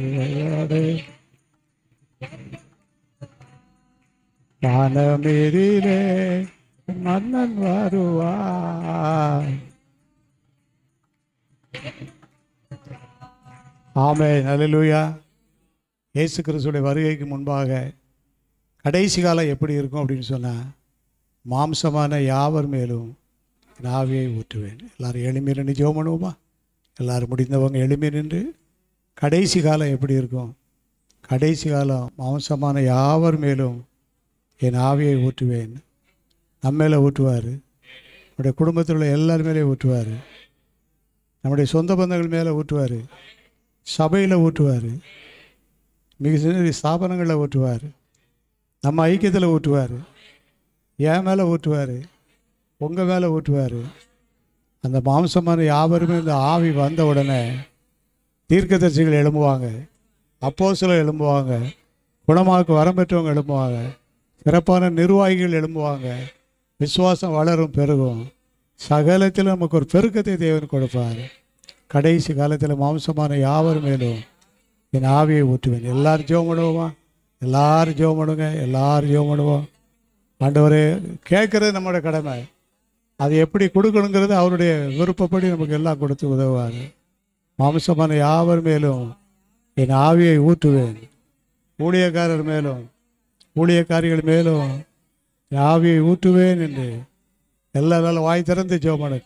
மனமேதிலே மன்னன் வருவார். ஆமென், அல்லேலூயா. இயேசு கிறிஸ்துவின் வருகைக்கு முன்பாக கடைசி காலம் எப்படி இருக்கும் அப்படின்னு சொன்னால், மாம்சமான யாவர் மேலும் என் ஆவியை ஊற்றுவேன். எல்லாரும் எளிமையை நின்று ஜெபம் பண்ணுவோமா? எல்லாரும் முடிந்தவங்க எளிமை நின்று. கடைசி காலம் எப்படி இருக்கும்? கடைசி காலம் மாம்சமான யாவர் மேலும் என் ஆவியை ஊற்றுவேன். நம்ம மேலே ஊற்றுவார், நம்முடைய குடும்பத்தில் உள்ள எல்லார் மேலேயும் ஊற்றுவார், நம்முடைய சொந்த பந்தங்கள் மேலே ஊற்றுவார், சபையில் ஊற்றுவார், மிக சிறிய ஸ்தாபனங்களில் ஊற்றுவார், நம்ம ஐக்கியத்தில் ஊற்றுவார், என் மேலே ஊற்றுவார், உங்கள் மேலே ஊற்றுவார். அந்த மாம்சமான யாவருமே இந்த ஆவி வந்த உடனே தீர்க்கதரிசிகள் எழும்புவாங்க, அப்போஸ்தலர் எழும்புவாங்க, குணமாக்கு வரம் பெற்றவங்க எழும்புவாங்க, சிறப்பான நிர்வாகிகள் எழும்புவாங்க. விசுவாசம் வளரும், பெருகும். சகலத்தில் நமக்கு ஒரு பெருக்கத்தை தேவன் கொடுப்பார். கடைசி காலத்தில் மாம்சமான யாவர் மேலும் என் ஆவியை ஊற்றுவேன். எல்லாரும் ஜெபம் பண்ணுவோமா? எல்லாரும் ஜெபம் பண்ணுங்க, எல்லாரும் ஜெபம் பண்ணுவோம். ஆண்டவரே, கேட்குறது நம்மளோட கடமை, அது எப்படி கொடுக்கணுங்கிறது அவருடைய விருப்பப்படி நமக்கு எல்லாம் கொடுத்து உதவுவார். மாம்சமான யாவர் மேலும் என் ஆவியை ஊற்றுவேன். ஊழியக்காரர் மேலும் ஊழியக்காரிகள் மேலும் என் ஆவியை ஊற்றுவேன் என்று எல்லா நாளும் வாய் திறந்து ஜெபம் பண்ணு.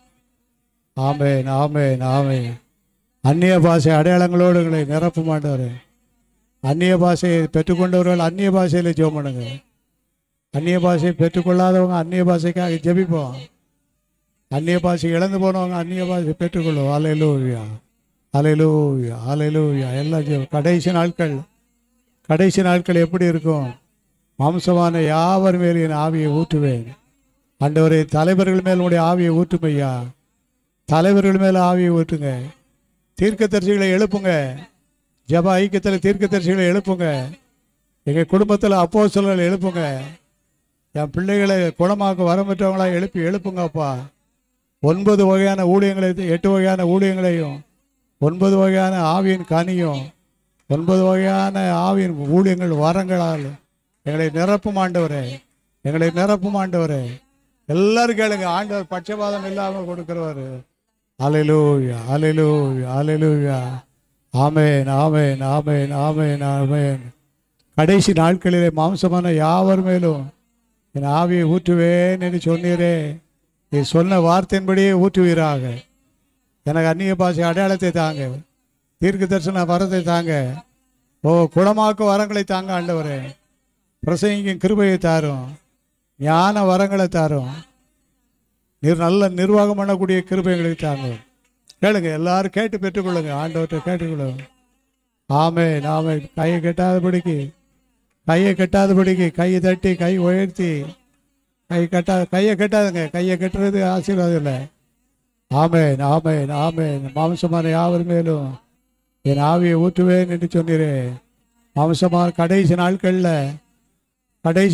ஆமென், ஆமென், ஆமென். அந்நிய பாஷை அடையாளங்களோடு எங்களை நிரப்ப மாட்டார். அந்நிய பாஷையை பெற்றுக்கொண்டவர்கள் அந்நிய பாஷையில் ஜெபம் பண்ணுங்க. அந்நிய பாஷையை பெற்றுக்கொள்ளாதவங்க அந்நிய பாஷைக்காக ஜெபிப்போம். அந்நிய பாஷை இழந்து போனவங்க அந்நிய பாஷை பெற்றுக்கொள்ளும். அல்லேலூயா, அல்லேலூயா, அல்லேலூயா. எல்லாம் ஜெபம். கடைசி நாட்கள் எப்படி இருக்கும்? மாம்சமான யாவர் மேல் என் ஆவியை ஊற்றுவேன். ஆண்டவரே, தலைவர்கள் மேல் உடைய ஆவியை ஊற்றுமையா. தலைவர்கள் மேல் ஆவியை ஊற்றுங்க. தீர்க்கதரிசிகளை எழுப்புங்க. ஜப ஐக்கியத்தில் தீர்க்கதரிசிகளை எழுப்புங்க. எங்கள் குடும்பத்தில் அப்போஸ்தலர்களை எழுப்புங்க. என் பிள்ளைகளை குணமாக்க வரம்பெற்றவங்களாக எழுப்புங்கப்பா. 9 வகையான ஊழியங்களை, 8 வகையான ஊழியங்களையும், 9 வகையான ஆவியின் கனியும், 9 வகையான ஆவியின் ஊழியங்கள் வரங்களால் எங்களை நிரப்பும் ஆண்டவரே, எங்களை நிரப்பும் ஆண்டவரே. எல்லாரும் கேளுங்க, ஆண்டவர் பட்சபாதம் இல்லாமல் கொடுக்கிறவர். அல்லேலூயா, அல்லேலூயா, அல்லேலூயா. ஆமென், ஆமென், ஆமென், ஆமென், ஆமென். கடைசி நாட்களிலே மாம்சமான யாவர் மேலும் என் ஆவியை ஊற்றுவேன் என்று சொன்னீரே, நீ சொன்ன வார்த்தையின்படியே ஊற்றுவீராக. எனக்கு அந்நிய பாஷை அடையாளத்தை தாங்க, தீர்க்க தரிசன வரத்தை தாங்க, குணமாக்கும் வரங்களை தாங்க ஆண்டவரே. பிரசங்கிக்கும் கிருபையை தாரும், ஞான வரங்களை தாரும், நல்ல நிர்வாகம் பண்ணக்கூடிய கிருபை எங்களுக்கு தாங்க. கேளுங்க, எல்லாரும் கேட்டு பெற்றுக்கொள்ளுங்க, ஆண்டவர்கிட்ட கேட்டுக்கொள்ளுங்க. ஆமென், ஆமென். கையை கட்டாதபடிக்கு கையை தட்டி கை உயர்த்தி, கையை கட்டாதுங்க. கையை கட்டுறது ஆசீர்வாதம் இல்லை. ஆமென், ஆமென், ஆமென். மாம்சமான யாவர் மேலும் என் ஆவியை ஊற்றுவேன் என்று சொன்னீரே. மாம்சமான கடைசி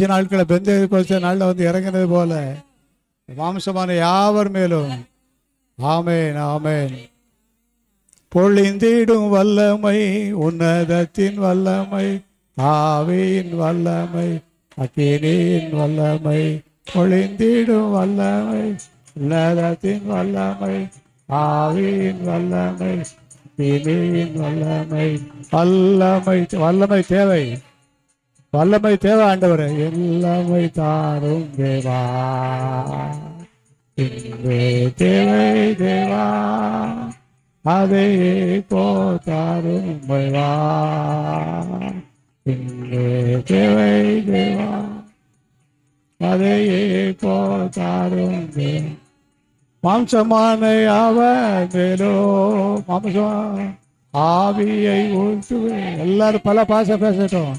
நாட்களில் பெந்தேகோஸ்தே நாளில் வந்து இறங்கினது போல மாம்சமான யாவர் மேலும். ஆமென், ஆமென். பொழிந்திடும் வல்லமை, உன்னதத்தின் வல்லமை, ஆவியின் வல்லமை, அக்கினியின் வல்லமை, பொழிந்திடும் வல்லமை, உன்னதத்தின் வல்லமை, ஆவியின் வல்லமை, பிணியின் வல்லமை, வல்லமை வல்லமை தேவை, வல்லமை தேவை ஆண்டவரே. எல்லாமை தாரும் தேவா, இன்றே தேவை தேவா, அதை போதாரும் வா, இன்றே தேவை தேவா, அதை போதாரும் தேவா. மாம்சமான அவன் மேலோ மாம்சம் ஆவியை ஊற்றுவே. எல்லாரும் பல பாச பேசட்டும்.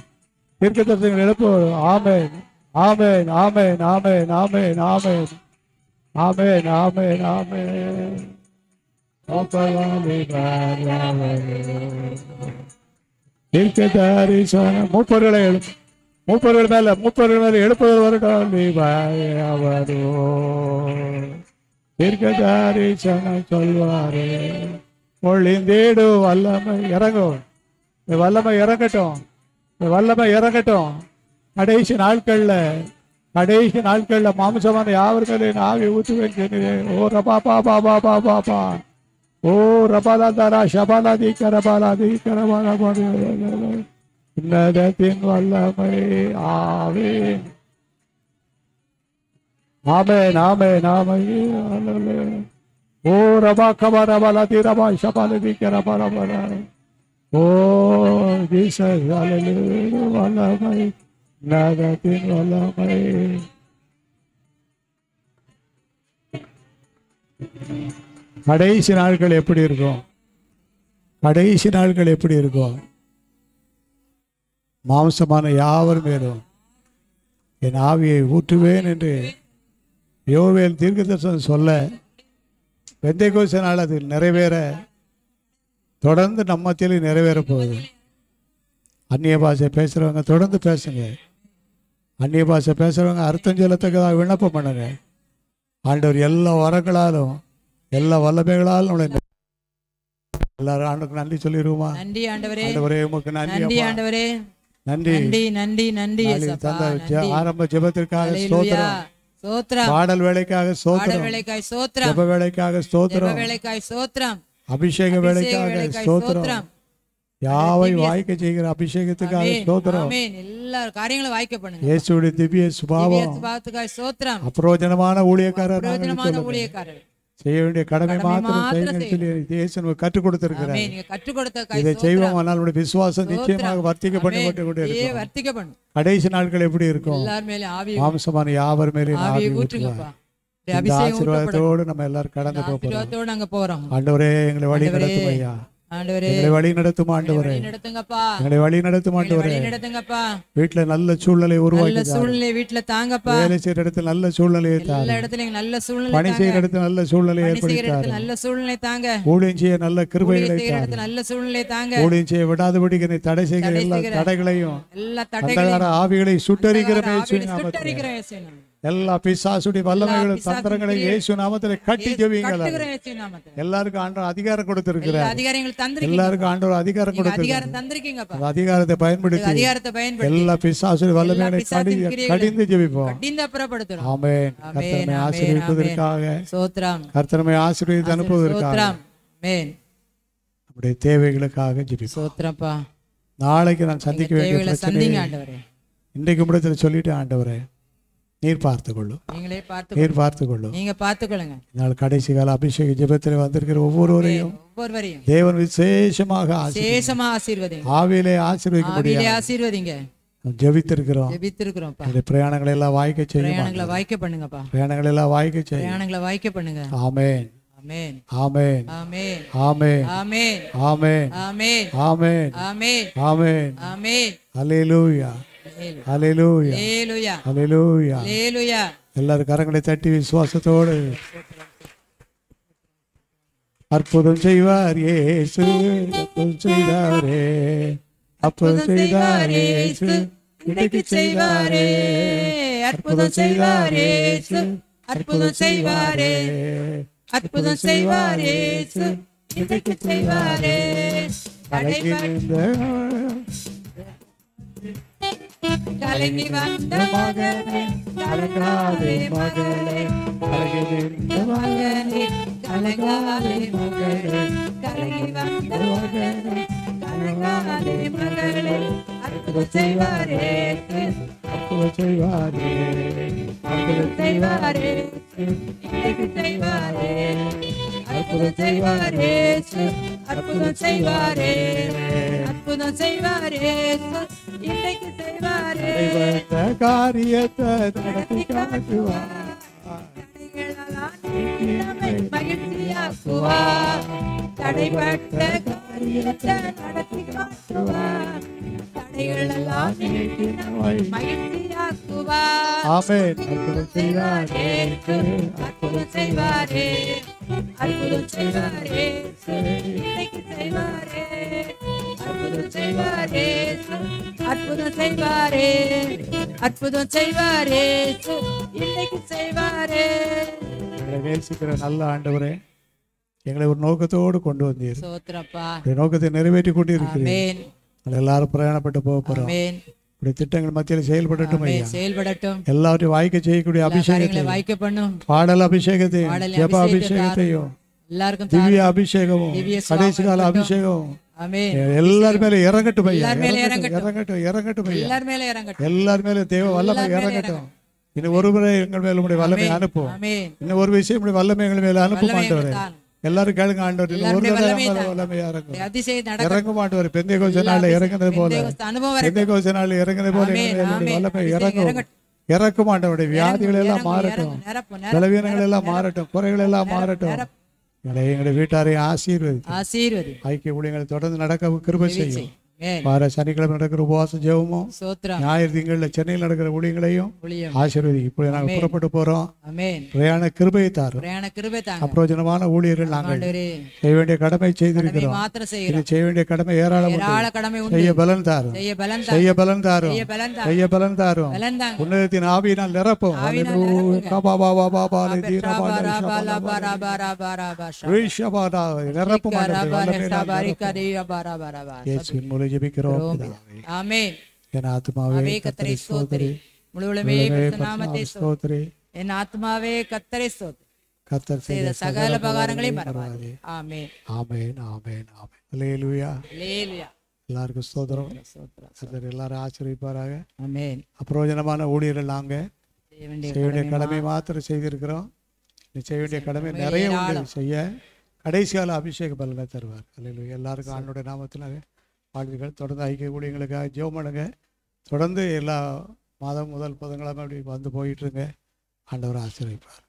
தீர்க்கதரிசிகள் எழுப்பு. ஆமென், ஆமென், ஆமென், ஆமென், ஆமென், ஆமென், ஆமென், ஆமென், ஆமென். தீர்க்கதரிசனம் மூப்பர்களை எழுப்பு. மூப்பர்கள் மேல எழுப்புதல் வரட்டும். அவரோ தீர்க்கதரிசனம் சொல்வாரே. ஒளிந்தேடு வல்லமை இறங்கும். வல்லமை இறங்கட்டும், வல்லமை இறங்கட்டும். கடைசி நாட்கள்ல மாம்சமான யாவர் மேலே ஆவி ஊற்றுவேன் சொன்னேன். ஓ ரபா பாபா பாபா பாபா, ஓ ரபாலாதாரா ஷபாலாதி கரபாலாதி கரபாலா. உன்னதத்தின் வல்லமை, ஆவின். ஆமென், ஆமென், ஆமென். ஓ ரபா கபா ரபாலாதி ரபா ஷபாலாதி கரபாலா. ஓ ஜீசஸ், ஹல்லேலூயா. வல்லமை, உன்னதத்தின் வல்லமை. கடைசி நாட்கள் எப்படி இருக்கும்? கடைசி நாட்கள் எப்படி இருக்கும்? மாம்சமான யாவர் மேலும் என் ஆவியை ஊற்றுவேன் என்று யோவேல் தீர்க்கதரிசனம் சொல்ல, பெந்தேகோஸ்தே நாள் அது நிறைவேற தொடர்ந்து நம்மத்திலே நிறைவேற போகுது. அந்நிய பாஷை பேசுறவங்க தொடர்ந்து பேசுங்க. அந்நிய பாஷை பேசுறவங்க அர்த்தம் சொல்லத்தக்கதாக விண்ணப்பம் பண்ணுங்க. ஆண்டவர் எல்லா வரங்களாலும் எல்லா வல்லமைகளாலும் நம்மளை எல்லாரும் ஆண்டுக்கு நன்றி சொல்லிடுவோமா? நன்றி ஆண்டவரே, ஆண்டவரே உமக்கு நன்றி. நன்றி ஆண்டவரே, நன்றி நன்றி நன்றி நன்றி. ஆரம்ப ஜெபத்திற்காக ஸ்தோத்திரம், ஸ்தோத்திரம். பாடல் வேலைக்காக ஸ்தோத்திரம், வேலைக்காய் ஸ்தோத்திரம், ஜெப வேலைக்காக ஸ்தோத்திரம், வேலைக்காய் ஸ்தோத்திரம், அபிஷேக வேலைக்காக ஸ்தோத்திரம், யாவை வாய்க்க செய்கிற அபிஷேகத்துக்காக ஸ்தோத்திரம். ஆமென். எல்லா காரியங்களும் வாய்க்க பண்ணுங்க. இயேசுவுடைய திவ்ய சுபாவம், சுபாவத்துக்காய் ஸ்தோத்திரம். அப்ரோஜனமான ஊழியக்காரர், பிரயோஜனமான ஊழியக்காரர், செய்ய வேண்டிய கடமை மாத்திரம் செய்யுங்கள் சொல்லி இயேசு கற்றுக் கொடுத்திருக்கிறார். கற்றுக் கொடுத்த இதை செய்வோம், ஆனால் நம்முடைய விசுவாசம் நிச்சயமாக வர்த்திக்கப்பட்டு கொண்டே இருக்கும். கடைசி நாட்கள் எப்படி இருக்கும்? மாம்சமான யாவர் மேலே ஆவி ஊற்றுவார். இந்த ஆசீர்வாதத்தோடு நம்ம எல்லாரும் கடந்து போறோம். ஆண்டவரே எங்களை வழி நடத்தும் ஐயா, எங்களை வழி நடத்தும் ஆண்டவரே, எங்களை வழி நடத்தும் ஆண்டவரே. வீட்டுல நல்ல சூழ்நிலை உருவாக்கி, வீட்டுல தாங்கப்பா. வேலை செய்யற இடத்துல நல்ல சூழ்நிலையை தாங்க, பணி செய்யற இடத்துல நல்ல சூழ்நிலையை ஏற்படுத்தாரு, நல்ல சூழ்நிலை தாங்க, ஊழியம் செய்ய நல்ல கிருபைகளை தாங்க, நல்ல சூழ்நிலை தாங்க, ஊழியம் செய்ய விடாதபடிக்கு தடை செய்கிற எல்லா தடைகளையும் அந்தகார ஆவிகளை சுட்டரிக்கிற எல்லா பிசாசுடைய வல்லமைகளும் தந்திரங்களை இயேசு நாமத்திலே கட்டி ஜெபியுங்கள். எல்லாருக்கும் ஆண்டவர் அதிகாரம் கொடுத்திருக்கிறார். எல்லாருக்கும் ஆண்டவர் அதிகாரம் கொடுத்திருக்கிறார். அதிகாரத்தை பயன்படுத்தி எல்லா பிசாசுடைய வல்லமைகளை கடிந்து ஜெபிப்போம். ஆமென். கர்த்தரை ஆசீர்வதிப்பதற்காக, கர்த்தரை ஆசீர்வதித்து அனுப்புவதற்காக, நம்முடைய தேவைகளுக்காக ஜெபிப்போம். நாளைக்கு நான் சந்திக்க வேண்டிய பிரச்சனை இன்றைக்கு முடித்துல சொல்லிட்டு, ஆண்டவரே நீர் பார்த்துக்கொள்ளும், நீர் பார்த்துக்கொள்ளும், நீங்க பார்த்துக்கொள்ளுங்க. நாள் கடைசி கால அபிஷேக ஜெபத்தில் வந்திருக்கிற ஒவ்வொருவரையும் தேவன் விசேஷமாக ஆசீர்வதிங்க. ஆவியிலே ஆசீர்வதிங்க. ஜெபித்திருக்கிறோம். பிரயாணங்களை எல்லாம் வாய்க்க செய்யுங்க. வாய்க்க பண்ணுங்கப்பா. பிரயாணங்களை எல்லாம் வாய்க்க செய்யுங்க. வாய்க்க பண்ணுங்க. ஆமென். ஆமென். ஆமென். ஆமென். ஆமென். ஆமென். ஆமென். ஆமென். ஆமென். ஆமென். ஆமென். ஹல்லேலூயா. ஹல்லேலூயா. ஹல்லேலூயா. ஹல்லேலூயா. ஹல்லேலூயா. எல்லாரும் கரங்களை தட்டி விசுவாசத்தோடு அற்புதம் செய்வார் இயேசு, அற்புதம் செய்தாரே, அற்புதம் செய்தாரே இயேசு, இன்னைக்கு செய்வாரே, அற்புதம் செய்வாரே இயேசு, அற்புதம் செய்வாரே, அற்புதம் செய்வாரே இயேசு, இன்னைக்கு செய்வாரே. கலங்கி வந்த மகனே கலங்காதே மகளே, கலங்கி நின்ற மகனே கலங்காதே மகளே, கலங்கி வந்த மகனே கலங்காதே மகளே, அற்புதம் செய்வாரே, அற்புதம் செய்வாரே, அற்புதம் செய்வாரே, இன்னைக்கு செய்வாரே, அற்புதம் செய்வாரே, அற்புதம் செய்வாரே, அற்புதம் செய்வாரே, இன்னைக்கு செய்வாரே, செய்வாரே, காரியத்தை நடத்தி காட்டுவார், மகிழ்ச்சியாக்குவார், தடைப்பட்ட காரியத்தை நடத்தி காட்டுவார், தடைகளெல்லாம் நீக்கி நம்மை மகிழ்ச்சியாக்குவார். ஆமென். அற்புதம் செய்வாரே, அற்புதம் செய்வாரே, அற்புதம் செய்வாரே, இன்னைக்கு செய்வாரே, அற்புதம் செய்வாரே, அற்புதம் செய்வாரே, அற்புதம் செய்வாரே, இன்னைக்கு செய்வாரே. எங்களை நேசிக்கிற நல்ல ஆண்டவரே, எங்களை ஒரு நோக்கத்தோடு கொண்டு வந்தீர். சோத்திரப்பா. உடைய நோக்கத்தை நிறைவேற்றி கொண்டு இருக்கிறீர். ஆமென். நாங்கள் எல்லாரும் பிரயாணப்பட்டு போக போறோம். ஆமென். உடைய திட்டங்கள் மத்தியில் செயல்படட்டும் ஐயா. ஆமென். செயல்படட்டும். எல்லாவற்றையும் வாய்க்க செய்யக்கூடிய எல்லா காரியங்களை அபிஷேகத்தை, வாய்க்க பண்ணும். பாடல் அபிஷேகத்தையும், பாடல் ஜெப அபிஷேகத்தை அபிஷேகத்தையும், எல்லாருக்கும் திவ்ய அபிஷேகமும், திவ்ய கடைசி கால சுவாபம் அபிஷேகமும் ஆமென். எல்லார் மேல இறங்கட்டும் ஐயா. எல்லார் மேல இறங்கட்டும், இறங்கட்டும், இறங்கட்டும் ஐயா. எல்லார் மேல இறங்கட்டும். எல்லார் மேல தேவ வல்லமை எல்லார் மேல இறங்கட்டும். இன்னும் ஒரு முறை எங்கள் மேல உடைய வல்லமை அனுப்பும். ஆமென். இன்னும் ஒரு விஷயம் உடைய வல்லமை எங்கள் மேல அனுப்பும் வல்லமை ஆண்டவரே. தான். எல்லாரும் கேளுங்க ஆண்டவர். இன்னும் ஒரு எல்லாருடைய தடவை வல்லமை எங்கள் தான். வல்லமையா இறங்கும். அதிசயம் நடக்கும். இறங்கும் ஆண்டவர். பெந்தேகோஸ்தே நாள்ல இறங்குனது போல, பெந்தேகோஸ்தே அனுபவம் வரட்டும். பெந்தேகோஸ்தே நாள்ல இறங்குனது போல ஆமென், எங்கள் மேல உடைய ஆமென். வல்லமை அதிசயம் இறங்கும். இறங்கட்டும். இறக்கும் ஆண்டவருடைய வியாதிகள் எல்லாம் இறங்கும், மாறட்டும், இறங்கும், நிரப்பும், நிரப்பும், பலவீனங்கள் எல்லாம் நிரப்பும், மாறட்டும், குறைகள் எல்லாம் மாறட்டும். நிரப்பும். எங்களுடைய வீட்டாரையும் ஆசீர்வதி. ஆசீர்வதி. ஐக்கிய ஊழியங்களை தொடர்ந்து நடக்க கிருபை செய்யும். ஆமென். வார சனிக்கிழமை நடக்கிற உபவாச ஜெபமும், சோத்திரம். ஞாயிறு திங்களில் சென்னையில் நடக்கிற ஊழியங்களையும் ஊழியம். ஆசீர்வதி. இப்படி நாங்கள் ஆமென். புறப்பட்டு போறோம். ஆமென். பிரயாண கிருபையை தாரும். பிரயாண கிருபை தாங்க. அப்பிரோஜனமான ஊழியர்கள் நாங்கள் ஆண்டவரே, செய்ய வேண்டிய கடமை கடமை செய்திருக்கிறோம். மாத்திரம் இனி செய்கிறோம். செய்ய வேண்டிய கடமை ஏராளம் உண்டு. ஏராள கடமை உண்டு. செய்ய பலன் தாரும், செய்ய பலன் செய்ய தாங்க. பலன் தாரும், செய்ய பலன் தாங்க. செய்ய பலன் தாரும். பலன் தாங்க. உன்னதத்தின் ஆவியினால் நிரப்பும். ஆவியினால் அல்லேலூயா. நிரப்புங்க. கபாபாபாபாலே தீரபாலே ஷபரா ஷபரா பாரா பாரா பாரா பாஷா. ரிஷபாடா நிரப்பும் ஆண்டவரே. வல்லமையினால் நிரப்பும். இயேசுவின் மூலம் ஜெபிக்கிறோம் பிதாவே. ஆமென். என் ஆத்துமாவே ஆவே கர்த்தரை கர்த்தரை ஸ்தோத்திரி, முழுவலுமே நாமத்தை ஸ்தோத்திரி. என் ஆத்மாவே கர்த்தரை ஸ்தோத்திரி. கர்த்தர் செய்த சகல உபகாரங்களையும் மறவாதே. மறவாதே. ஆமென். ஆமென், ஆமென், ஆமென். அல்லேலூயா. அல்லேலூயா. எல்லாருக்கும் ஸ்தோத்திரம். ஸ்தோத்திரம். கர்த்தர் எல்லாரும் ஆசீர்வதிப்பாராக. ஆமென். அப்பிரோஜனமான ஊழியர்கள் நாங்க செய்ய வேண்டிய செய்ய வேண்டிய கடமை மாத்திரம் செய்திருக்கிறோம். நீ செய்ய வேண்டிய கடமை நிறைய உண்டு செய்ய. கடைசி கால அபிஷேக பலனை தருவார். அல்லேலூயா. எல்லாருக்கும் ஆண்டோட நாமத்தினாக வாழ்த்துக்கள். தொடர்ந்து ஐக்கிய ஊழியங்களுக்காக ஜெபம் பண்ணுங்க. தொடர்ந்து எல்லா மாதம் முதல் புதன்கிழமை அப்படி வந்து போயிட்டுருங்க. ஆண்டவர் ஆசீர்வதிப்பார்.